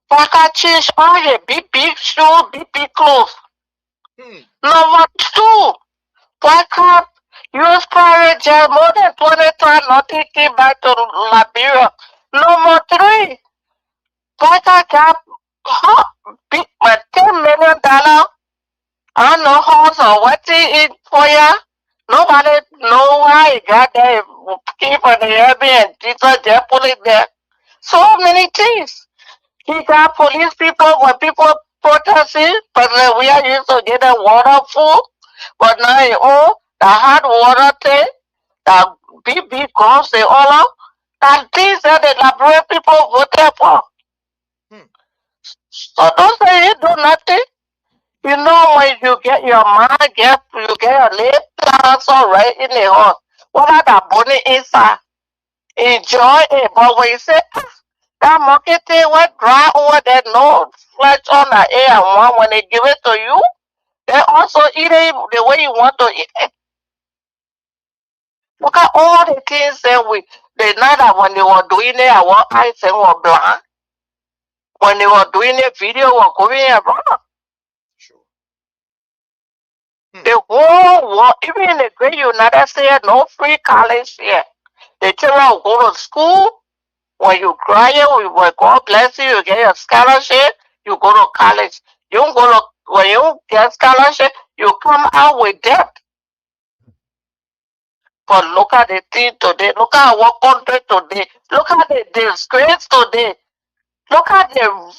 why can't change oil, big shoes, big clothes. Number two, why can't use private jet more than 20 times, nothing came back to Liberia. Number three, why can't get big $10 million? I don't know horse or what it is for ya. Nobody know why he got there. keep on the army and Jesus just put it there. So many things. He got police people when people protesting, but we are used to get the water full. But now the hot water thing, the big guns, they all out. And things that the liberal people voted for. So don't say you do nothing. You know when you get your mind, you get your lip plans all right in the house. What are the bunny inside? Enjoy it. But when you say, that monkey thing went dry over there, no flesh on the air. And when they give it to you, they also eat it the way you want to eat it. Look at all the things that the night that when they were doing it, our eyes were blind. When they were doing the video, were going around. The whole world, even in the great United States, no free college here. The children will go to school. When you graduate, when God bless you, you get your scholarship, you go to college. You don't go to, when you get scholarship, you come out with debt. But look at the thing today. Look at our country today. Look at the disgrace today. Look at the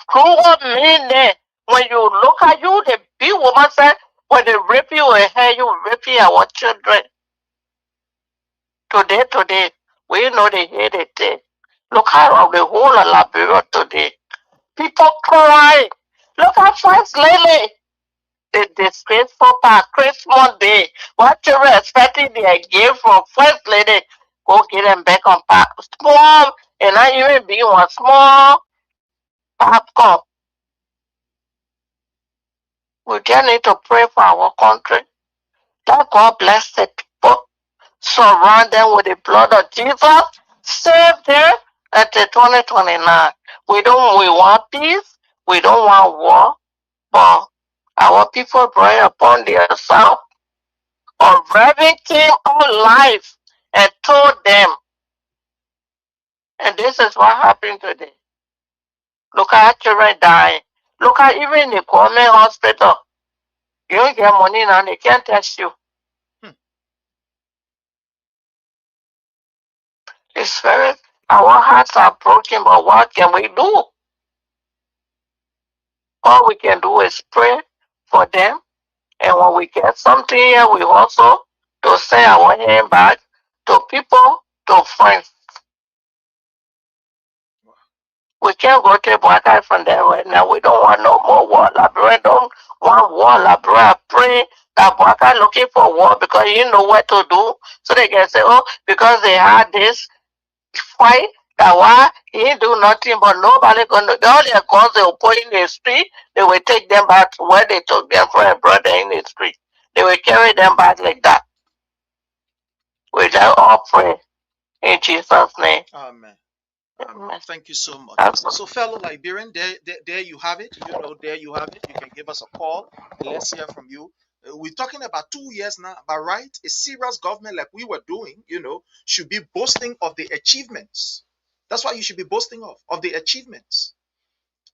cruel men there. When you look at you, the big woman said, when they rape you in hair, you raping our children. Today, we know they hate it. Look at the whole of Liberia today. People crying. Look at First Lady. The disgraceful part, Christmas Day. What children expecting their gift from First Lady. Go get them back on pack. Small, and not even be one small popcorn. We just need to pray for our country. Let God bless the people. Surround them with the blood of Jesus. Save them until 2029. We want peace. We don't want war. But our people bring upon themselves of everything on life and told them. And this is what happened today. Look at children dying. Look at even the government hospital. You don't get money now, they can't test you. It's very, our hearts are broken, but what can we do? All we can do is pray for them. And when we get something here, we also to send our hand back to people, to friends. We can't go to Bwaka from there right now. We don't want no more war. Liberia don't want war. Liberia pray that Bwaka looking for war because you know what to do. So they can say, oh, because they had this fight, that why he didn't do nothing, but nobody gonna all their guns they will put in the street, they will take them back to where they took them from a brother in the street. They will carry them back like that. We just all pray in Jesus' name. Amen. Thank you so much. So, fellow Liberian, there you have it. There you have it. You can give us a call and let's hear from you. We're talking about 2 years now, but right, a serious government like we were doing, should be boasting of the achievements. That's what you should be boasting of the achievements.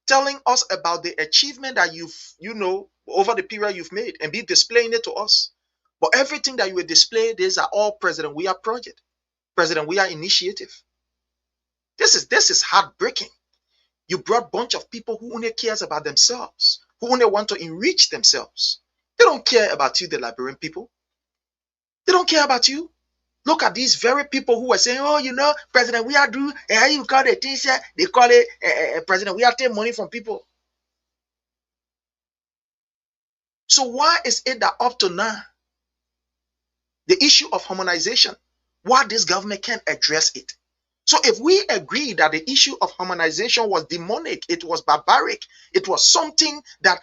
Telling us about the achievement that you've, over the period you've made and be displaying it to us. But everything that you will display, these are all President Weah project, President Weah initiative. This is heartbreaking. You brought a bunch of people who only cares about themselves, who only want to enrich themselves. They don't care about you, the Liberian people. They don't care about you. Look at these very people who are saying, oh, President Weah do, how you call it, they call it President Weah take money from people. So why is it that up to now, the issue of harmonization, why this government can't address it? So if we agree that the issue of harmonization was demonic, it was barbaric, it was something that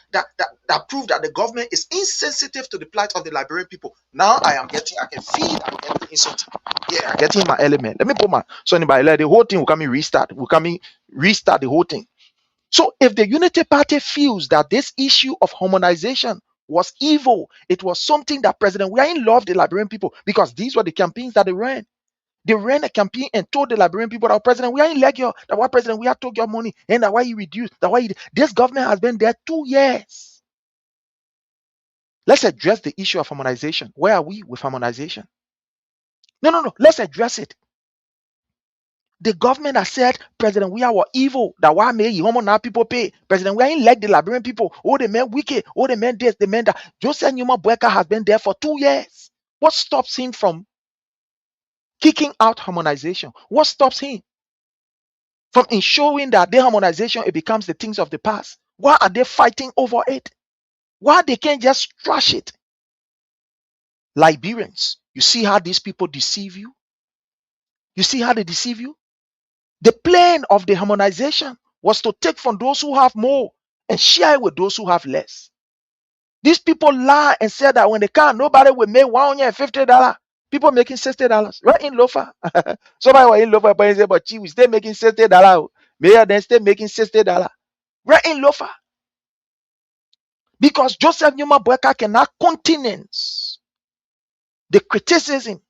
proved that the government is insensitive to the plight of the Liberian people. Now I can feel I'm getting insulted. Yeah, I'm getting my element. Let me put my anybody like the whole thing will come in restart. Restart the whole thing. So if the Unity Party feels that this issue of harmonization was evil, it was something that President Weah loved the Liberian people because these were the campaigns that they ran. They ran a campaign and told the Liberian people that President Weah like you, that why President Weah took your money and that why he reduced, that why this government has been there 2 years. Let's address the issue of harmonization. Where are we with harmonization? No. Let's address it. The government has said President we are evil. That why may you now people pay. President we ain't like the Liberian people. Oh, the men wicked. Oh, the men this, the men that. Joseph Newman Boyka has been there for 2 years. What stops him from kicking out harmonization? What stops him from ensuring that the harmonization it becomes the things of the past? Why are they fighting over it? Why they can't just trash it? Liberians, you see how these people deceive you? You see how they deceive you? The plan of the harmonization was to take from those who have more and share it with those who have less. These people lie and say that when they can't, nobody will make $150. People making $60 right in Lofa. Somebody was in Lofa, but he said, but gee, we still making $60. Mayor then still making $60 right in Lofa. Because Joseph Newman Boyka cannot countenance the criticism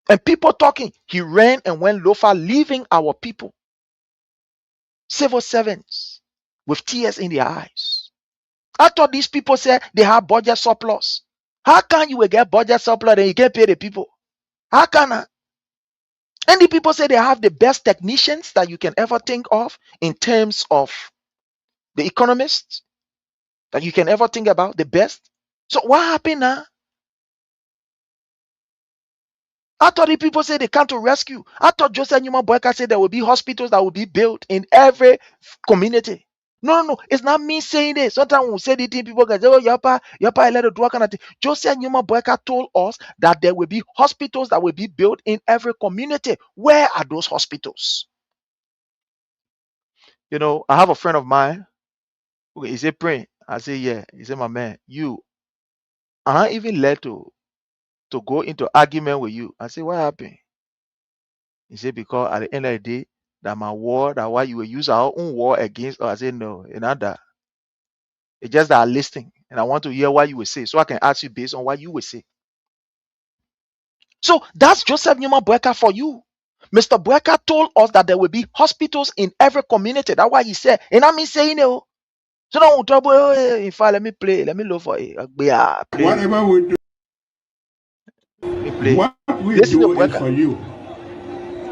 and people talking. He ran and went Lofa, leaving our people, civil servants, with tears in their eyes. I thought these people said they have budget surplus. How can you get budget surplus and you can't pay the people? How can I? And the people say they have the best technicians that you can ever think of in terms of the economists that you can ever think about, the best. So what happened now? I thought the people say they come to rescue. I thought Joseph Newman Boyka said there will be hospitals that will be built in every community. No. It's not me saying this. Sometimes when we say the thing, people can say, oh, Yapa, let it do kind of thing. Joseph Newman Boyka told us that there will be hospitals that will be built in every community. Where are those hospitals? You know, I have a friend of mine. Okay, he said, pray. I say, yeah. He said, my man, I even led to go into argument with you. I say, what happened? He said, because at the end of the day, that my war, that why you will use our own war against us. I said, no, it's not that. It's just that I listening and I want to hear what you will say so I can ask you based on what you will say. So that's Joseph Newman Boyka for you. Mr. Boyka told us that there will be hospitals in every community. That's why he said, and I'm saying it. So don't trouble. In fact, let me play. Let me look for it. Play. Whatever we do, what we Listen do to is for you.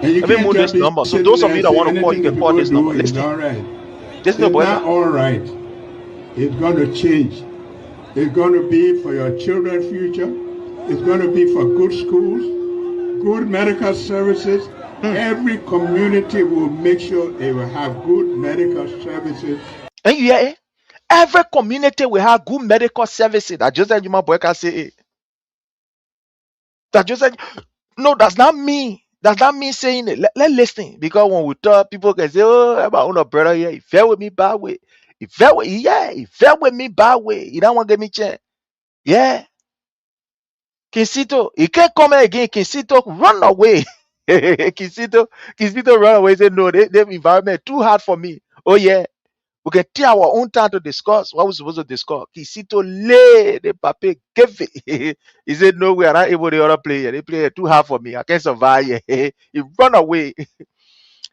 And you let me can't move just this be number. So sitting those of there you that and say want to call, you anything can call people this number. do is Listen. all right. Listen It's to not all right. It's going to change. It's going to be for your children's future. It's going to be for good schools, good medical services. Every community will make sure they will have good medical services. And you hear it? Every community will have good medical services. That Joseph Newman Boyka say it. That Joseph, no, that's not me. That's not me saying it. Let's listen. Because when we talk, people can say, oh, my own brother here, he fell with me bad way. He fell with me bad way. He don't want to give me chance. Yeah. Kinsito, he can't come here again. Kinsito, run away. Kinsito run away. Say, no, the environment too hard for me. Oh, yeah. We can take our own time to discuss what we're supposed to discuss. Kisito lay the pape give it. He said, no, we are not able to other player. They play too hard for me. I can't survive. He run away.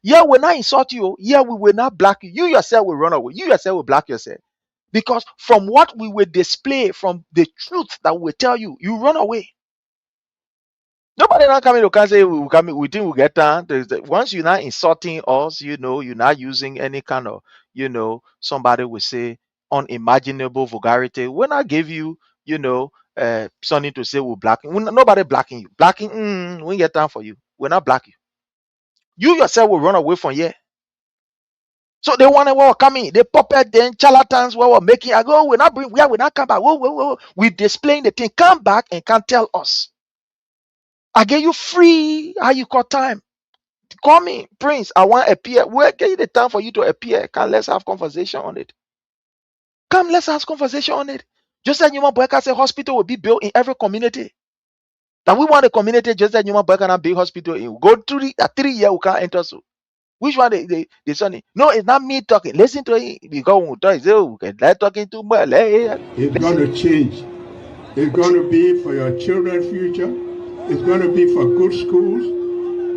Yeah, we're not insult you. Yeah, we will not block you. You yourself will run away. You yourself will block yourself. Because from what we will display, from the truth that we will tell you, you run away. Nobody not coming to can say we think we get down. Once you're not insulting us, you're not using any kind of, somebody will say unimaginable vulgarity. When I give you, something to say we're blocking, nobody blocking you. Blocking, we get down for you. We're not blocking you. You yourself will run away from here. So they want to coming, they puppet then charlatans we're making. I go, we're not come back. Whoa. We displaying the thing. Come back and can't tell us. I gave you free. How you got time? Call me, Prince. I want to appear. We'll get you the time for you to appear. Come, let's have conversation on it. Come, let's have conversation on it. Just like Newman Boyka said, hospital will be built in every community. That we want a community just like Newman Boyka and big hospital in. Go through a 3 year we can't enter so. Which one they sonny? No, it's not me talking. Listen to it because when we talk, say, oh, they're talking too much. It's going to change. It's going to be for your children's future. It's going to be for good schools,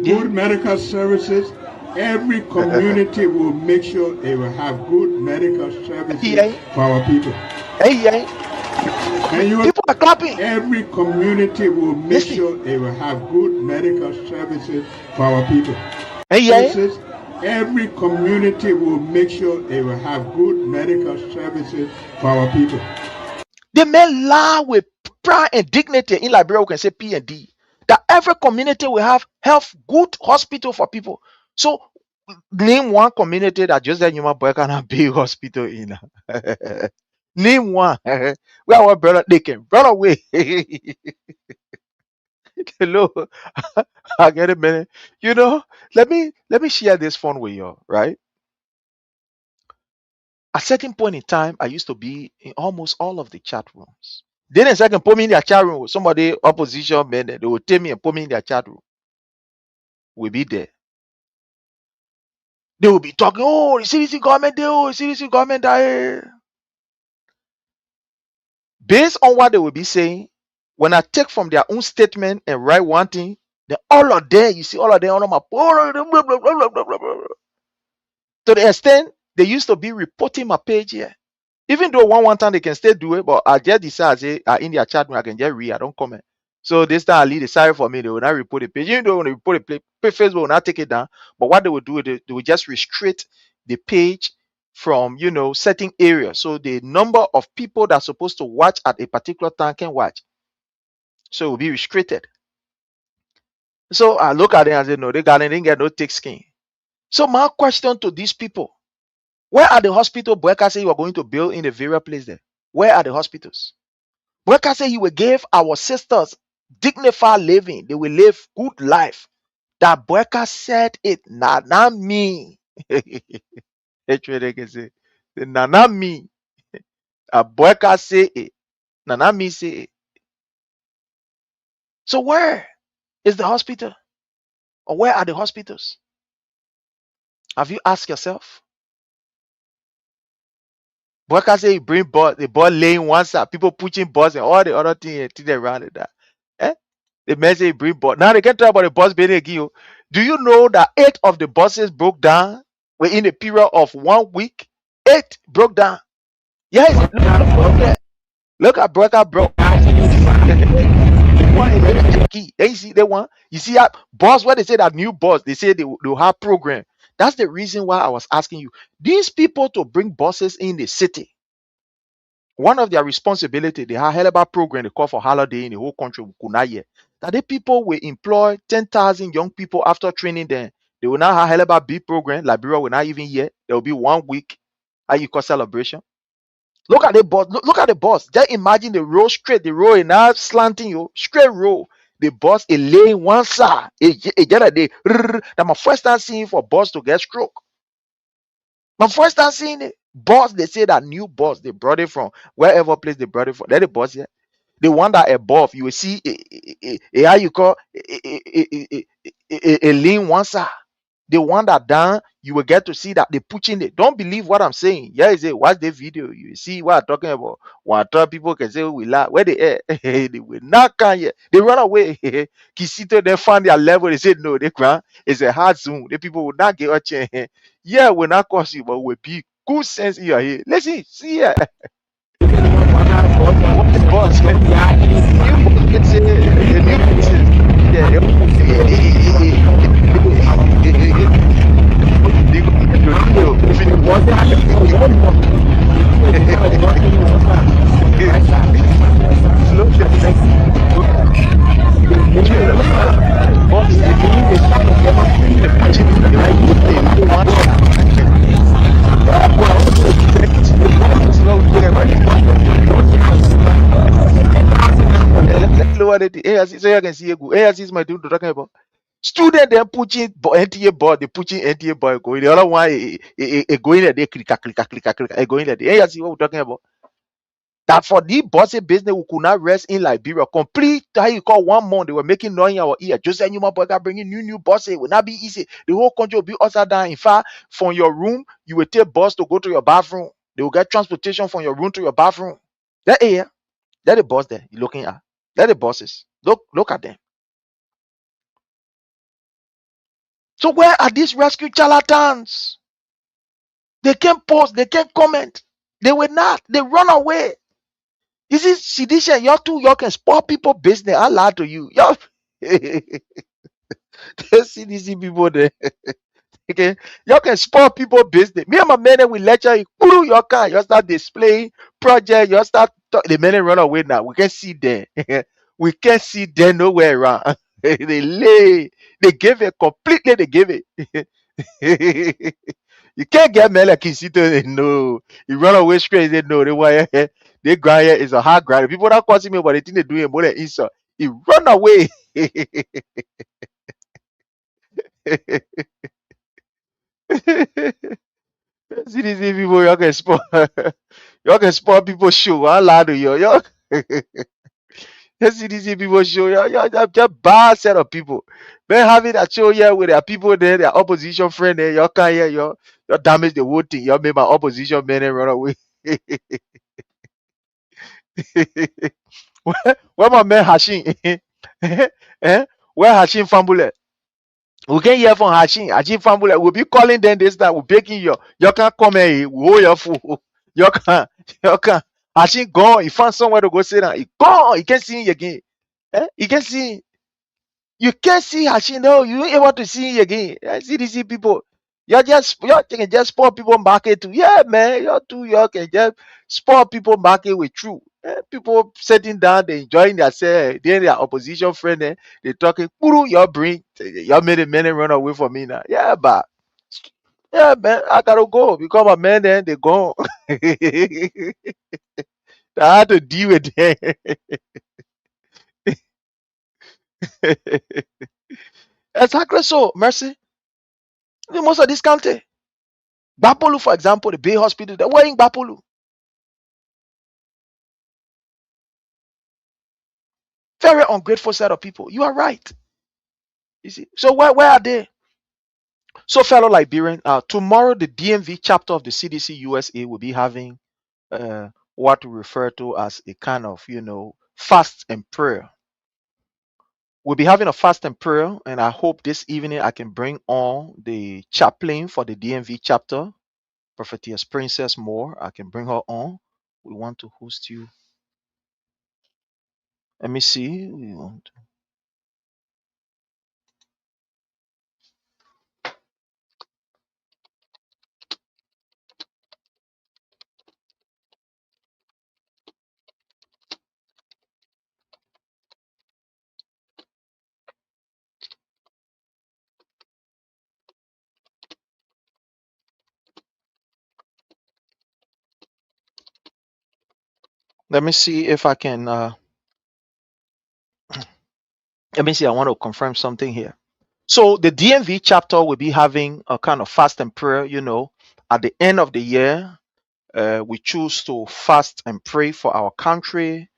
good medical services. Every community will make sure they will have good medical services for our people. And you People are clapping. every community will make sure they will have good medical services for our people. And yeah, Services, every community will make sure they will have good medical services for our people. the men lie with pride and dignity. In Liberia, we can say P and D. That every community will have health, good hospital for people. So name one community that just that human boy can have big hospital in. Name one. Where our brother they can run away. Hello, I get it, man. You know, let me share this fun with you, right? At certain point in time, I used to be in almost all of the chat rooms. Then a second put me in their chat room. Somebody opposition man, they will take me and put me in their chat room. We'll be there. They will be talking, oh, the CDC government there, oh, the CDC government there. Based on what they will be saying, when I take from their own statement and write one thing, then all of them, you see all of them on my blah, blah, blah, blah, blah, blah, blah, blah. To the extent they used to be reporting my page here. Even though one time they can still do it, but I just decide say in their chat room I can just read, I don't comment. So this time I leave the sorry for me, they will not report the page. Even though when they report the page, Facebook will not take it down. But what they will do, they will just restrict the page from certain areas. So the number of people that's supposed to watch at a particular time can watch. So it will be restricted. So I look at it and say, no, they didn't get no thick skin. So my question to these people, where are the hospital Boyka say you are going to build in the various place there? Where are the hospitals? Boyka say he will give our sisters dignified living. They will live good life. That Boyka said it, not me. They can say, not me. Boyka say it, not me say it. So where is the hospital? Or where are the hospitals? Have you asked yourself? Boyka say he bring bus, the bus laying one side, people pushing bus and all the other things around it. That. Eh? The man say he bring bus. Now they can talk about the bus being again. Do you know that 8 of the buses broke down within a period of 1 week? 8 broke down. Yes, look there. Look at Boyka broke. One in the key. Then you see that one. You see that boss where they say that new boss, they say they'll have program. That's the reason why I was asking you. These people to bring bosses in the city. One of their responsibility, they have a hell of a program they call for holiday in the whole country. That the people will employ 10,000 young people after training them. They will now have a hell of a big program. Liberia will not even hear. There will be 1 week. How you call celebration? Look at the boss. Look at the boss. Just imagine the road straight. The road is now slanting you. Straight road. The boss is laying one side. That's my first time seeing for boss to get stroke. My first time seeing it. Boss, they say that new boss, they brought it from wherever place they brought it from. They're the boss here. The one that above, you will see how you call a lean one side. The one that down, you will get to see that they pushing it. Don't believe what I'm saying. Yeah, is it? Watch the video. You see what I'm talking about. When I talk, people can say, oh, we laugh. Where they at? They will not come here. They run away. Kisito, they find their level. They say, no, they can't. It's a hard zoom. The people will not get a chance. Yeah, we're not cause you, but we'll be good sense in your head. Let's see here. What the boss? New boss can say, the new boss is, so you can see ARC is my dude talking about. Student then pushing NTA board, they pushing NTA board going. The other one going there, they click, going there. Hey, you see what we're talking about? That for the bossy business, we could not rest in Liberia. Complete how you call 1 month, they were making noise in our ear. Just say Newman Boyka bringing new bosses. It will not be easy. The whole country will be upside down. In fact, from your room, you will take bus to go to your bathroom. They will get transportation from your room to your bathroom. That area, that the boss there you're looking at. That the bosses. Look at them. So where are these rescue charlatans? They can't post, they can't comment. They will not. They run away. You see, sedition, y'all can spoil people business. I lie to you. Y'all CDC people there. Okay, y'all can spoil people business. Me and my man we lecture you. Y'all can you start displaying project. You start the men run away now. We can see them. We can't see them nowhere around. They lay. They give it completely. They give it. You can't get men like Kisito. No, you run away straight. They know they why they grind here is a hard grind. People don't call me, but they think they do it more than insult. He run away. CDC people, y'all can spoil, y'all can spoil people show. I lie to you, y'all. CDC people show, y'all just bad set of people. Man, having that show here with their people there, their opposition friend there, y'all can't hear y'all damage the whole thing. Y'all made my opposition men and run away. Where my man Hashim? Eh? Where Hashim Fambule? We can hear from Hashim Fambule. We'll be calling them this time. We're begging you can't come here. We hold your fool. You can't. You can't. Hashim gone. He found somewhere to go sit down. He gone. He can't see you again. He can see. You can't see Hashim. No, you ain't able to see him again. CDC people. Y'all can just spoil people market too. Yeah, man. Y'all can just spoil people market with truth. People sitting down, they enjoying themselves. Then their opposition friend, they talking. Puru, y'all bring, y'all made a man run away from me now. Yeah, but yeah, man, I gotta go because my man then they gone. I had to deal with them. Exactly so, Mercy. Most of this country. Bapolu, for example, the Bay Hospital, they were in Bapolu. Very ungrateful set of people. You are right. You see, so where are they? So, fellow Liberian, tomorrow the DMV chapter of the CDC USA will be having what we refer to as a kind of, fast and prayer. We'll be having a fast and prayer, and I hope this evening I can bring on the chaplain for the DMV chapter, Prophetess Princess Moore. I can bring her on. We want to host you. Let me see. Let me see if I can. Let me see. I want to confirm something here. So the DMV chapter will be having a kind of fast and prayer. At the end of the year, we choose to fast and pray for our country,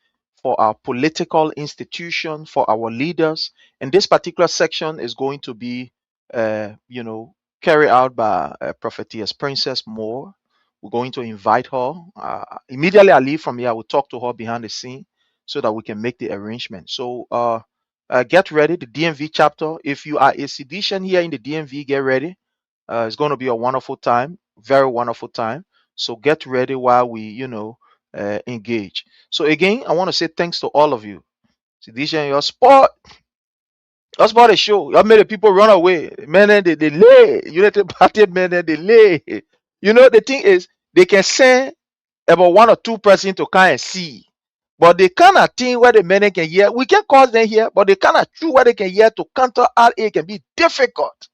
for our political institution, for our leaders. And this particular section is going to be, carried out by Prophetess Princess Moore. We're going to invite her. Immediately I leave from here, I will talk to her behind the scene so that we can make the arrangement. So get ready, the DMV chapter. If you are a seditious here in the DMV, get ready. It's going to be a wonderful time, very wonderful time. So get ready while we, engage. So again, I want to say thanks to all of you. Sedition, your sport. That's about the show. Y'all made the people run away. Man, they lay. United Party men, they lay. The thing is, they can send about 1 or 2 person to come and see. But the kind of thing where the men can hear, we can cause them here, but the kind of truth where they can hear to counter RA can be difficult.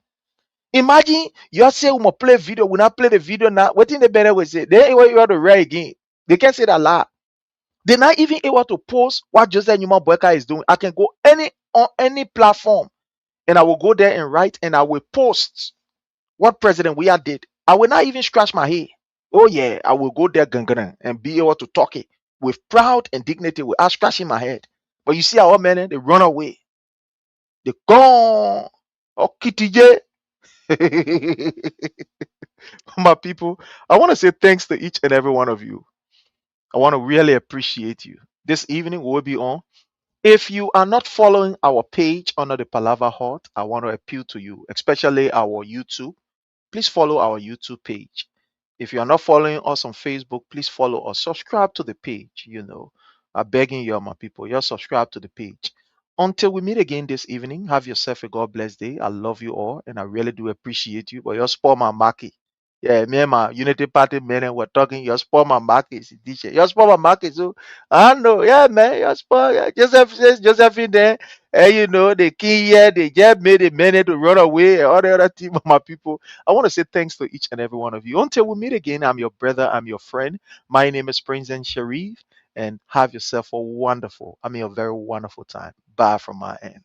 Imagine you say we must play video, we not play the video now. What in the better will say? They ain't you have to write again. They can't say that lot. They're not even able to post what Joseph Newman Boyka is doing. I can go on any platform and I will go there and write and I will post what President Weah did. I will not even scratch my head. Oh yeah, I will go there gangana and be able to talk it with proud and dignity without scratching my head. But you see our men, they run away. They gone. Oh, Kitty J. My people, I want to say thanks to each and every one of you. I want to really appreciate you. This evening we'll be on. If you are not following our page under the Palava Hut, I want to appeal to you, especially our YouTube. Please follow our YouTube page. If you are not following us on Facebook, please follow us. Subscribe to the page. I'm begging you, my people, just subscribe to the page. Until we meet again this evening, have yourself a God bless day. I love you all, and I really do appreciate you. But you spoil my market. Yeah, me and my Unity Party men and we're talking. You spoil my market, DJ. You spoil my market, so I know. Yeah, man, you spoil. Yeah. Joseph says Joseph in there, and you know the king here. They just made a minute to run away. And all the other team of my people. I want to say thanks to each and every one of you. Until we meet again, I'm your brother. I'm your friend. My name is Prince and Sharif, and have yourself a very wonderful time. Bye from my end.